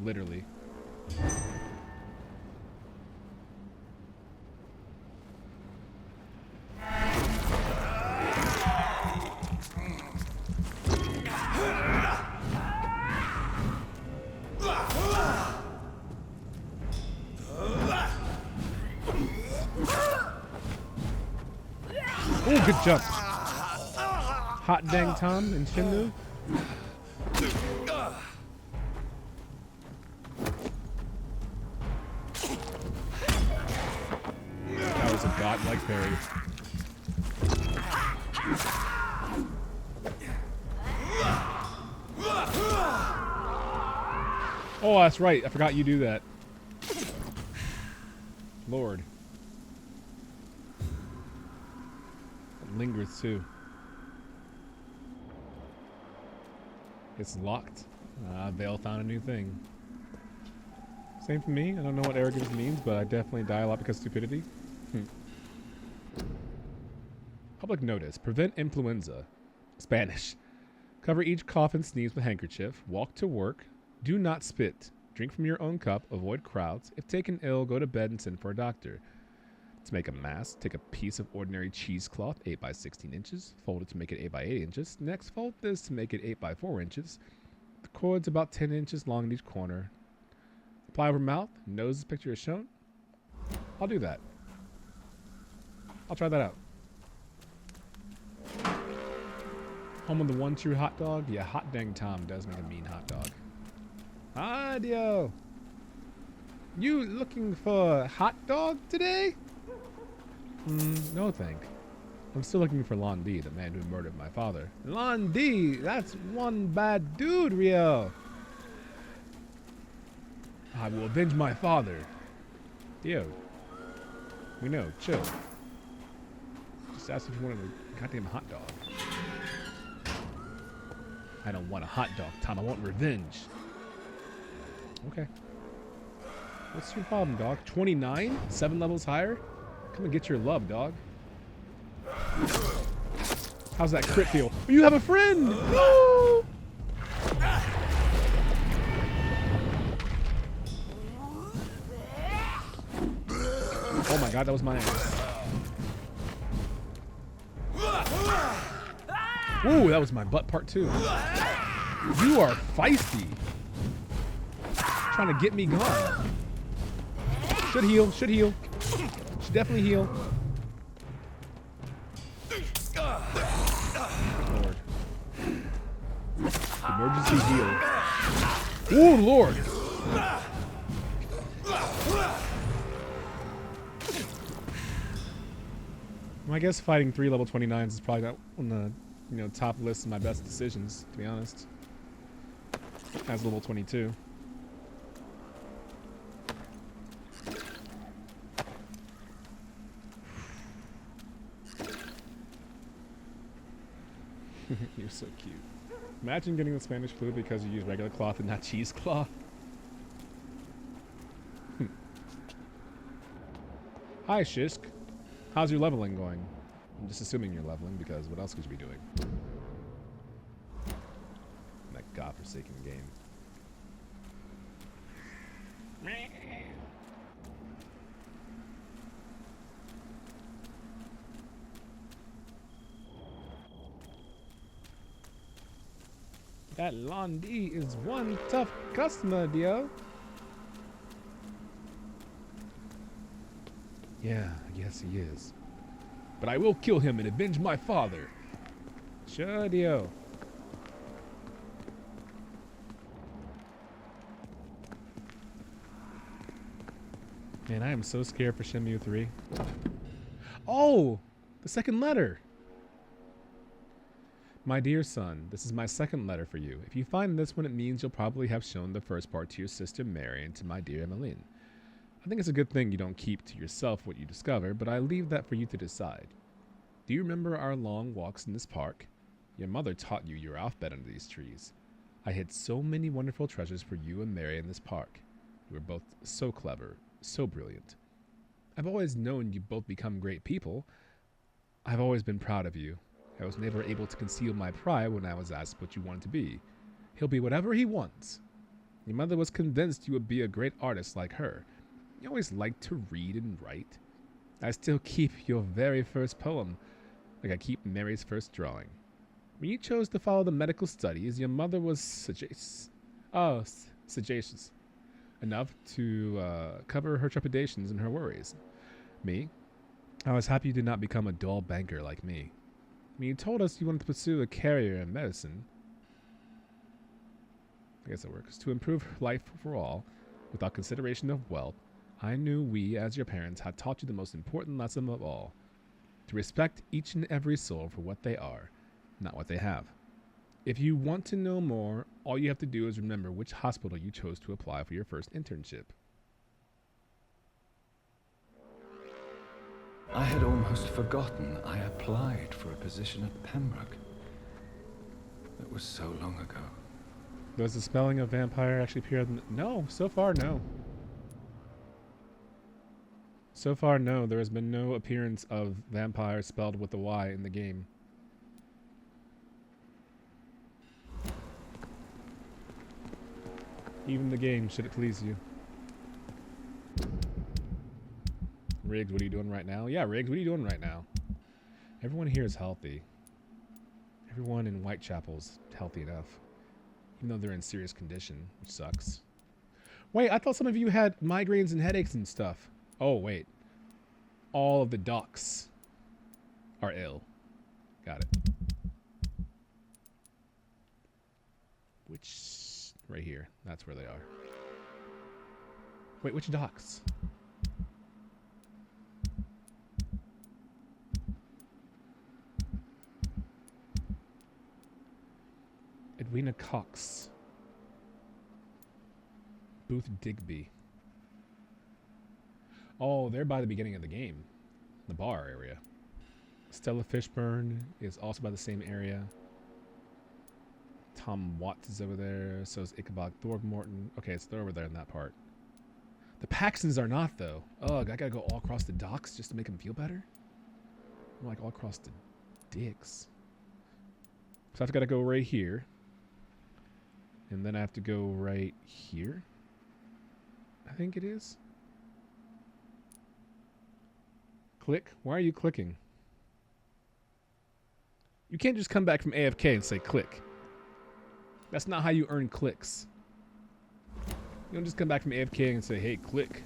S1: Literally. Oh, good jump. Hot dang Tom and Shinmu. That was a godlike parry. Oh, that's right. I forgot you do that. Lord. It lingers too. It's locked. Vale found a new thing. Same for me. I don't know what arrogance means, but I definitely die a lot because of stupidity. Public notice. Prevent influenza. Spanish. Cover each cough and sneeze with handkerchief. Walk to work. Do not spit. Drink from your own cup. Avoid crowds. If taken ill, go to bed and send for a doctor. To make a mask, take a piece of ordinary cheesecloth, 8 by 16 inches. Fold it to make it 8 by 8 inches. Next, fold this to make it 8 by 4 inches. The cord's about 10 inches long in each corner. Apply over mouth. Nose picture is shown. I'll do that. I'll try that out. Home of the one true hot dog? Yeah, hot dang Tom does make a mean hot dog. Adio! You looking for a hot dog today? No thank. I'm still looking for Lon D, the man who murdered my father. Lon D! That's one bad dude, Rio! I will avenge my father. Yo. We know, chill. Just asked if you wanted a goddamn hot dog. I don't want a hot dog, Tom. I want revenge. Okay. What's your problem, dog? 29? 7 levels higher? Come and get your love, dog. How's that crit feel? You have a friend! No! Oh my god, that was my ass. Ooh, that was my butt part too. You are feisty. Trying to get me gone. Should heal, should heal. Should definitely heal. Lord. Emergency heal. Oh, Lord. I guess fighting 3 level 29s is probably not on the top list of my best decisions, to be honest. As level 22. You're so cute. Imagine getting the Spanish flu because you use regular cloth and not cheesecloth. Hi, Shisk. How's your leveling going? I'm just assuming you're leveling because what else could you be doing? That godforsaken game. That Londi is one tough customer, Dio. Yeah, I guess he is. But I will kill him and avenge my father. Sure, Dio. Man, I am so scared for Shenmue 3. Oh! The second letter! My dear son, this is my second letter for you. If you find this one, it means you'll probably have shown the first part to your sister Mary and to my dear Emmeline. I think it's a good thing you don't keep to yourself what you discover, but I leave that for you to decide. Do you remember our long walks in this park? Your mother taught you your alphabet under these trees. I hid so many wonderful treasures for you and Mary in this park. You were both so clever, so brilliant. I've always known you'd both become great people. I've always been proud of you. I was never able to conceal my pride when I was asked what you wanted to be. He'll be whatever he wants. Your mother was convinced you would be a great artist like her. You always liked to read and write. I still keep your very first poem, like I keep Mary's first drawing. When you chose to follow the medical studies, your mother was sagacious enough to cover her trepidations and her worries. Me? I was happy you did not become a dull banker like me. When you told us you wanted to pursue a career in medicine, I guess it works, to improve life for all, without consideration of wealth, I knew we, as your parents, had taught you the most important lesson of all, to respect each and every soul for what they are, not what they have. If you want to know more, all you have to do is remember which hospital you chose to apply for your first internship.
S2: I had almost forgotten I applied for a position at Pembroke. It was so long ago.
S1: Does the spelling of vampire actually appear in the... No, so far, no. So far, no. There has been no appearance of vampire spelled with a Y in the game. Even the game, should it please you. Riggs, what are you doing right now? Yeah, Riggs, what are you doing right now? Everyone here is healthy. Everyone in Whitechapel's healthy enough. Even though they're in serious condition, which sucks. Wait, I thought some of you had migraines and headaches and stuff. Oh, wait. All of the docs are ill. Got it. Which... right here. That's where they are. Wait, which docs? Edwina Cox. Booth Digby. Oh, they're by the beginning of the game. The bar area. Stella Fishburne is also by the same area. Tom Watts is over there. So is Ichabod Thorgmorton. Okay, it's they're over there in that part. The Paxtons are not, though. Ugh, I gotta go all across the docks just to make them feel better? I'm like all across the dicks. So I've got to go right here. And then I have to go right here. I think it is. Click? Why are you clicking? You can't just come back from AFK and say click. That's not how you earn clicks. You don't just come back from AFK and say, hey, click.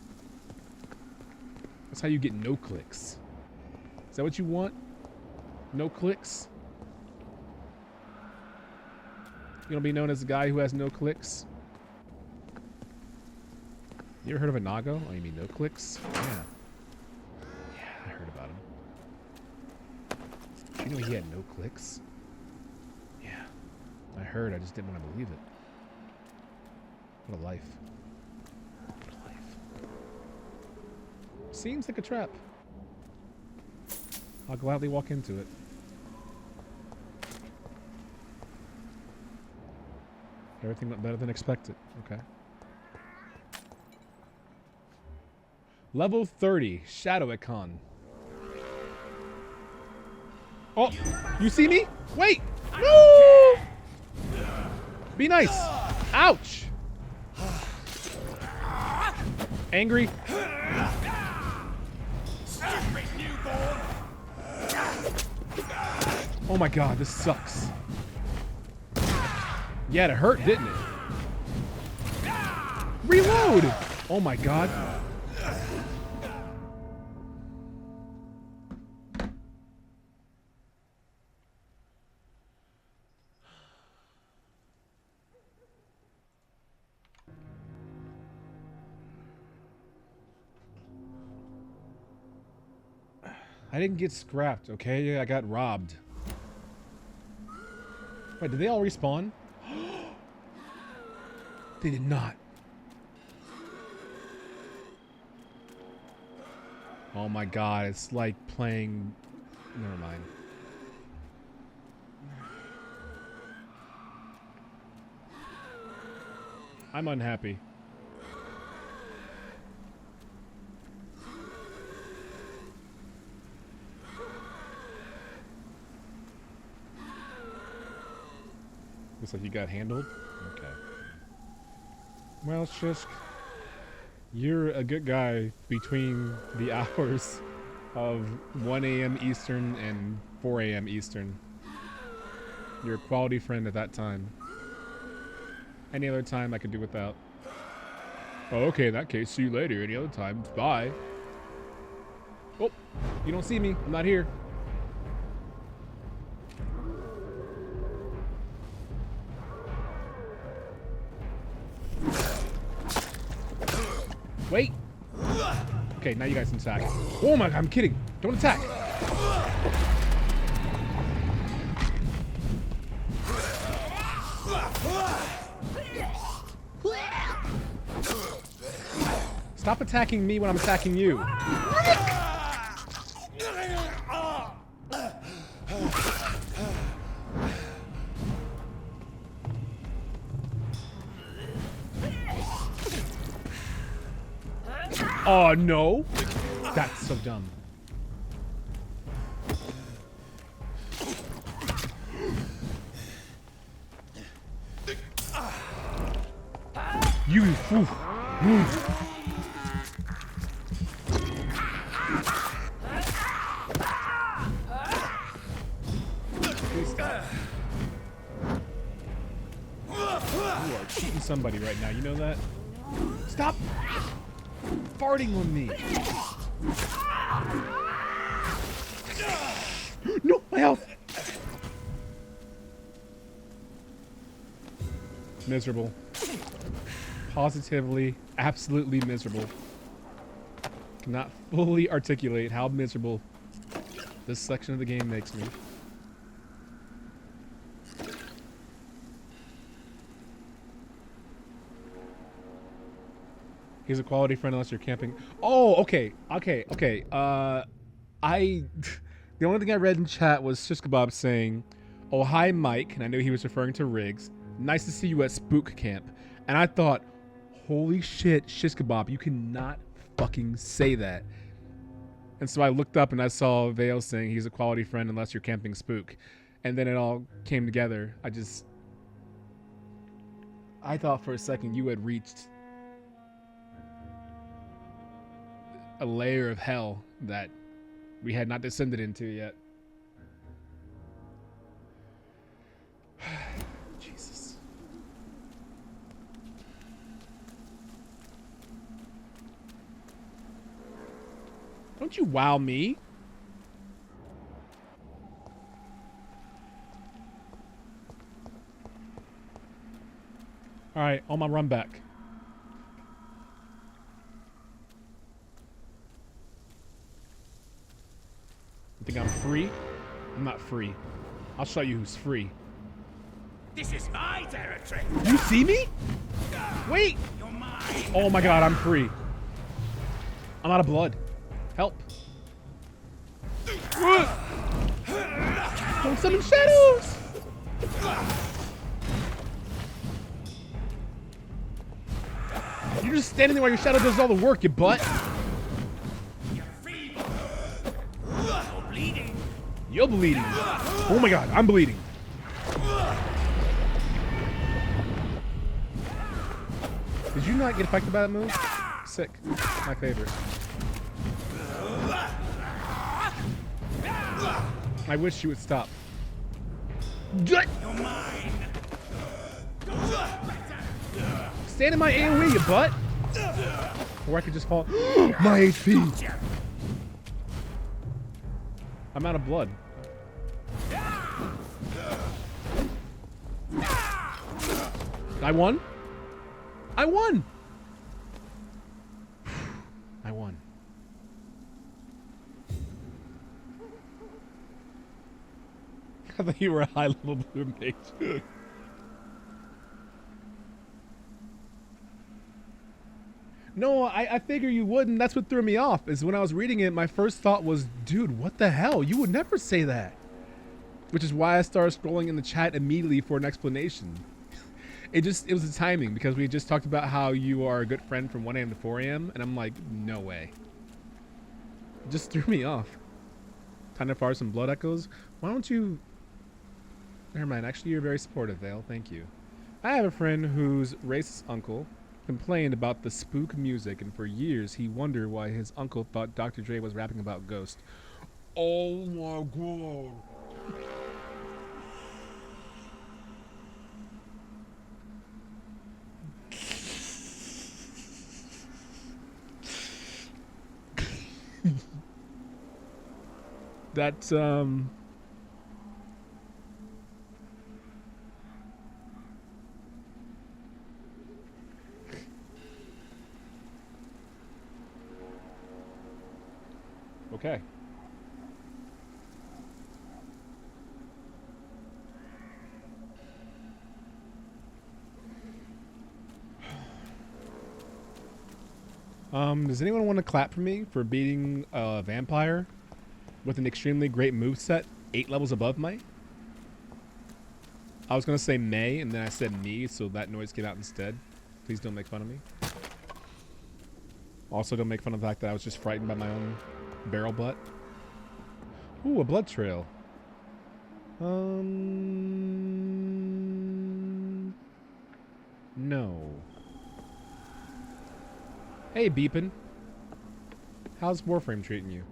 S1: That's how you get no clicks. Is that what you want? No clicks? You want to be known as the guy who has no clicks? You ever heard of a Nago? Oh, you mean no clicks? Yeah. Yeah, I heard about him. Did you know he had no clicks? Yeah. I heard, I just didn't want to believe it. What a life. What a life. Seems like a trap. I'll gladly walk into it. Everything went better than expected. Okay. Level 30, Shadow Icon. Oh, you see me? Wait! No! Be nice. Ouch! Angry? Oh my god, this sucks. Yeah, it hurt, didn't it? Reload! Oh my god. I didn't get scrapped, okay? I got robbed. Wait, did they all respawn? They did not. Oh my god, it's like playing... Never mind. I'm unhappy. Looks like you got handled? Okay. Well, Shisk, you're a good guy between the hours of 1 a.m. Eastern and 4 a.m. Eastern. You're a quality friend at that time. Any other time I could do without. Oh, okay, in that case, see you later. Any other time, bye. Oh, you don't see me. I'm not here. Wait. Okay, now you guys can attack. Oh my god, I'm kidding. Don't attack. Stop attacking me when I'm attacking you. Oh no! That's so dumb. You oof, oof. Please stop. You are cheating somebody right now, you know that? Stop farting on me. No, my health. Miserable. Positively, absolutely miserable. Cannot fully articulate how miserable this section of the game makes me. He's a quality friend unless you're camping. Oh, okay. The only thing I read in chat was Shiskabab saying, oh, hi, Mike. And I knew he was referring to Riggs. Nice to see you at Spook Camp. And I thought, holy shit, Shiskabab, you cannot fucking say that. And so I looked up and I saw Vale saying he's a quality friend unless you're camping Spook. And then it all came together. I thought for a second you had reached a layer of hell that we had not descended into yet. Jesus. Don't you wow me. All right, on my run back. You think I'm free? I'm not free. I'll show you who's free.
S9: This is my territory.
S1: You see me? Wait.
S9: You're mine.
S1: Oh my god, I'm free. I'm out of blood. Help. Don't summon shadows. You're just standing there while your shadow does all the work, you butt. You're bleeding. Oh my god, I'm bleeding. Did you not get affected by that move? Sick. My favorite. I wish you would stop.
S9: You're mine.
S1: stand in my AoE, you butt! Or I could just fall. My HP! I'm out of blood. I won? I won! I won. I thought you were a high-level blue mage. No, I figure you wouldn't. That's what threw me off, is when I was reading it, my first thought was, dude, what the hell? You would never say that. Which is why I started scrolling in the chat immediately for an explanation. It was the timing, because we just talked about how you are a good friend from 1 a.m. to 4 a.m. and I'm like, no way. It just threw me off. Time to fire some blood echoes. Why don't you... Never mind, actually you're very supportive, Vale. Thank you. I have a friend whose racist uncle complained about the spook music, and for years he wondered why his uncle thought Dr. Dre was rapping about ghosts. Oh my god. That's okay. Does anyone want to clap for me for beating a vampire with an extremely great moveset 8 levels above mine? I was going to say May, and then I said me, so that noise came out instead. Please don't make fun of me. Also, don't make fun of the fact that I was just frightened by my own barrel butt. Ooh, a blood trail. No. Hey, Beepin. How's Warframe treating you?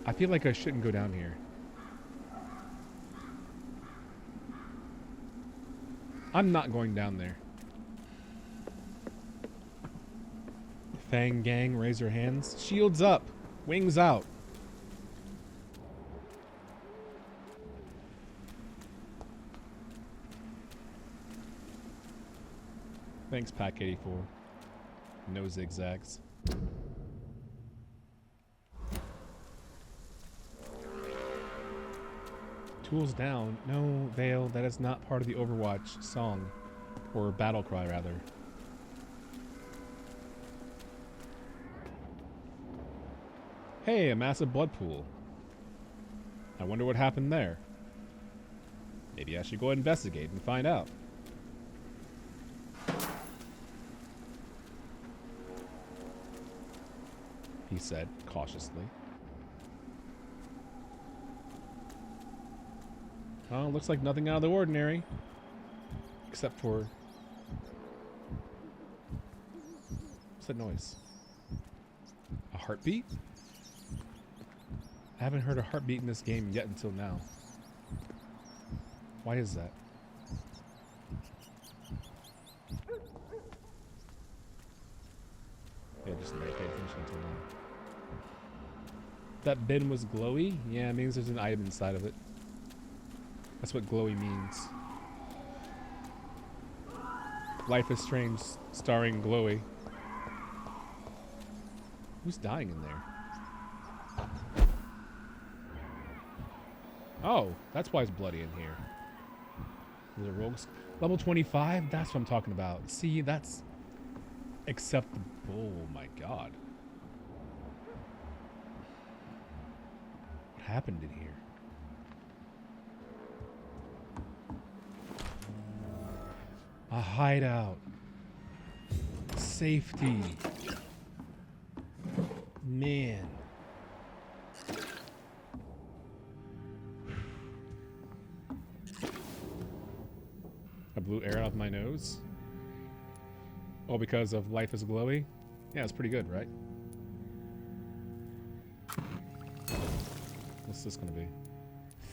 S1: I feel like I shouldn't go down here. I'm not going down there. Fang gang, raise your hands. Shields up. Wings out. Thanks, Pack 84. No zigzags. Tools down. No, Vale, that is not part of the Overwatch song. Or battle cry, rather. Hey, a massive blood pool. I wonder what happened there. Maybe I should go investigate and find out. He said, cautiously. Oh, looks like nothing out of the ordinary. Except for... What's that noise? A heartbeat? I haven't heard a heartbeat in this game yet until now. Why is that? Yeah, just never pay attention until now. That bin was glowy? Yeah, it means there's an item inside of it. That's what glowy means. Life is Strange starring Glowy. Who's dying in there? Oh, that's why it's bloody in here. Is it rogues? Level 25? That's what I'm talking about. See, that's acceptable. Oh my god. What happened in here? A hideout. Safety. Man. I blew air out of my nose. Oh, because of Life is Glowy? Yeah, it's pretty good, right? What's this gonna be?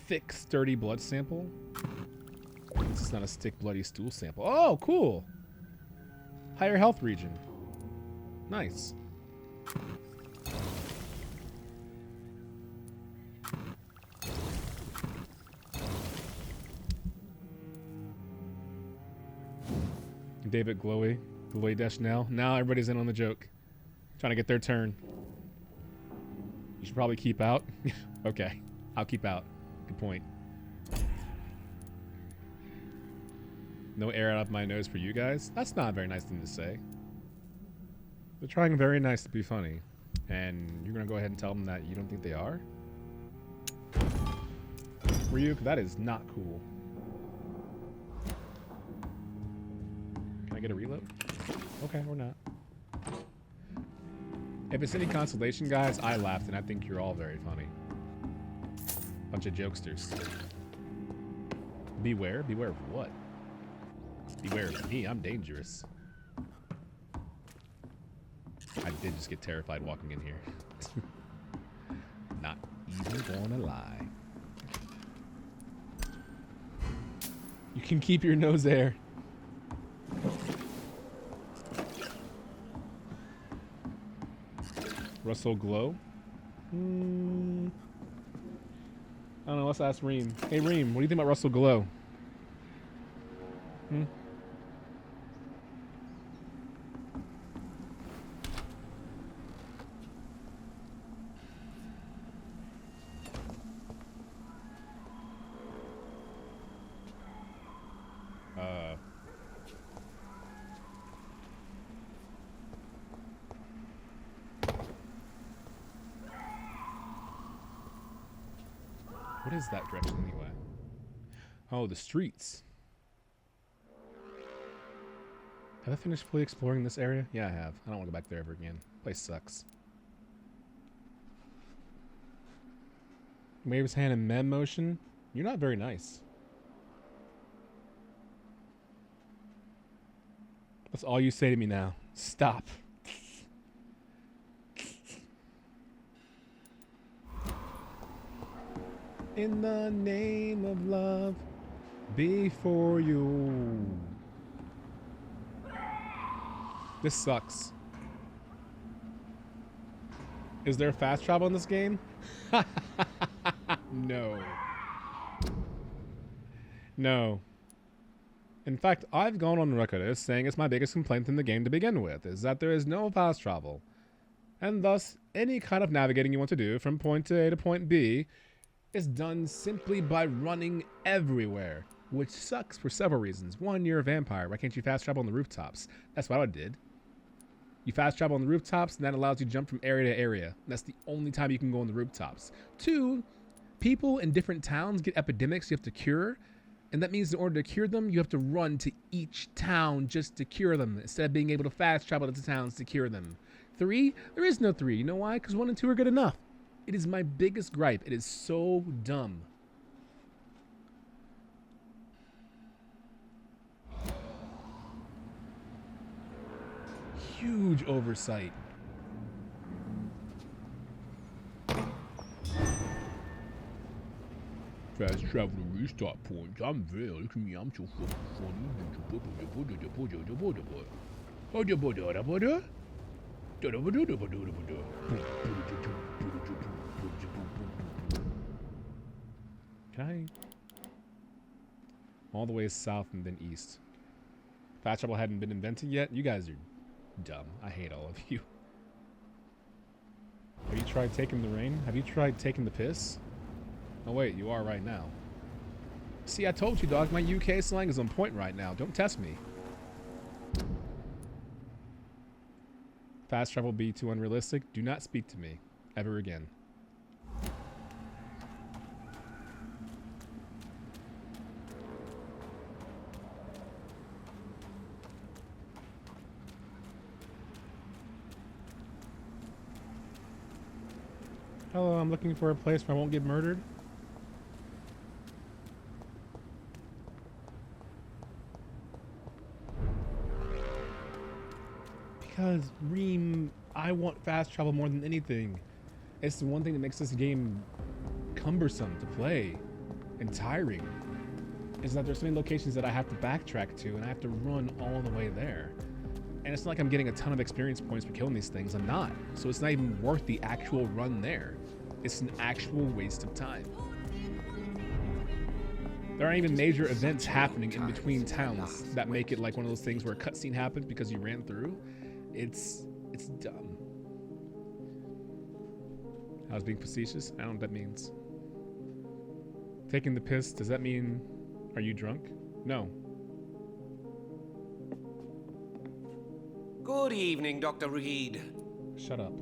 S1: Thick, sturdy blood sample? This is not a stick, bloody stool sample. Oh, cool! Higher health region. Nice. David Glowy. Glowy Dash now. Now everybody's in on the joke. Trying to get their turn. You should probably keep out. Okay. I'll keep out. Good point. No air out of my nose for you guys? That's not a very nice thing to say. They're trying very nice to be funny. And you're going to go ahead and tell them that you don't think they are? Ryuk, that is not cool. Can I get a reload? Okay, or not. If it's any consolation, guys, I laughed and I think you're all very funny. Bunch of jokesters. Beware? Beware of what? Beware of me, I'm dangerous. I did just get terrified walking in here. Not even gonna lie. You can keep your nose there. Russell Glow? I don't know, let's ask Reem. Hey Reem, what do you think about Russell Glow? What is that direction anyway? Oh, the streets. Have I finished fully exploring this area? Yeah, I have. I don't want to go back there ever again. Place sucks. Wave his hand in mem motion. You're not very nice. That's all you say to me now. Stop. In the name of love, before you. This sucks. Is there fast travel in this game? No. No. In fact, I've gone on record as saying it's my biggest complaint in the game to begin with, is that there is no fast travel. And thus, any kind of navigating you want to do from point A to point B is done simply by running everywhere, which sucks for several reasons. One, you're a vampire. Why can't you fast travel on the rooftops? That's what I did. You fast travel on the rooftops, and that allows you to jump from area to area. And that's the only time you can go on the rooftops. Two, people in different towns get epidemics you have to cure, and that means in order to cure them, you have to run to each town just to cure them, instead of being able to fast travel to the towns to cure them. Three, there is no three. You know why? Because 1 and 2 are good enough. It is my biggest gripe. It is so dumb. Huge oversight. Fast travel to restart point. I'm there. Look at me. I'm so fucking Can I? All the way south and then east. Fast travel hadn't been invented yet? You guys are dumb. I hate all of you. Have you tried taking the rain? Have you tried taking the piss? Oh wait, you are right now. See, I told you, dog. My UK slang is on point right now. Don't test me. Fast travel be too unrealistic? Do not speak to me. Ever again. Hello, I'm looking for a place where I won't get murdered. Because, Reem, I want fast travel more than anything. It's the one thing that makes this game cumbersome to play and tiring is that there's so many locations that I have to backtrack to and I have to run all the way there. And it's not like I'm getting a ton of experience points for killing these things. I'm not. So it's not even worth the actual run there. It's an actual waste of time. There aren't even major events happening in between towns that make it like one of those things where a cutscene happens because you ran through. It's dumb. I was being facetious. I don't know what that means. Taking the piss, does that mean, are you drunk? No.
S9: Good evening, Dr. Reed.
S1: Shut up.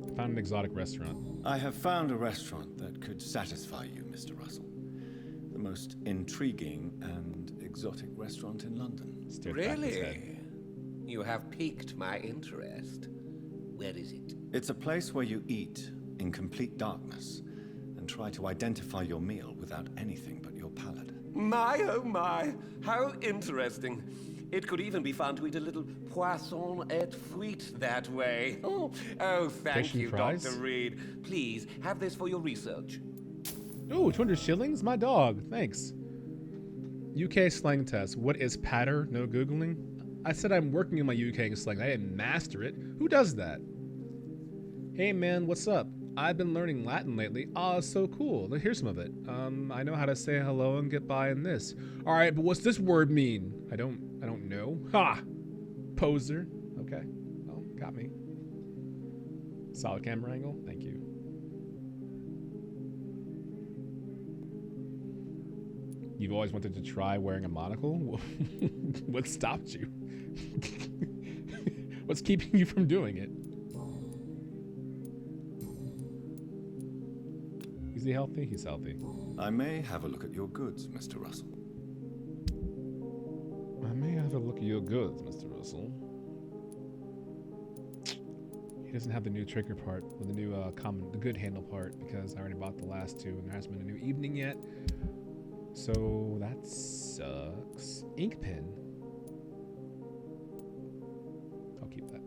S1: I found an exotic restaurant.
S4: I have found a restaurant that could satisfy you, Mr. Russell. The most intriguing and exotic restaurant in London.
S9: Really? You have piqued my interest. Where is it?
S4: It's a place where you eat in complete darkness and try to identify your meal without anything but your palate.
S9: My, oh my, how interesting. It could even be fun to eat a little poisson et frites that way. Oh, thank you,
S1: fries?
S9: Dr. Reed. Please, have this for your research.
S1: Ooh, 200 shillings? My dog. Thanks. UK slang test. What is patter? No Googling? I said I'm working on my UK slang. I didn't master it. Who does that? Hey man, what's up? I've been learning Latin lately. Oh, so cool. Here's some of it. I know how to say hello and get by in this. All right, but what's this word mean? I don't know. Ha! Poser. Okay. Well, got me. Solid camera angle. Thank you. You've always wanted to try wearing a monocle? What stopped you? What's keeping you from doing it? Is he healthy? He's healthy.
S4: I may have a look at your goods, Mr. Russell.
S1: I may have a look at your goods, Mr. Russell. He doesn't have the new trigger part, or the new the good handle part, because I already bought the last two, and there hasn't been a new evening yet. So that sucks. Ink pen. I'll keep that.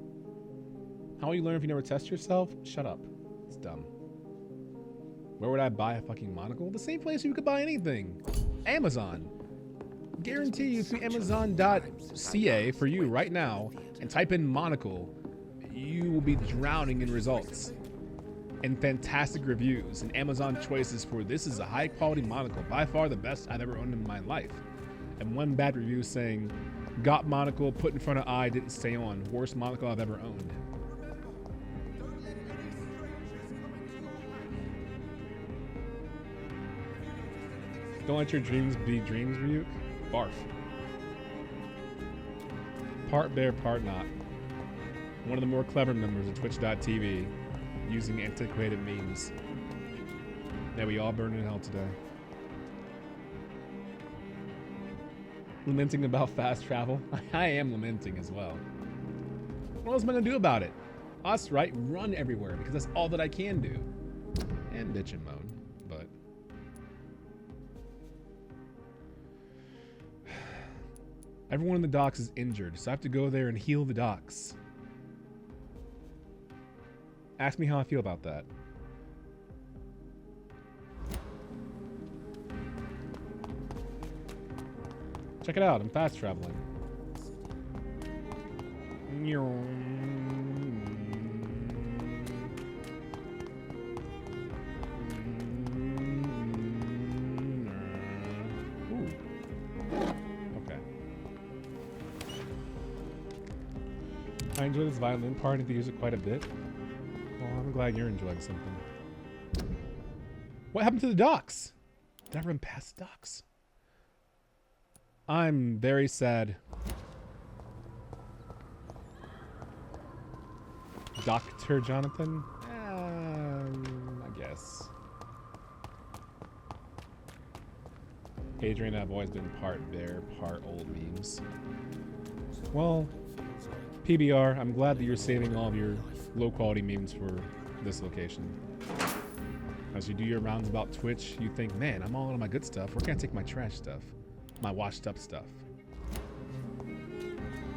S1: How will you learn if you never test yourself? Shut up. It's dumb. Where would I buy a fucking monocle? The same place you could buy anything. Amazon. Guarantee you through Amazon.ca for you right now and type in monocle, you will be drowning in results and fantastic reviews and Amazon choices for this is a high quality monocle, by far the best I've ever owned in my life. And one bad review saying, got monocle, put in front of eye, didn't stay on. Worst monocle I've ever owned. Don't let your dreams be dreams, Ryuk. Barf. Part bear, part not. One of the more clever members of Twitch.tv using antiquated memes. Yeah, we all burned in hell today. Lamenting about fast travel. I am lamenting as well. What else am I gonna do about it? Us, right? Run everywhere because that's all that I can do. And bitch and moan, but everyone in the docks is injured, so I have to go there and heal the docks. Ask me how I feel about that. Check it out, I'm fast traveling. Ooh. Okay. I enjoy this violin part and use it quite a bit. Well, I'm glad you're enjoying something. What happened to the docks? Did I run past the docks? I'm very sad. Dr. Jonathan? I guess. Adrian and I have always been part bear, part old memes. Well, PBR, I'm glad that you're saving all of your low quality memes for this location. As you do your rounds about Twitch, you think, man, I'm all out of my good stuff. Where can I take my trash stuff? My washed up stuff?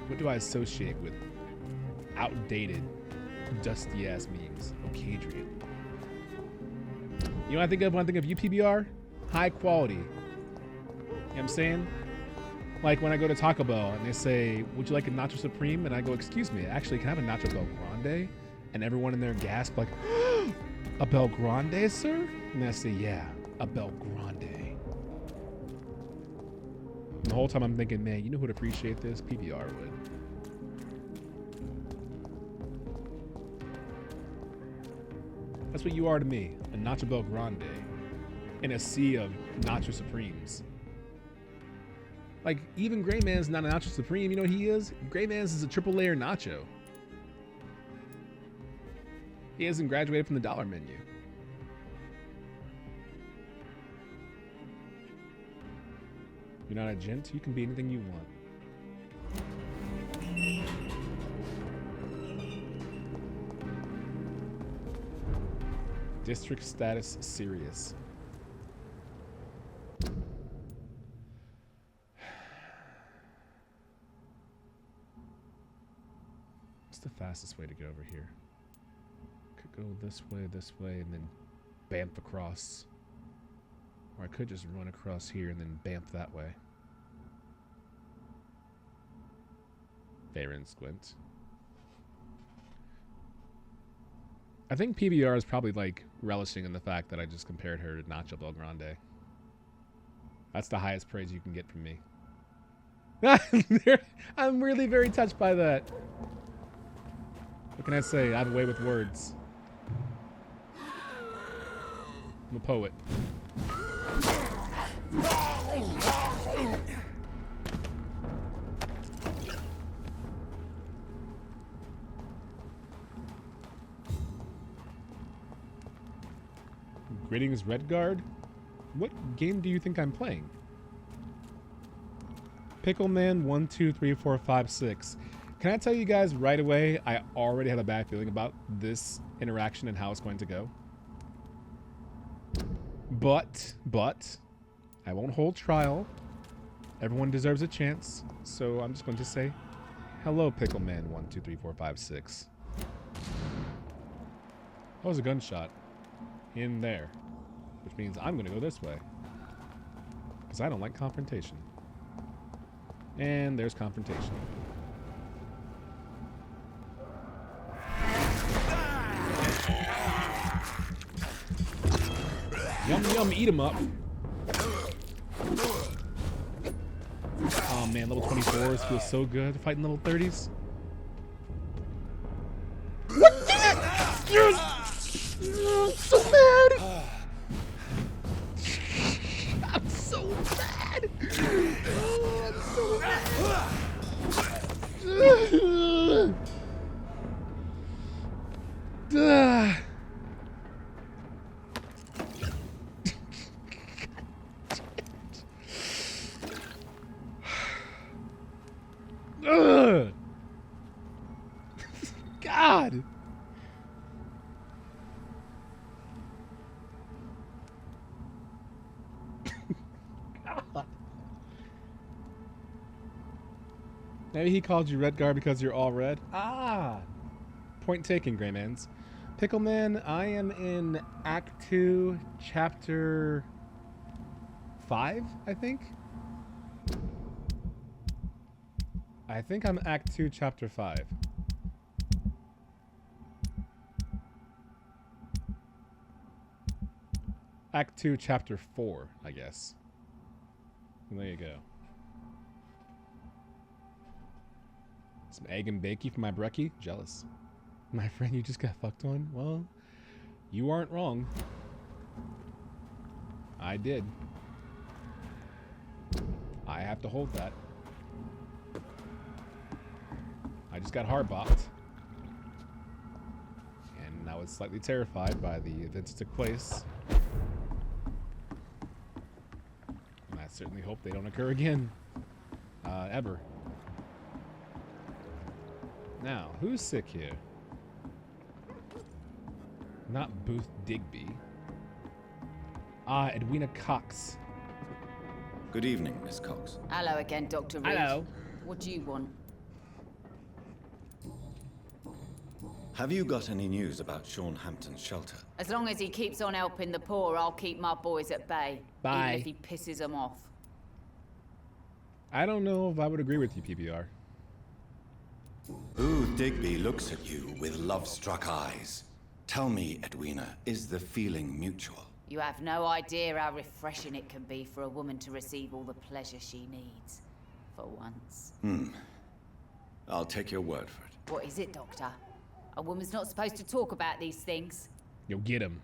S1: What do I associate with outdated, dusty ass memes? Okaydrian. You know what I think of when I think of UPBR? High quality. You know what I'm saying? Like when I go to Taco Bell and they say, would you like a Nacho Supreme? And I go, excuse me, actually, can I have a Nacho Bel Grande? And everyone in there gasp like, a Bel Grande, sir? And I say, yeah, a Bel Grande. And the whole time I'm thinking, man, you know who'd appreciate this? PBR would. That's what you are to me, a Nacho Bel Grande in a sea of Nacho Supremes. Like, even Gray Man's not a Nacho Supreme. You know what he is? Gray Man's is a triple layer nacho. He hasn't graduated from the dollar menu. You're not a gent? You can be anything you want. District status serious. What's the fastest way to get over here? Could go this way, and then bamf across. Or I could just run across here and then bamf that way. Fair squint. I think PBR is probably like relishing in the fact that I just compared her to Nacho Bel Grande. That's the highest praise you can get from me. I'm really very touched by that. What can I say? I have a way with words. I'm a poet. Greetings, Redguard. What game do you think I'm playing? Pickleman 1, 2, 3, 4, 5, 6. Can I tell you guys right away, I already have a bad feeling about this interaction and how it's going to go. But, I won't hold trial. Everyone deserves a chance. So I'm just going to say, hello, Pickleman 1, 2, 3, 4, 5, 6. That was a gunshot. In there. Which means I'm going to go this way. Because I don't like confrontation. And there's confrontation. Yum yum, eat 'em up. Oh man, level 24s feels so good fighting level 30s. What the heck? I'm so mad. I'm so mad. Oh, I'm so mad. God. Maybe he called you Redguard because you're all red. Ah! Point taken, Greymans. Pickleman, I am in Act 2, Chapter 5, I think? I think I'm Act 2, Chapter 5. Act 2, Chapter 4, I guess. And there you go. Some egg and bakey for my brekkie? Jealous. My friend, you just got fucked on? Well, you aren't wrong. I did. I have to hold that. I just got hard-bopped. And I was slightly terrified by the events that took place. And I certainly hope they don't occur again. Ever. Now, who's sick here? Not Booth Digby. Edwina Cox.
S4: Good evening, Miss Cox.
S12: Hello again, Dr. Reed.
S1: Hello.
S12: What do you want?
S4: Have you got any news about Sean Hampton's shelter?
S12: As long as he keeps on helping the poor, I'll keep my boys at bay.
S1: Bye.
S12: Even if he pisses them off.
S1: I don't know if I would agree with you, PBR.
S4: Booth Digby looks at you with love-struck eyes. Tell me, Edwina, is the feeling mutual?
S12: You have no idea how refreshing it can be for a woman to receive all the pleasure she needs. For once.
S4: I'll take your word for it.
S12: What is it, Doctor? A woman's not supposed to talk about these things.
S1: You'll get him.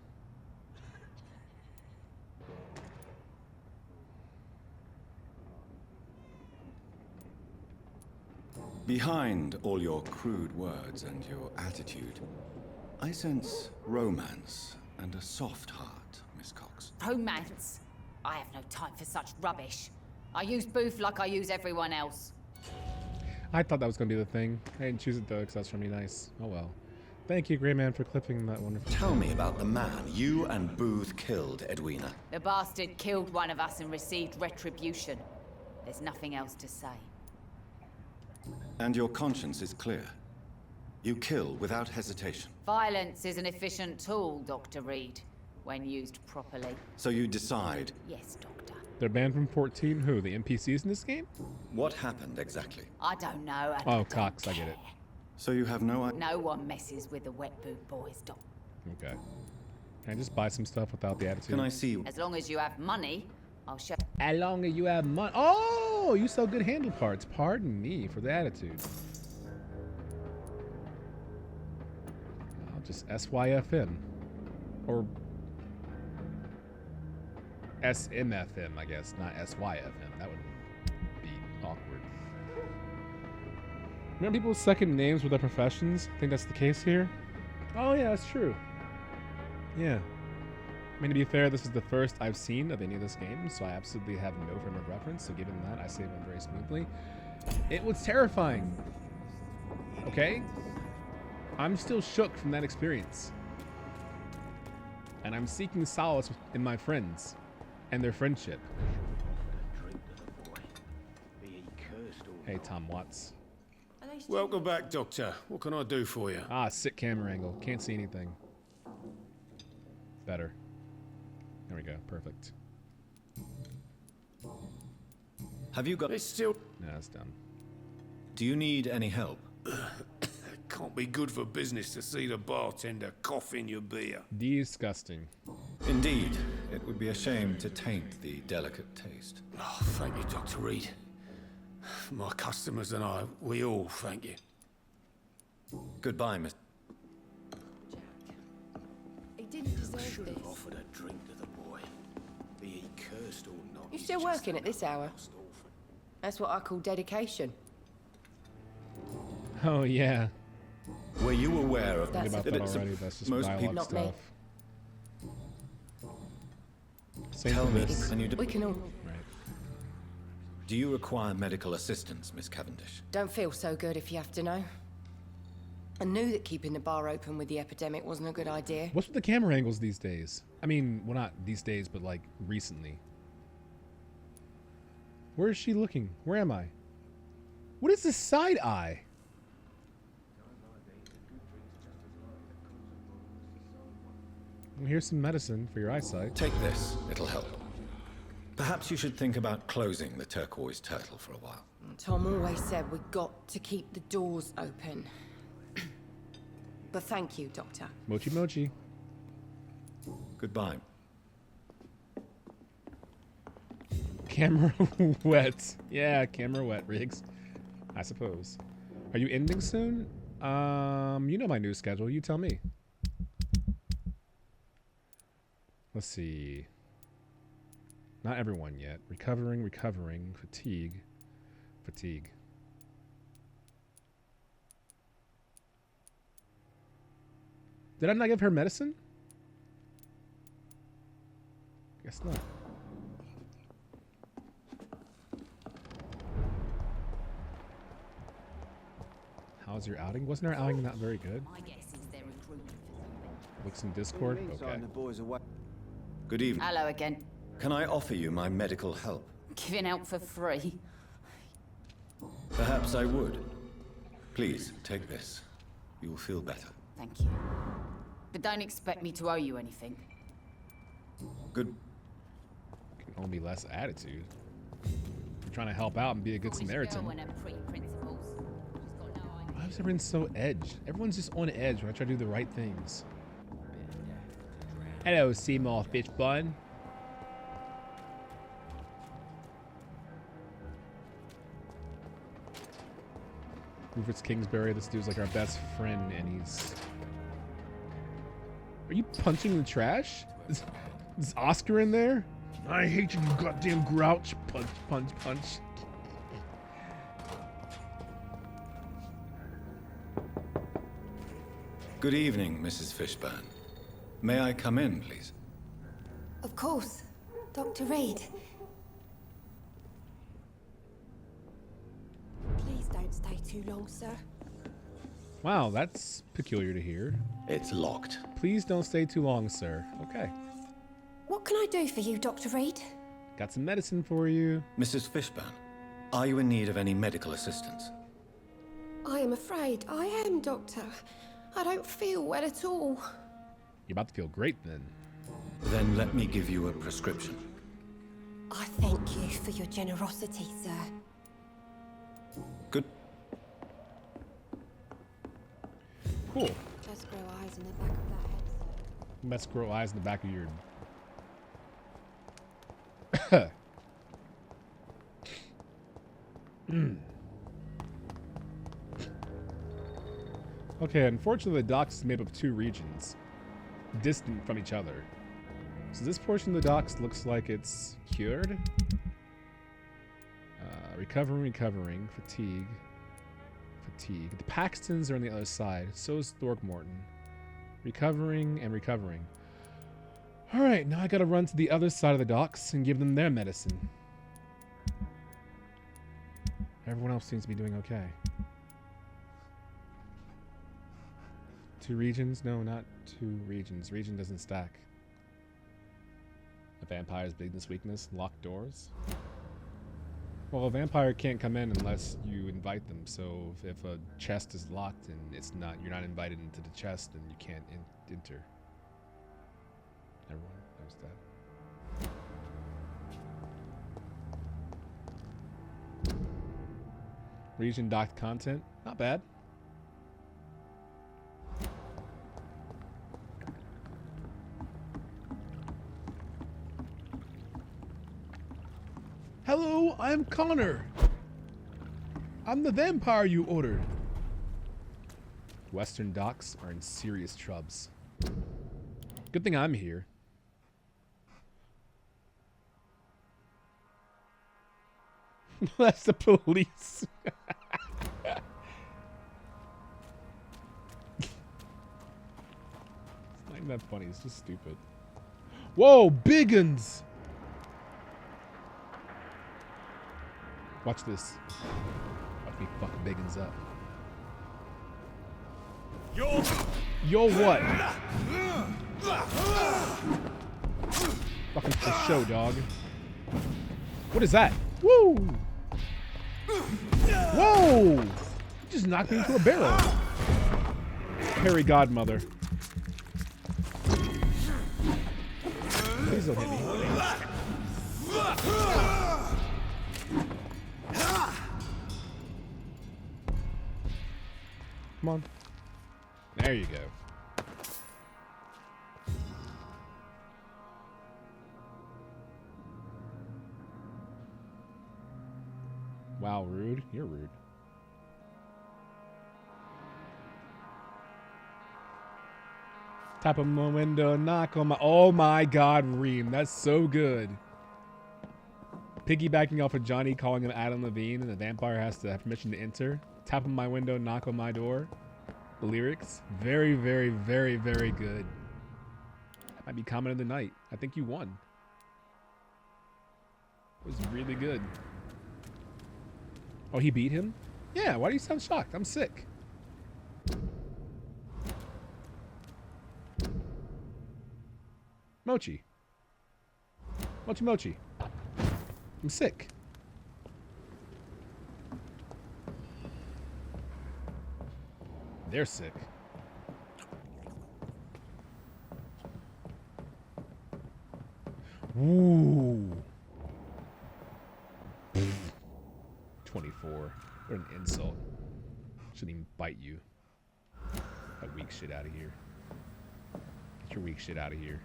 S4: Behind all your crude words and your attitude, I sense romance and a soft heart, Miss Cox.
S12: Romance? I have no time for such rubbish. I use Booth like I use everyone else.
S1: I thought that was going to be the thing. I didn't choose it though, because that's really nice. Oh well. Thank you, Grey Man, for clipping that wonderful.
S4: Tell me about the man you and Booth killed, Edwina.
S12: The bastard killed one of us and received retribution. There's nothing else to say.
S4: And your conscience is clear. You kill without hesitation.
S12: Violence is an efficient tool, Dr. Reed, when used properly.
S4: So you decide.
S12: Yes, Doctor.
S1: They're banned from 14. Who? The NPCs in this game?
S4: What happened exactly?
S12: I don't know. And
S1: Oh, Cox, I get it.
S4: So you have no idea?
S12: No one messes with the wet boot boys, Doc.
S1: Okay. Can I just buy some stuff without the attitude?
S4: Can I see?
S12: As long as you have money, I'll show.
S1: As long as you have money. Oh, you sell good handle parts. Pardon me for the attitude. I'll just SYFM. Or SMFM, I guess, not SYFM. That would be awkward. Remember people's second names with their professions? I think that's the case here. Oh yeah, that's true. Yeah. I mean, to be fair, this is the first I've seen of any of this game, so I absolutely have no frame of reference, so given that, I say it went very smoothly. It was terrifying. Okay? I'm still shook from that experience. And I'm seeking solace in my friends and their friendship. Hey, Tom Watts.
S7: Welcome back, Doctor. What can I do for you?
S1: Ah, sick camera angle. Can't see anything. Better. There we go. Perfect.
S4: Have you got?
S7: It's still.
S1: No, that's done.
S4: Do you need any help?
S7: Can't be good for business to see the bartender cough in your beer.
S1: Disgusting.
S4: Indeed. It would be a shame to taint the delicate taste.
S7: Oh, thank you, Dr. Reed. My customers and I, we all thank you.
S4: Goodbye, Miss.
S11: He didn't deserve
S7: Should
S11: this.
S7: have offered a drink to the boy. Be he cursed or not.
S13: You
S7: he's
S13: still
S7: just
S13: working at this
S7: another
S13: hour?
S7: lost orphan.
S13: That's what I call dedication.
S1: Oh, yeah.
S4: Were you aware of
S1: Think about that already. That's just
S4: most
S1: dialogue
S4: people-
S13: Not me.
S1: stuff. Same
S4: Tell
S1: for
S4: me,
S1: this.
S4: can you
S13: We can all...
S1: Right.
S4: do you require medical assistance, Miss Cavendish?
S13: Don't feel so good if you have to know. I knew that keeping the bar open with the epidemic wasn't a good idea.
S1: What's with the camera angles these days? I mean, well, not these days, but like recently. Where is she looking? Where am I? What is this side eye? Well, here's some medicine for your eyesight.
S4: Take this, it'll help. Perhaps you should think about closing the turquoise turtle for a while.
S13: Tom always said we got to keep the doors open. But thank you, Doctor.
S1: Mochi mochi.
S4: Goodbye.
S1: Camera wet. Yeah, camera wet, Riggs. I suppose. Are you ending soon? You know my news schedule. You tell me. Let's see. Not everyone yet. Recovering, recovering. Fatigue. Fatigue. Did I not give her medicine? Guess not. How's your outing? Wasn't our outing not very good?
S12: My guess is they're recruiting for something.
S1: Looks in Discord. Okay.
S4: Good evening.
S12: Hello again.
S4: Can I offer you my medical help?
S12: Giving out for free.
S4: Perhaps I would. Please, take this. You will feel better.
S12: Thank you. But don't expect me to owe you anything.
S4: Good.
S1: Can only be less attitude. You're trying to help out and be a good Samaritan.
S12: Why
S1: is everyone so edged? Everyone's just on edge when I try to do the right things. Hello, Seymour Fishbun. Rupert's Kingsbury. This dude's like our best friend, and he's... Are you punching the trash? Is Oscar in there? I hate you, you goddamn grouch. Punch, punch, punch.
S4: Good evening, Mrs. Fishburne. May I come in, please?
S11: Of course. Dr. Reed. Please don't stay too long, sir.
S1: Wow, that's peculiar to hear.
S4: It's locked.
S1: Please don't stay too long, sir. Okay.
S11: What can I do for you, Dr. Reed?
S1: Got some medicine for you.
S4: Mrs. Fishburne, are you in need of any medical assistance?
S11: I am afraid I am, Doctor. I don't feel well at all.
S1: You're about to feel great then.
S4: Then let me give you a prescription.
S11: I thank you for your generosity, sir.
S4: Good.
S1: Cool.
S11: Just grow eyes in the back of that head, sir.
S1: Best grow eyes in the back of your... Okay, unfortunately the docks is made up of two regions, distant from each other. So this portion of the docks looks like it's cured. Recovering, fatigue. The Paxtons are on the other side, so is Throckmorton. Recovering. Alright, now I gotta run to the other side of the docks and give them their medicine. Everyone else seems to be doing okay. Two regions? No, not two regions. Region doesn't stack. A vampire's biggest weakness? Locked doors? Well, a vampire can't come in unless you invite them, so if a chest is locked and you're not invited into the chest, then you can't enter. Everyone knows that. Region docked content? Not bad. Hello, I'm Connor. I'm the vampire you ordered. Western docks are in serious trubs. Good thing I'm here. That's the police. It's not even that funny, it's just stupid. Whoa, biggins! Watch this. Watch me fuck biggins up. Yo what? Fucking for show, dog. What is that? Woo! Whoa! You just knocked me into a barrel. Fairy godmother. Please don't hit me. Come on. There you go. Wow, rude. You're rude. Tap on my window, knock on my... Oh my god, Reem. That's so good. Piggybacking off of Johnny calling him Adam Levine and the vampire has to have permission to enter. Tap on my window, knock on my door. The lyrics. Very, very, very, very good. That might be comment of the night. I think you won. It was really good. Oh, he beat him? Yeah, why do you sound shocked? I'm sick. Mochi. Mochi. I'm sick. They're sick. Ooh. 24. What an insult. Shouldn't even bite you. That weak shit out of here. Get your weak shit out of here.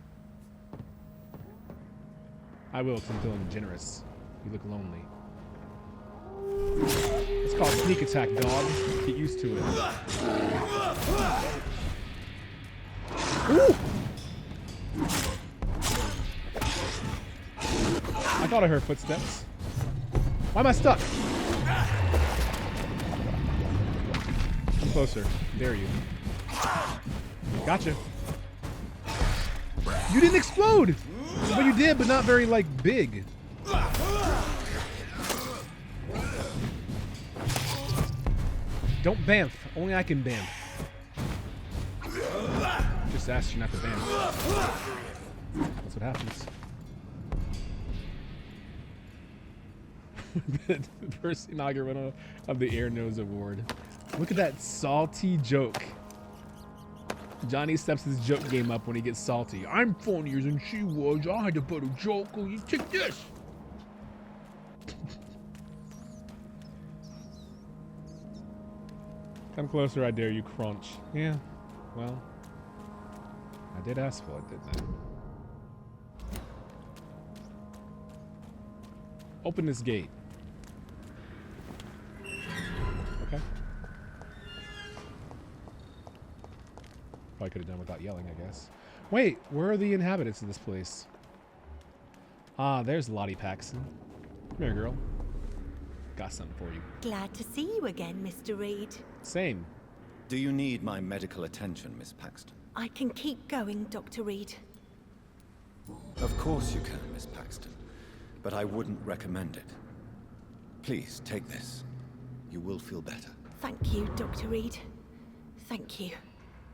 S1: I will, because I'm feeling generous. You look lonely. It's called sneak attack, dog. Get used to it. Ooh! I thought I heard footsteps. Why am I stuck? Come closer. Dare you. Gotcha. You didn't explode! Well, you did, but not very, like, big. Don't bamf. Only I can bamf. Just asked you not to bamf. That's what happens. The first inaugural of the Air Nose Award. Look at that salty joke. Johnny steps his joke game up when he gets salty. I'm funnier than she was. I had to put a joke on you. Take this. Come closer, I dare you, crunch. Yeah, well, I did ask for it, didn't I? Open this gate. Okay. Probably could have done without yelling, I guess. Wait, where are the inhabitants of this place? Ah, there's Lottie Paxton. Come here, girl. Got something for you.
S10: Glad to see you again, Mr. Reed.
S1: Same.
S4: Do you need my medical attention, Miss Paxton?
S10: I can keep going, Dr. Reed.
S4: Of course you can, Miss Paxton. But I wouldn't recommend it. Please, take this. You will feel better.
S10: Thank you, Dr. Reed. Thank you.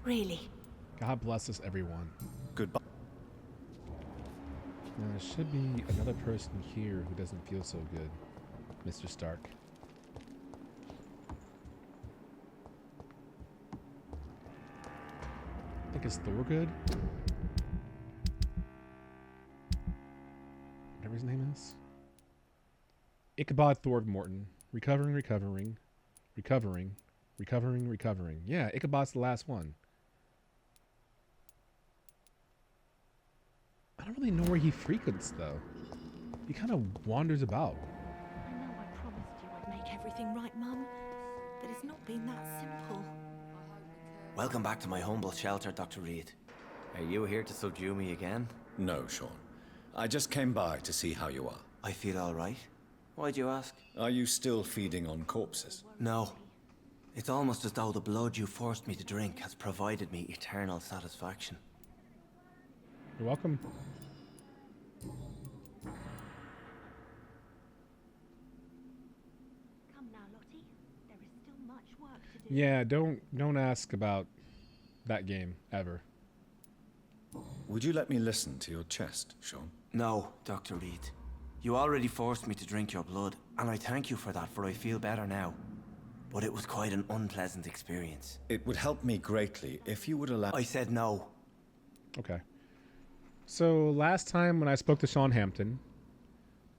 S10: Really.
S1: God bless us, everyone.
S4: Goodbye.
S1: Now, there should be another person here who doesn't feel so good. Mr. Stark. I think it's Thorgood. Whatever his name is. Ichabod Thorgmorton. Recovering. Yeah, Ichabod's the last one. I don't really know where he frequents, though. He kind of wanders about.
S10: I know I promised you I'd make everything right, Mum, but it's not been that simple.
S14: Welcome back to my humble shelter, Dr. Reed. Are you here to subdue me again?
S4: No, Sean. I just came by to see how you are.
S14: I feel all right. Why'd you ask?
S4: Are you still feeding on corpses?
S14: No. It's almost as though the blood you forced me to drink has provided me eternal satisfaction.
S1: You're welcome.
S10: Come now, Lottie. There is still much work to do.
S1: Yeah, don't ask about that game ever.
S4: Would you let me listen to your chest, Sean?
S14: No, Dr. Reed. You already forced me to drink your blood, and I thank you for that, for I feel better now. But it was quite an unpleasant experience.
S4: It would help me greatly if you would allow—
S14: I said no.
S1: Okay. So last time when I spoke to Sean Hampton,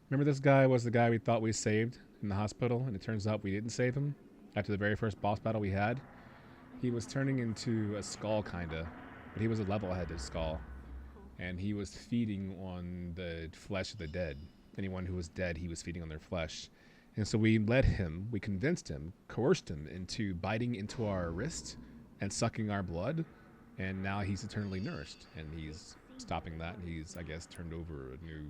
S1: remember this guy was the guy we thought we saved in the hospital, and it turns out we didn't save him after the very first boss battle we had? He was turning into a skull, kinda, but he was a level-headed skull, and he was feeding on the flesh of the dead. Anyone who was dead, he was feeding on their flesh. And so we convinced him, coerced him into biting into our wrist and sucking our blood, and now he's eternally nourished, and he's stopping that. He's, I guess, turned over a new...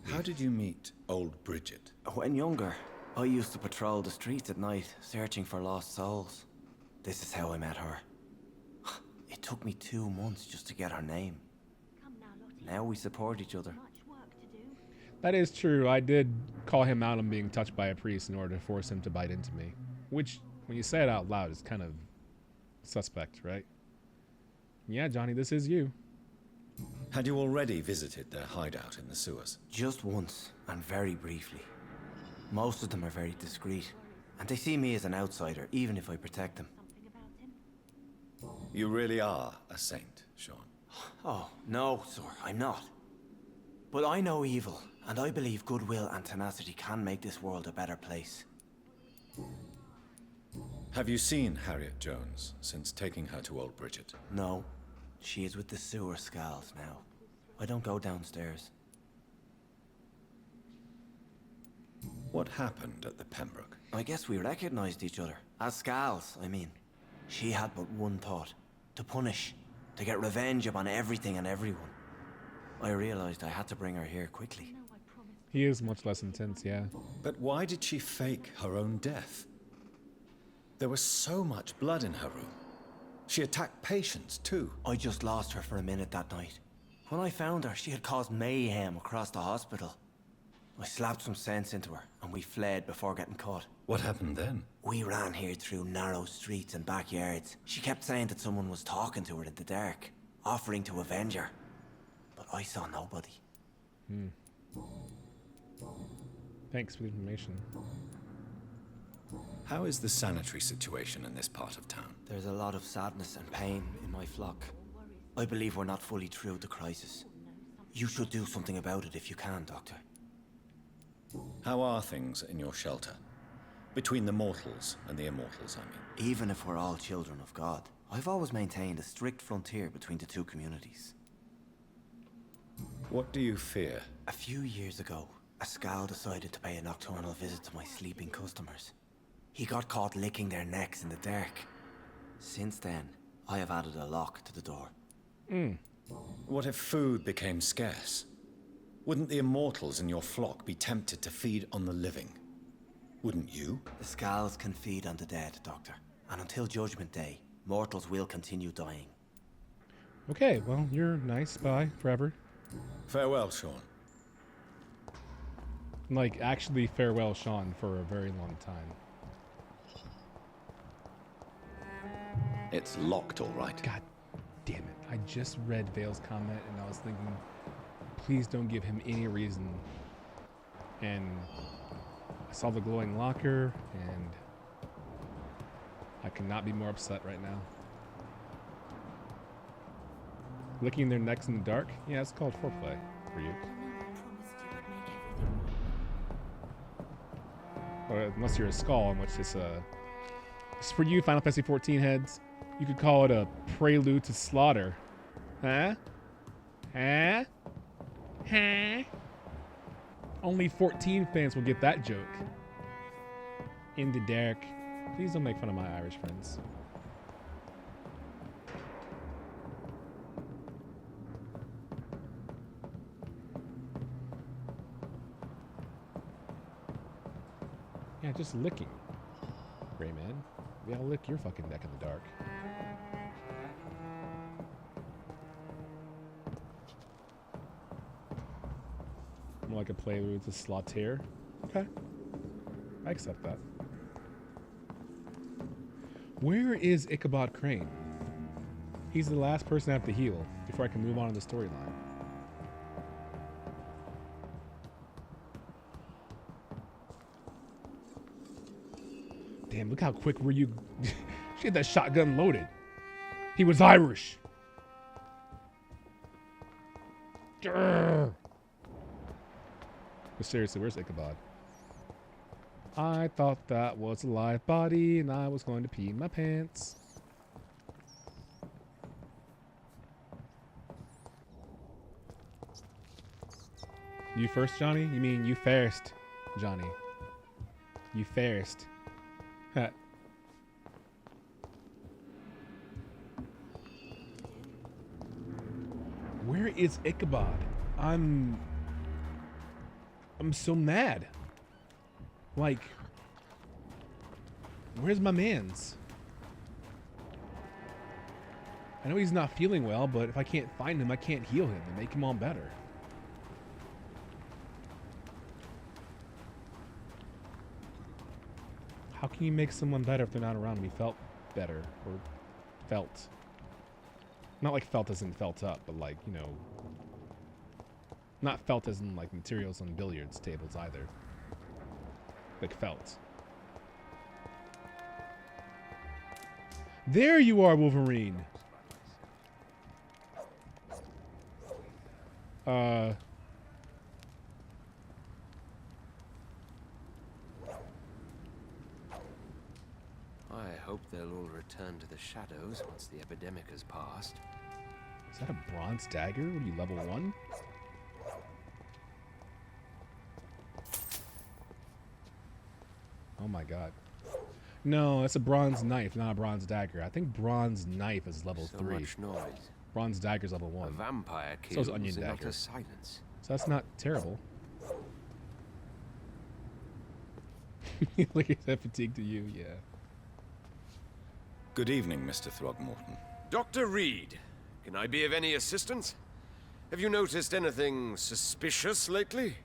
S4: How did you meet old Bridget?
S14: When younger, I used to patrol the streets at night, searching for lost souls. This is how I met her. It took me 2 months just to get her name. Now we support each other.
S1: That is true. I did call him out on being touched by a priest in order to force him to bite into me. Which, when you say it out loud, is kind of suspect, right? Yeah, Johnny, this is you.
S4: Had you already visited their hideout in the sewers?
S14: Just once, and very briefly. Most of them are very discreet, and they see me as an outsider, even if I protect them.
S4: You really are a saint, Sean.
S14: Oh, no, sir, I'm not. But I know evil, and I believe goodwill and tenacity can make this world a better place.
S4: Have you seen Harriet Jones since taking her to Old Bridget?
S14: No. She is with the sewer Skulls now. I don't go downstairs.
S4: What happened at the Pembroke?
S14: I guess we recognized each other. As Skulls, I mean. She had but one thought. To punish. To get revenge upon everything and everyone. I realized I had to bring her here quickly.
S1: He is much less intense, yeah.
S4: But why did she fake her own death? There was so much blood in her room. She attacked patients, too.
S14: I just lost her for a minute that night. When I found her, she had caused mayhem across the hospital. I slapped some sense into her, and we fled before getting caught.
S4: What happened then?
S14: We ran here through narrow streets and backyards. She kept saying that someone was talking to her in the dark, offering to avenge her. But I saw nobody.
S1: Thanks for the information.
S4: How is the sanitary situation in this part of town?
S14: There's a lot of sadness and pain in my flock. I believe we're not fully through the crisis. You should do something about it if you can, Doctor.
S4: How are things in your shelter? Between the mortals and the immortals, I mean.
S14: Even if we're all children of God, I've always maintained a strict frontier between the two communities.
S4: What do you fear?
S14: A few years ago, a Skull decided to pay a nocturnal visit to my sleeping customers. He got caught licking their necks in the dark. Since then, I have added a lock to the door.
S4: What if food became scarce? Wouldn't the immortals in your flock be tempted to feed on the living? Wouldn't you?
S14: The Skulls can feed on the dead, Doctor. And until Judgment Day, mortals will continue dying.
S1: Okay, well, you're nice. Bye. Forever.
S4: Farewell, Sean.
S1: Like, actually farewell, Sean, for a very long time.
S4: It's locked, all right.
S1: God damn it. I just read Vale's comment and I was thinking, please don't give him any reason. And I saw the glowing locker and I cannot be more upset right now. Licking their necks in the dark? Yeah, it's called foreplay for you. Or unless you're a skull, in which it's for you, Final Fantasy 14 heads. You could call it a prelude to slaughter. Huh? Huh? Huh? Only 14 fans will get that joke. In the dark. Please don't make fun of my Irish friends. Yeah, just licking. Rayman. Maybe I'll lick your fucking neck in the dark. More like a prelude to slaughter. Okay. I accept that. Where is Ichabod Crane? He's the last person I have to heal before I can move on in the storyline. Damn, look how quick were you. She had that shotgun loaded. He was Irish. But seriously, where's Ichabod? I thought that was a live body and I was going to pee my pants. You first, Johnny? You mean you first, Johnny? You first. Where is Ichabod? I'm so mad. Like, where's my mans? I know he's not feeling well, but if I can't find him, I can't heal him and make him all better. How can you make someone better if they're not around to be felt better or felt? Not like felt as in felt up, but like, you know, not felt as in like materials on billiards tables either. Like felt. There you are, Wolverine.
S9: I hope they'll all return to the shadows once the epidemic has passed.
S1: Is that a bronze dagger? What are you, level 1? Oh my god. No, it's a bronze knife, not a bronze dagger. I think bronze knife is level 3.
S9: Much noise.
S1: Bronze dagger's level 1.
S9: A vampire
S1: So
S9: kills
S1: is onion
S9: in
S1: dagger.
S9: utter silence.
S1: So that's not terrible. Look at that fatigue to you, yeah.
S4: Good evening, Mr. Throgmorton.
S9: Dr. Reed, can I be of any assistance? Have you noticed anything suspicious lately?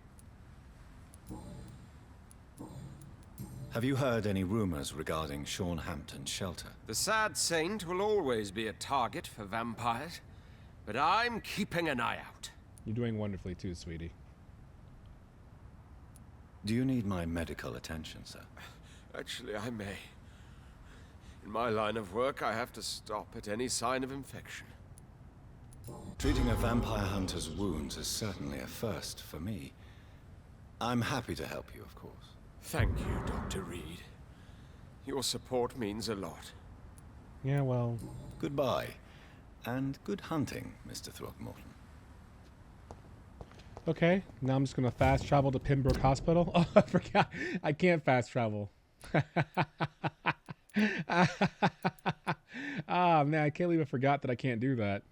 S4: Have you heard any rumors regarding Sean Hampton's shelter?
S9: The sad saint will always be a target for vampires, but I'm keeping an eye out.
S1: You're doing wonderfully too, sweetie.
S4: Do you need my medical attention, sir?
S9: Actually, I may. In my line of work, I have to stop at any sign of infection.
S4: Treating a vampire hunter's wounds is certainly a first for me. I'm happy to help you, of course.
S9: Thank you, Dr. Reed. Your support means a lot.
S1: Yeah, well...
S4: Goodbye. And good hunting, Mr. Throgmorton.
S1: Okay, now I'm just gonna fast travel to Pembroke Hospital. Oh, I forgot. I can't fast travel. Ah, man, I can't believe I forgot that I can't do that.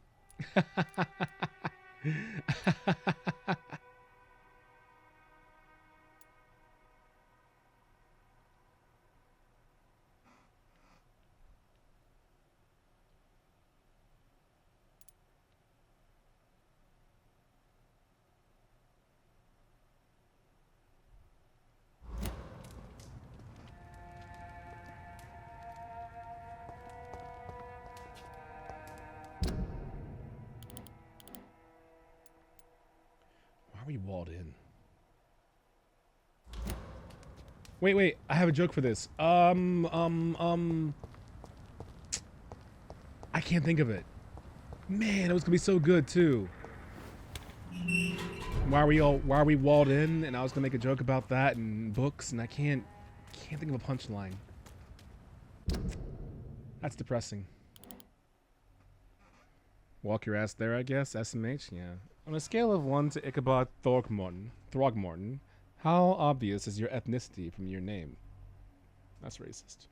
S1: Why are we walled in? Wait, I have a joke for this. I can't think of it. Man, it was gonna be so good too. Why are we walled in? And I was gonna make a joke about that in books, and I can't think of a punchline. That's depressing. Walk your ass there, I guess. SMH, yeah. On a scale of 1 to Ichabod Throgmorton, how obvious is your ethnicity from your name? That's racist.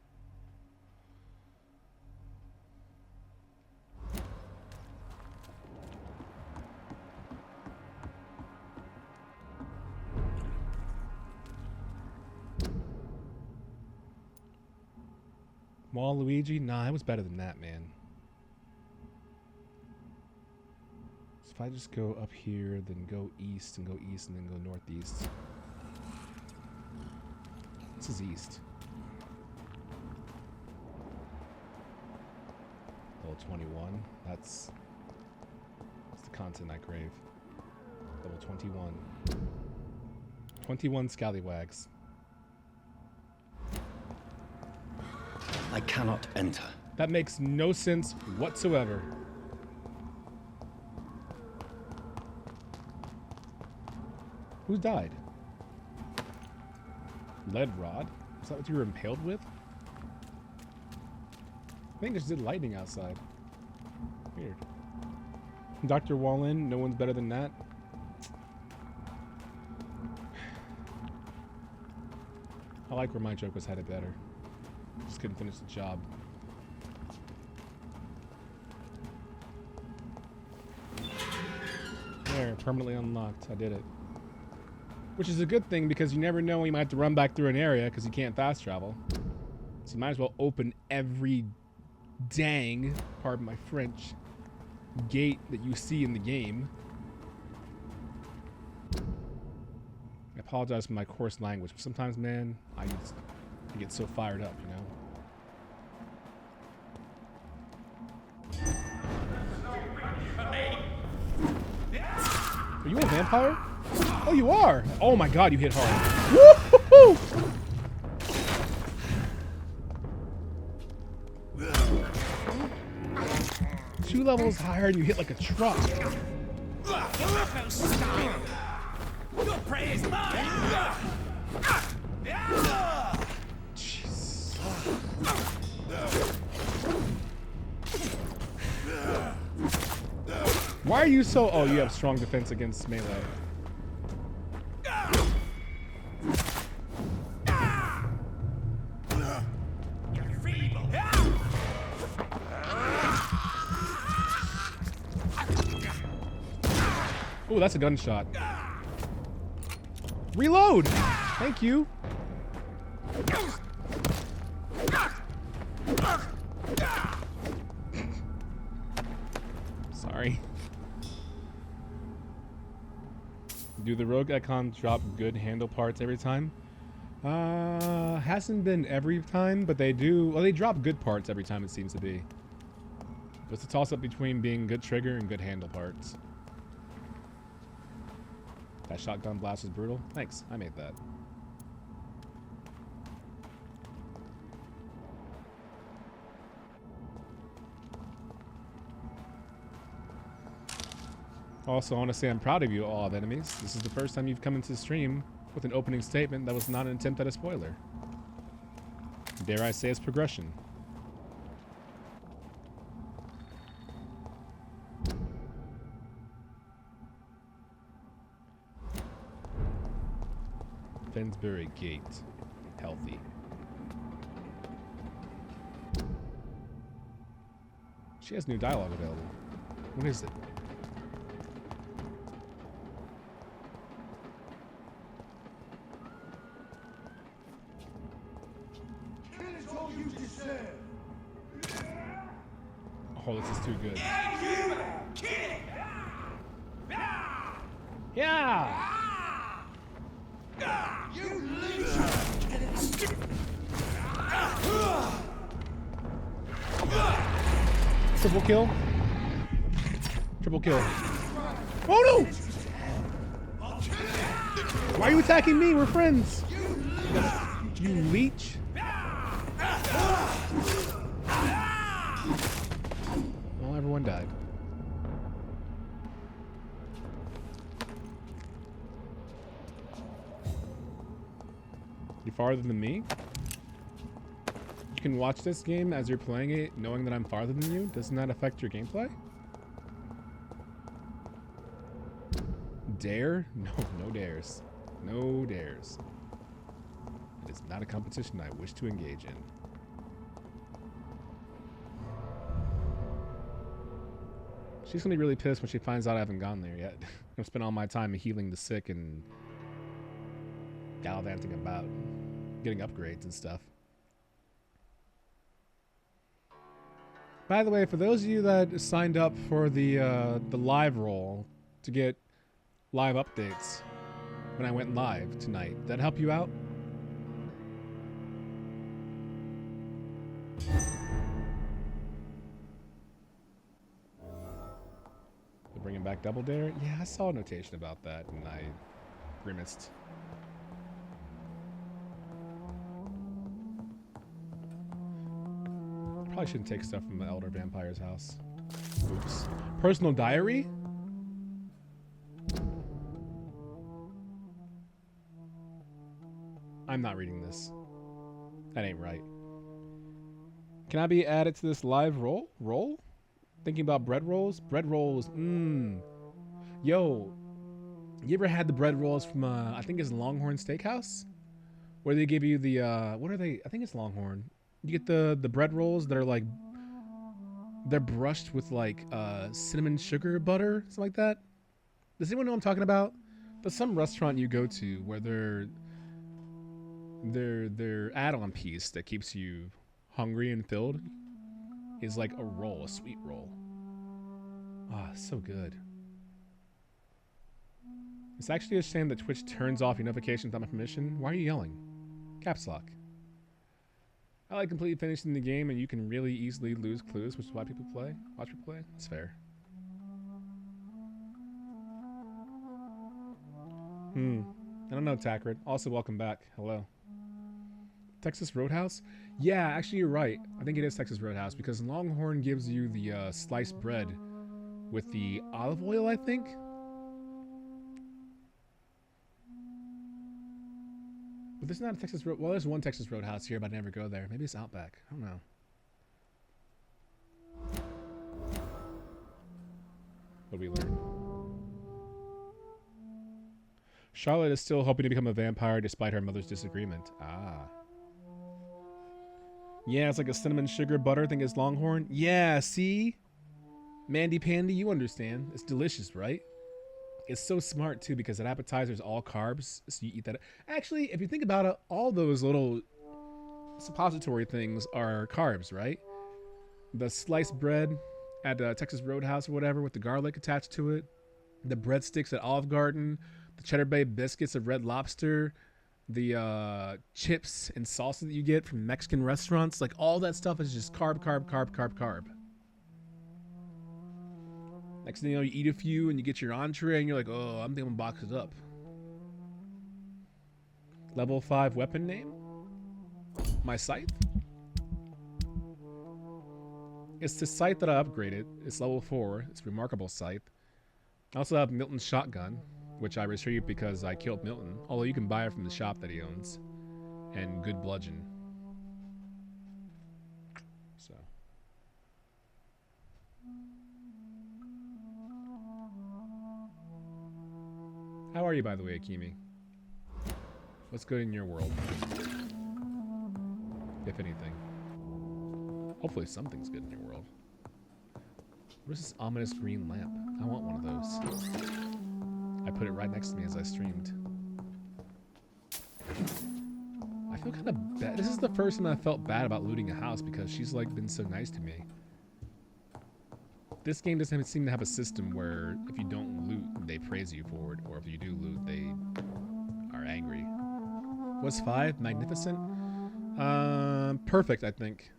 S1: Waluigi? Nah, it was better than that, man. So if I just go up here, then go east, and go east, and then go northeast. This is east. Level 21. That's the content I crave. Level 21. 21 scallywags.
S4: I cannot enter.
S1: That makes no sense whatsoever. Who died? Lead rod? Is that what you were impaled with? I think there's just lightning outside. Weird. Dr. Wallen, no one's better than that. I like where my joke was headed better. Just couldn't finish the job. There, permanently unlocked. I did it. Which is a good thing because you never know when you might have to run back through an area because you can't fast travel. So you might as well open every dang, pardon my French, gate that you see in the game. I apologize for my coarse language, but sometimes, man, I get so fired up, you know? Are you a vampire? Oh, you are! Oh my god, you hit hard. Woo-hoo-hoo! 2 levels higher and you hit like a truck.
S15: Your prey is mine!
S1: Jeez. Why are you so... Oh, you have strong defense against melee. Oh, that's a gunshot. Reload! Thank you. Sorry. Do the rogue icons drop good handle parts every time? Hasn't been every time, but they do. Well, they drop good parts every time, it seems to be. It's a toss-up between being good trigger and good handle parts. That shotgun blast was brutal. Thanks, I made that. Also, I want to say I'm proud of you, all of enemies. This is the first time you've come into the stream with an opening statement that was not an attempt at a spoiler. Dare I say it's progression. Finsbury Gate. Healthy. She has new dialogue available. What is it? Oh, this is too good. Yeah! Triple kill. Triple kill. Oh no! Why are you attacking me? We're friends. You leech. Well, everyone died. You farther than me? You can watch this game as you're playing it, knowing that I'm farther than you. Doesn't that affect your gameplay? Dare? No, no dares. No dares. It is not a competition I wish to engage in. She's gonna be really pissed when she finds out I haven't gone there yet. I'm gonna spend all my time healing the sick and gallivanting about, getting upgrades and stuff. By the way, for those of you that signed up for the live roll to get live updates when I went live tonight, did that help you out? They're bringing back Double Dare? Yeah, I saw a notation about that and I grimaced. Probably shouldn't take stuff from the Elder Vampyre's house. Oops. Personal diary? I'm not reading this. That ain't right. Can I be added to this live roll? Thinking about bread rolls? Bread rolls, Yo, you ever had the bread rolls from, I think it's Longhorn Steakhouse? Where they give you the, what are they? I think it's Longhorn. You get the bread rolls that are like, they're brushed with like cinnamon sugar butter, something like that. Does anyone know what I'm talking about? There's some restaurant you go to where their add-on piece that keeps you hungry and filled is like a roll, a sweet roll. Ah, so good. It's actually a shame that Twitch turns off your notifications without my permission. Why are you yelling? Caps lock. I like completely finishing the game and you can really easily lose clues, which is why people play. Watch people play. It's fair. I don't know, Tackred. Also, welcome back. Hello. Texas Roadhouse? Yeah, actually you're right. I think it is Texas Roadhouse because Longhorn gives you the sliced bread with the olive oil, I think. But there's not a Texas Road. Well, there's one Texas Roadhouse here, but I never go there. Maybe it's Outback. I don't know. What did we learn? Charlotte is still hoping to become a vampire despite her mother's disagreement. Ah. Yeah, it's like a cinnamon sugar butter thing is Longhorn. Yeah, see? Mandy Pandy, you understand. It's delicious, right? It's so smart, too, because an appetizer is all carbs, so you eat that. Actually, if you think about it, all those little suppository things are carbs, right? The sliced bread at Texas Roadhouse or whatever with the garlic attached to it. The breadsticks at Olive Garden. The Cheddar Bay biscuits of Red Lobster. The chips and salsa that you get from Mexican restaurants. Like, all that stuff is just carb, carb, carb, carb, carb. Next thing you know, you eat a few and you get your entree and you're like, oh, I'm thinking I'm gonna box it up. Level 5 weapon name? My scythe? It's the scythe that I upgraded. It's level 4. It's Remarkable Scythe. I also have Milton's shotgun, which I retrieved because I killed Milton. Although you can buy it from the shop that he owns. And Good Bludgeon. So. How are you, by the way, Akimi? What's good in your world? If anything. Hopefully something's good in your world. What is this ominous green lamp? I want one of those. I put it right next to me as I streamed. I feel kind of bad. This is the first time I felt bad about looting a house because she's like been so nice to me. This game doesn't seem to have a system where if you don't loot, they praise you for it, or if you do loot, they are angry. What's 5? Magnificent? Perfect, I think.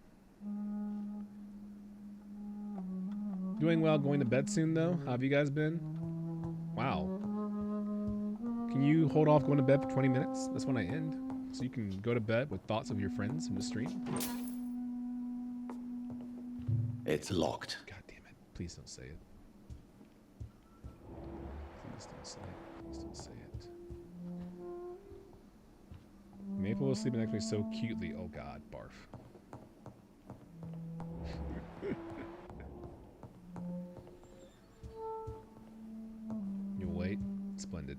S1: Doing well, going to bed soon though. How have you guys been? Wow. Can you hold off going to bed for 20 minutes? That's when I end. So you can go to bed with thoughts of your friends in the stream.
S4: It's locked.
S1: God damn it. Please don't say it. Please don't say it. Please don't say it. Maple was sleeping next to me so cutely. Oh god, barf. You'll wait? Splendid.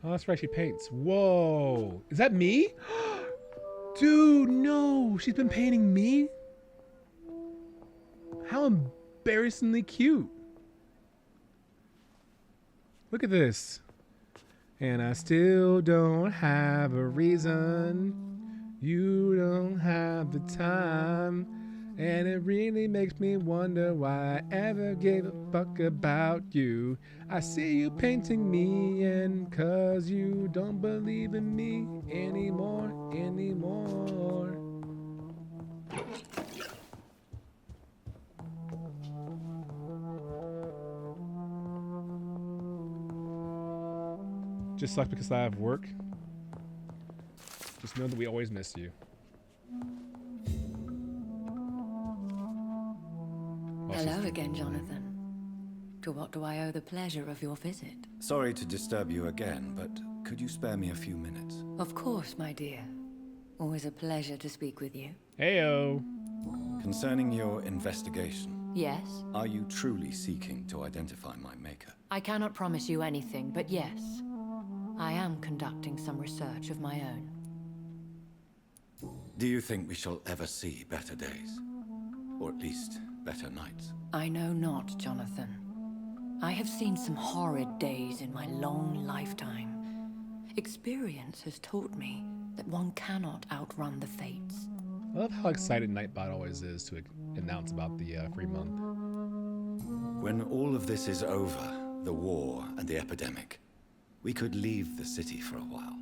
S1: Oh, that's right, she paints. Whoa. Is that me? Dude, no. She's been painting me? How embarrassingly cute. Look at this. And I still don't have a reason. You don't have the time. And it really makes me wonder why I ever gave a fuck about you. I see you painting me, and 'cause you don't believe in me anymore. Just sucks because I have work. Just know that we always miss you.
S5: Hello again, Jonathan. To what do I owe the pleasure of your visit?
S4: Sorry to disturb you again, but could you spare me a few minutes?
S5: Of course, my dear. Always a pleasure to speak with you.
S1: Heyo.
S4: Concerning your investigation.
S5: Yes?
S4: Are you truly seeking to identify my maker?
S5: I cannot promise you anything, but yes. I am conducting some research of my own.
S4: Do you think we shall ever see better days? Or at least better nights?
S5: I know not, Jonathan. I have seen some horrid days in my long lifetime. Experience has taught me that one cannot outrun the fates.
S1: I love how excited Nightbot always is to announce about the free month.
S4: When all of this is over, the war and the epidemic, we could leave the city for a while.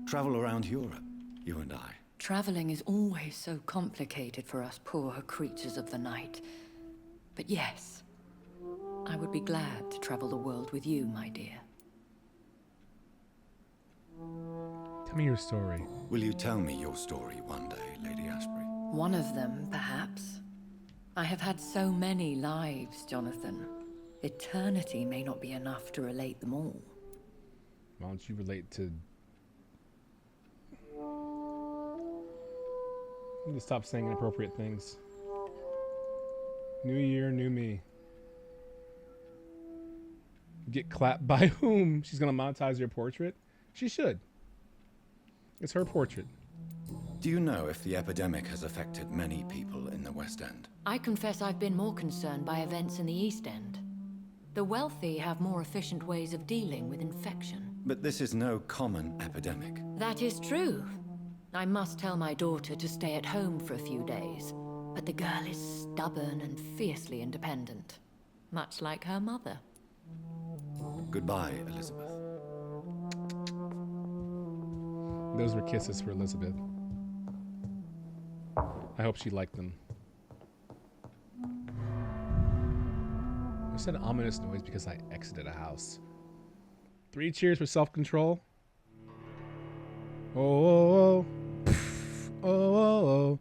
S4: Travel around Europe, you and I.
S5: Traveling is always so complicated for us poor creatures of the night. But yes, I would be glad to travel the world with you, my dear.
S1: Tell me your story.
S4: Will you tell me your story one day, Lady Ashbury?
S5: One of them, perhaps. I have had so many lives, Jonathan. Eternity may not be enough to relate them all.
S1: Why don't you relate to... need to stop saying inappropriate things. New year, new me. Get clapped by whom? She's gonna monetize your portrait? She should. It's her portrait.
S4: Do you know if the epidemic has affected many people in the West End?
S5: I confess I've been more concerned by events in the East End. The wealthy have more efficient ways of dealing with infection.
S4: But this is no common epidemic.
S5: That is true. I must tell my daughter to stay at home for a few days, but the girl is stubborn and fiercely independent, much like her mother.
S4: Goodbye, Elizabeth.
S1: Those were kisses for Elizabeth. I hope she liked them. I said an ominous noise because I exited a house. 3 cheers for self-control. Oh, oh, oh, oh,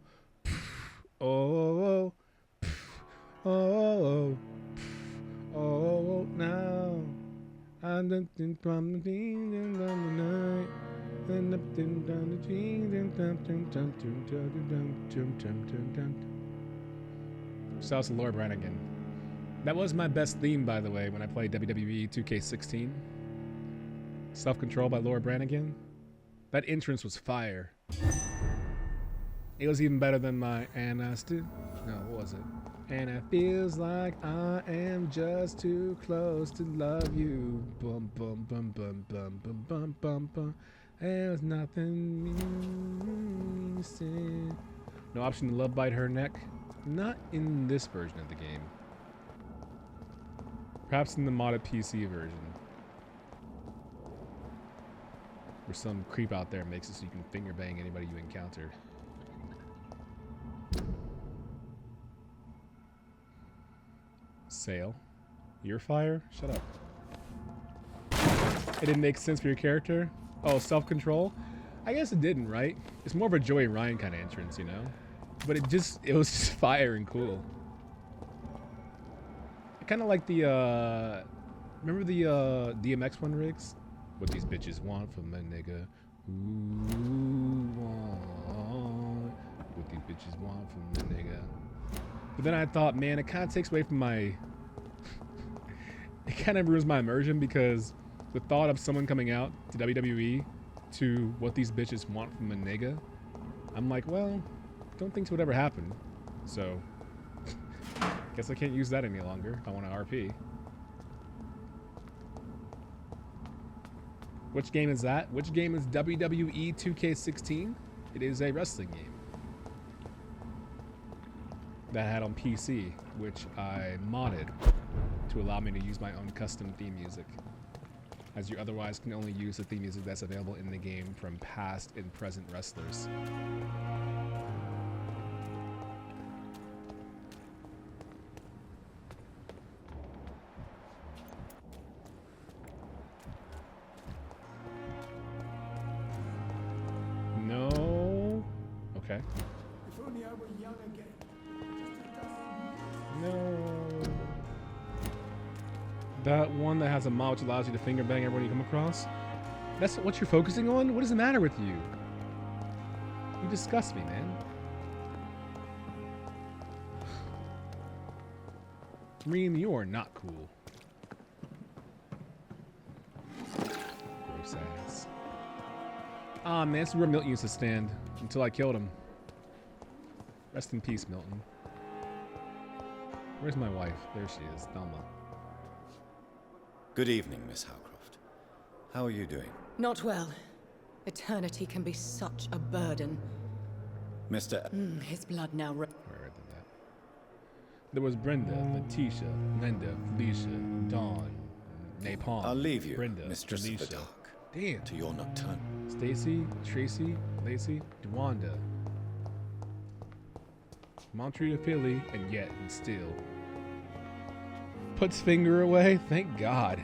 S1: oh, oh, oh, oh, oh, oh, now I'm dancing from the evening down the night, and up and down the jeans, Shouts to Laura Branigan. That was my best theme, by the way, when I played WWE 2K16. Self-Control by Laura Branigan. That entrance was fire. It was even better than my "And I Still..." No, what was it? "And it feels like I am just too close to love you. Bum bum bum bum bum bum bum bum bum. There's nothing missing." No option to love bite her neck. Not in this version of the game. Perhaps in the modded PC version. Where some creep out there makes it so you can finger bang anybody you encounter. Sail. Your fire? Shut up. It didn't make sense for your character? Oh, self-control? I guess it didn't, right? It's more of a Joey Ryan kind of entrance, you know? But it was just fire and cool. I kind of like the, remember the DMX one, Riggs? What these bitches want from a nigga. Ooh, want. What these bitches want from the nigga. But then I thought, man, it kind of takes away from my... it kind of ruins my immersion, because the thought of someone coming out to WWE to what these bitches want from a nigga, I'm like, well, don't think it would ever happen. So, guess I can't use that any longer if I want to RP. Which game is that? Which game is WWE 2K16? It is a wrestling game that I had on PC, which I modded to allow me to use my own custom theme music, as you otherwise can only use the theme music that's available in the game from past and present wrestlers. No. Okay.
S6: If only I were young again.
S1: No. That one that has a mod which allows you to finger bang everyone you come across? That's what you're focusing on? What is the matter with you? You disgust me, man. Reem, you are not cool. Gross ass. Ah, man, this is where Milton used to stand until I killed him. Rest in peace, Milton. Where's my wife? There she is, Thelma.
S4: Good evening, Miss Howcroft. How are you doing?
S13: Not well. Eternity can be such a burden.
S4: Mr.
S13: His blood now...
S1: Where did that? There was Brenda, Letitia, Linda, Felicia, Dawn, Napalm.
S4: I'll leave you,
S1: Brenda,
S4: Mistress
S1: Felicia.
S4: of the Dark.
S1: Damn.
S4: To your nocturnal.
S1: Stacy, Tracy, Lacey, Dwanda. Montreal to Philly, and yet and still. Puts finger away? Thank God.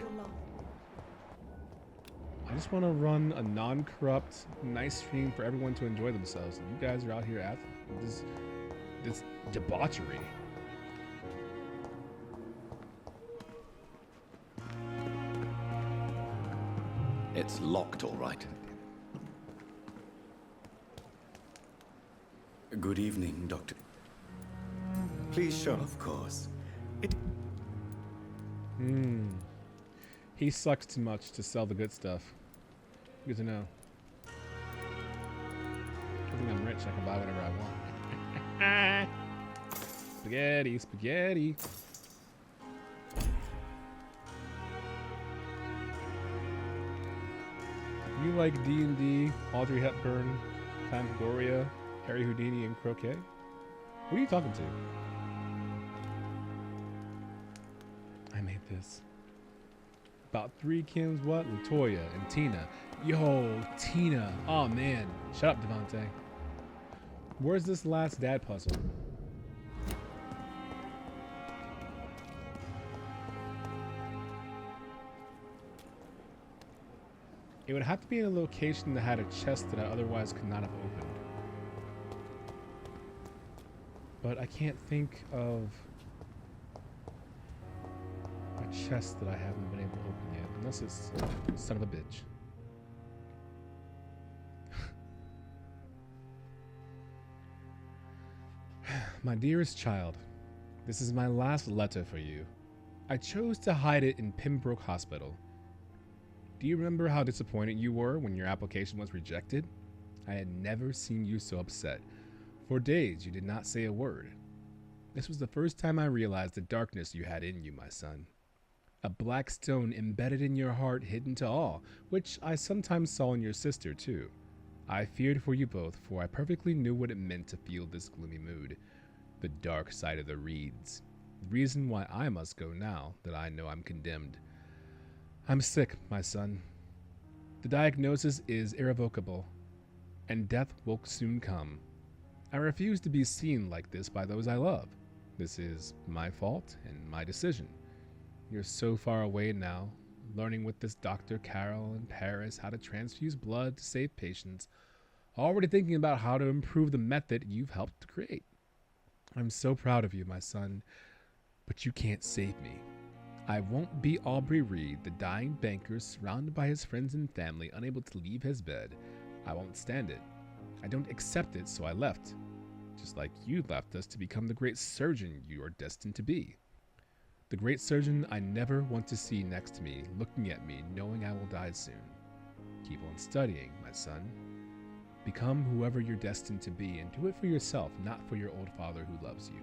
S1: I just want to run a non-corrupt, nice stream for everyone to enjoy themselves. And you guys are out here at this debauchery.
S4: It's locked, all right. Good evening, Doctor. Please show, of course.
S1: He sucks too much to sell the good stuff. Good to know. I think I'm rich. I can buy whatever I want. Spaghetti, spaghetti. You like D&D, Audrey Hepburn, Fangoria, Harry Houdini, and croquet? What are you talking to? I made this. About 3 Kims, what? Latoya and Tina. Yo, Tina. Oh, man. Shut up, Devontae. Where's this last dad puzzle? It would have to be in a location that had a chest that I otherwise could not have opened. But I can't think of a chest that I haven't been able to open yet. Unless it's son of a bitch. My dearest child, this is my last letter for you. I chose to hide it in Pembroke Hospital. Do you remember how disappointed you were when your application was rejected? I had never seen you so upset. For days, you did not say a word. This was the first time I realized the darkness you had in you, my son. A black stone embedded in your heart, hidden to all, which I sometimes saw in your sister, too. I feared for you both, for I perfectly knew what it meant to feel this gloomy mood. The dark side of the reeds. The reason why I must go now, that I know I'm condemned. I'm sick, my son. The diagnosis is irrevocable, and death will soon come. I refuse to be seen like this by those I love. This is my fault and my decision. You're so far away now, learning with this Dr. Carroll in Paris how to transfuse blood to save patients, already thinking about how to improve the method you've helped to create. I'm so proud of you, my son, but you can't save me. I won't be Aubrey Reed, the dying banker surrounded by his friends and family, unable to leave his bed. I won't stand it. I don't accept it, so I left. Just like you left us to become the great surgeon you are destined to be. The great surgeon I never want to see next to me, looking at me, knowing I will die soon. Keep on studying, my son. Become whoever you're destined to be, and do it for yourself, not for your old father who loves you.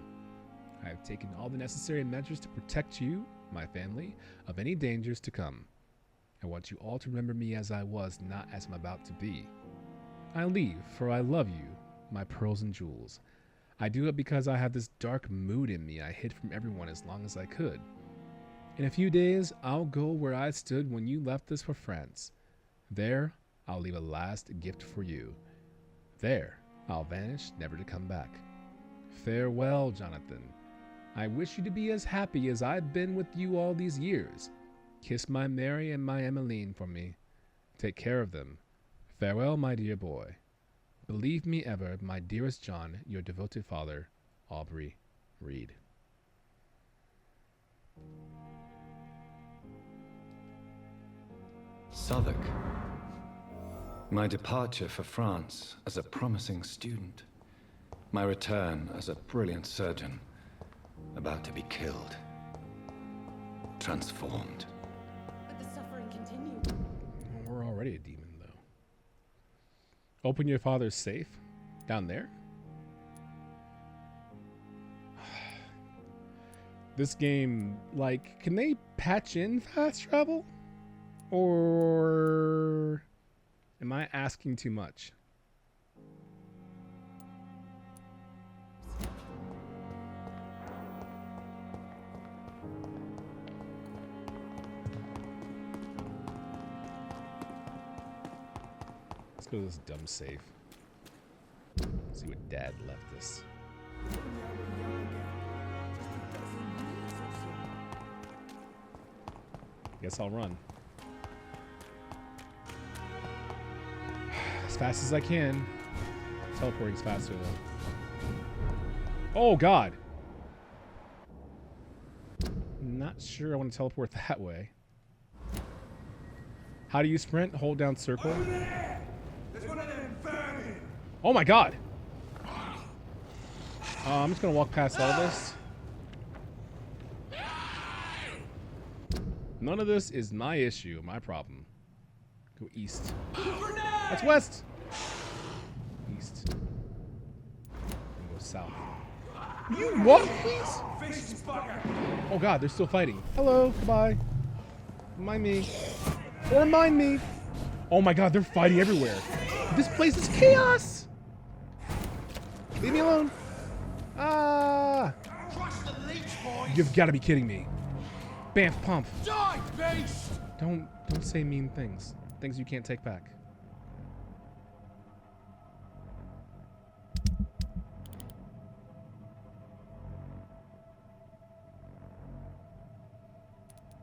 S1: I have taken all the necessary measures to protect you, my family, of any dangers to come. I want you all to remember me as I was, not as I'm about to be. I leave, for I love you, my pearls and jewels. I do it because I have this dark mood in me I hid from everyone as long as I could. In a few days, I'll go where I stood when you left us for France. There, I'll leave a last gift for you. There, I'll vanish, never to come back. Farewell, Jonathan. I wish you to be as happy as I've been with you all these years. Kiss my Mary and my Emmeline for me. Take care of them. Farewell, my dear boy. Believe me ever, my dearest John, your devoted father, Aubrey Reed.
S4: Southwark. My departure for France as a promising student. My return as a brilliant surgeon. About to be killed. Transformed.
S13: But the suffering continued.
S1: We're already a demon, though. Open your father's safe? Down there? This game, like, can they patch in fast travel? Or am I asking too much? Let's go to this dumb safe. See what Dad left us. Guess I'll run. As fast as I can. Teleporting's faster though. Oh God! Not sure I want to teleport that way. How do you sprint? Hold down circle.
S15: There's one of them vermin.
S1: Oh my God! I'm just gonna walk past all this. None of this is my issue, my problem. Go east. That's west. East. And go south. You what, please? Oh god, they're still fighting. Hello, goodbye. Mind me. Or mind me. Oh my god, they're fighting everywhere. This place is chaos. Leave me alone. Ah. You've got to be kidding me. Bamf pump.
S15: Die, beast!
S1: Don't say mean things. Things you can't take back.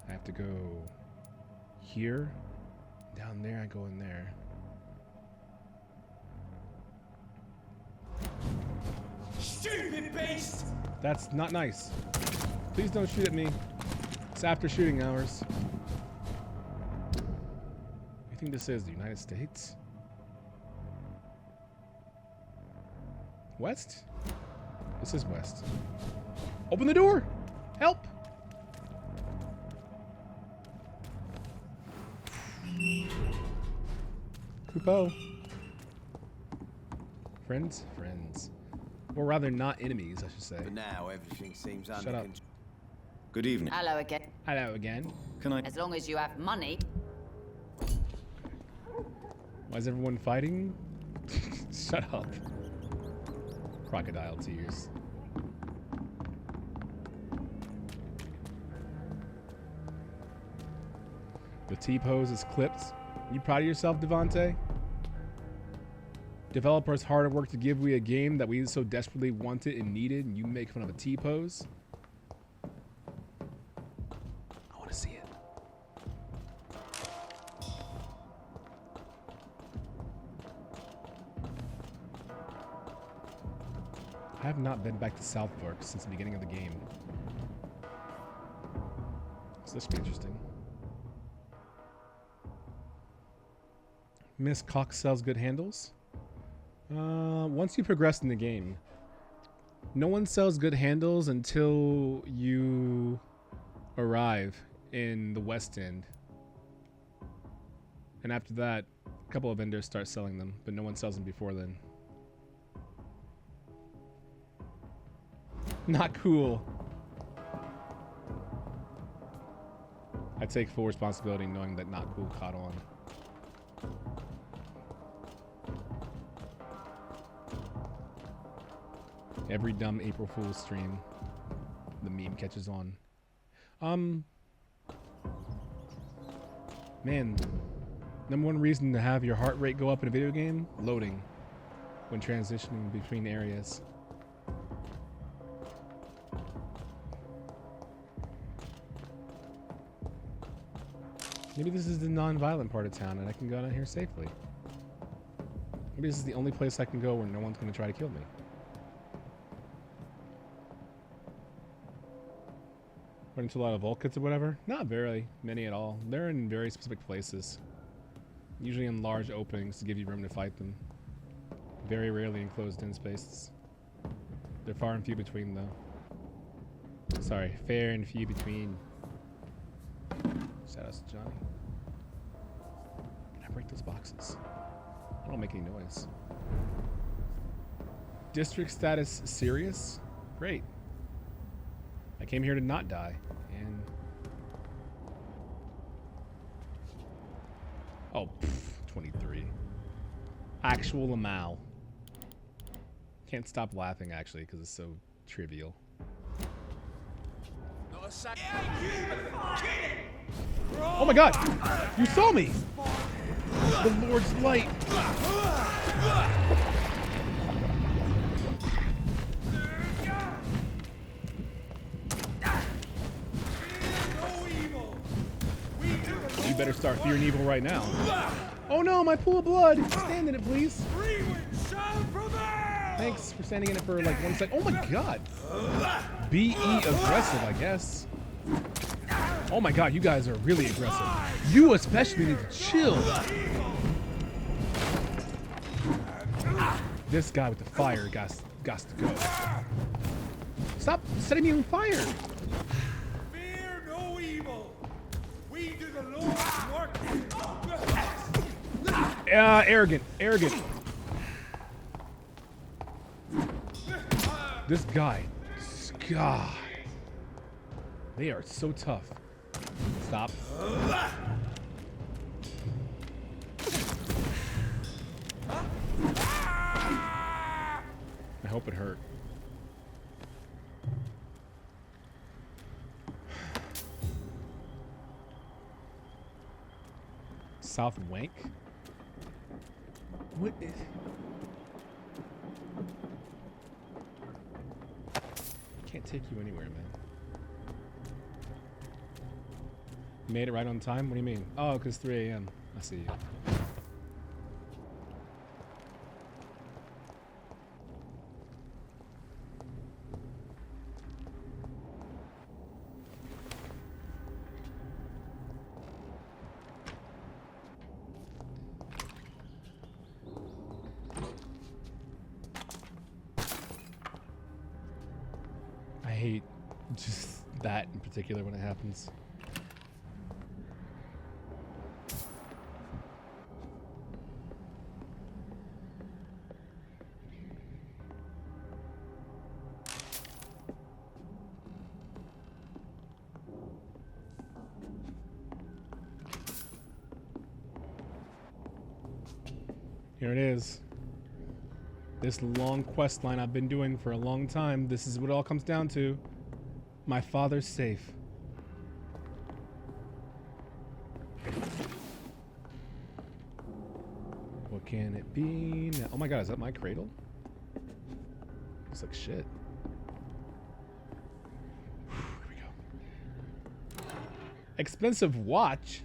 S1: I have to go here. Down there, I go in there.
S15: Stupid beast!
S1: That's not nice. Please don't shoot at me. It's after shooting hours. I think this is the United States. West? This is west. Open the door! Help! Coupeau. Friends? Friends. Or rather, not enemies, I should say.
S14: But now everything seems
S1: Shut
S14: under
S1: up.
S14: control.
S4: Good evening.
S12: Hello again.
S1: Hello again.
S4: Can I?
S12: As long as you have money.
S1: Why is everyone fighting? Shut up. Crocodile tears. The T-pose is clipped. You proud of yourself, Devante? Developers hard at work to give we a game that we so desperately wanted and needed, and you make fun of a T-pose? I want to see it. I have not been back to South Park since the beginning of the game. So this should be interesting. Miss Cox sells good handles. Once you progress in the game, no one sells good handles until you arrive in the West End. And after that, a couple of vendors start selling them, but no one sells them before then. Not cool. I take full responsibility knowing that not cool caught on. Every dumb April Fool's stream, the meme catches on. Man, number one reason to have your heart rate go up in a video game? Loading. When transitioning between areas. Maybe this is the non-violent part of town and I can go down here safely. Maybe this is the only place I can go where no one's going to try to kill me. Run into a lot of Volkits or whatever? Not very many at all. They're in very specific places. Usually in large openings to give you room to fight them. Very rarely in closed-in spaces. They're far and few between, though. Sorry, fair and few between. Shout out to Johnny. Can I break those boxes? I don't make any noise. District status serious? Great. I came here to not die, and... Oh, 23. Actual Lamal. Can't stop laughing, actually, because it's so trivial. Oh my god! You saw me! The Lord's light! You better start fearing evil right now. Oh no, my pool of blood! Stand in it, please. Thanks for standing in it for like 1 second. Oh my god! BE aggressive, I guess. Oh my god, you guys are really aggressive. You especially need to chill. This guy with the fire got Got to go. Stop setting me on fire!
S15: Fear no evil. We do the Lord's work.
S1: Arrogant. This guy. God. They are so tough. Stop. I hope it hurt. South Wank? What is... Can't take you anywhere, man. You made it right on time? What do you mean? Oh, because 3 a.m. I see you. I hate just that in particular when it happens. Here it is. This long quest line I've been doing for a long time. This is what it all comes down to. My father's safe. What can it be now? Oh my god, is that my cradle? Looks like shit. Here we go. Expensive watch?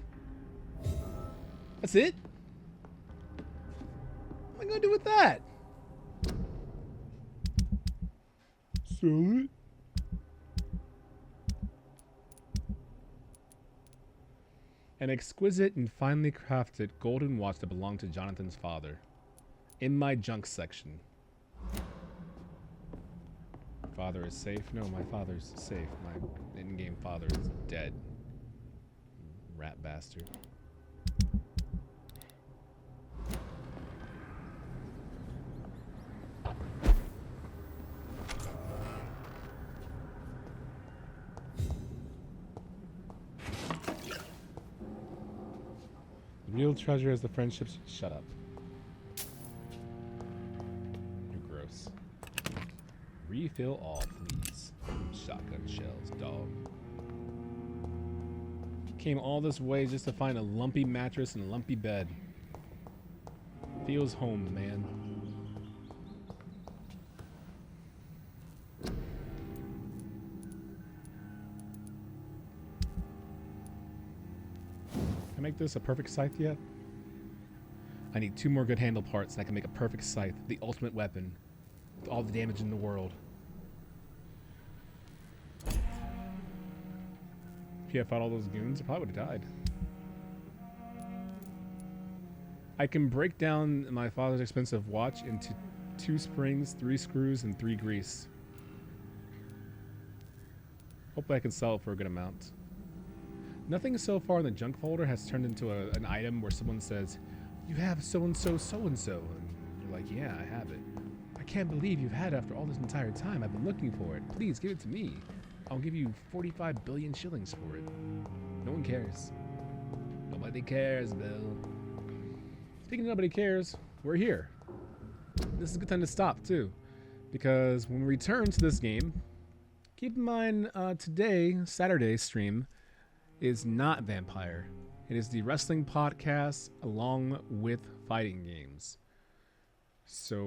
S1: That's it? What am I gonna do with that? Sell it? An exquisite and finely crafted golden watch that belonged to Jonathan's father. In my junk section. Father is safe? No, my father's safe. My in-game father is dead. Rat bastard. Real treasure is the friendships. Shut up. You're gross. Refill all, please. Shotgun shells, dog. Came all this way just to find a lumpy mattress and a lumpy bed. Feels home, man. Make this a perfect scythe yet? I need 2 more good handle parts and I can make a perfect scythe, the ultimate weapon, with all the damage in the world. If he had fought all those goons, I probably would have died. I can break down my father's expensive watch into 2 springs, 3 screws, and 3 grease. Hopefully I can sell it for a good amount. Nothing so far in the junk folder has turned into an item where someone says, "You have so-and-so, so-and-so." And you're like, "Yeah, I have it. I can't believe you've had it after all this entire time. I've been looking for it. Please give it to me. I'll give you 45 billion shillings for it." No one cares. Nobody cares, Bill. Speaking of nobody cares, we're here. This is a good time to stop, too. Because when we return to this game, keep in mind today, Saturday's stream, is not Vampyr. It is the wrestling podcast along with fighting games. So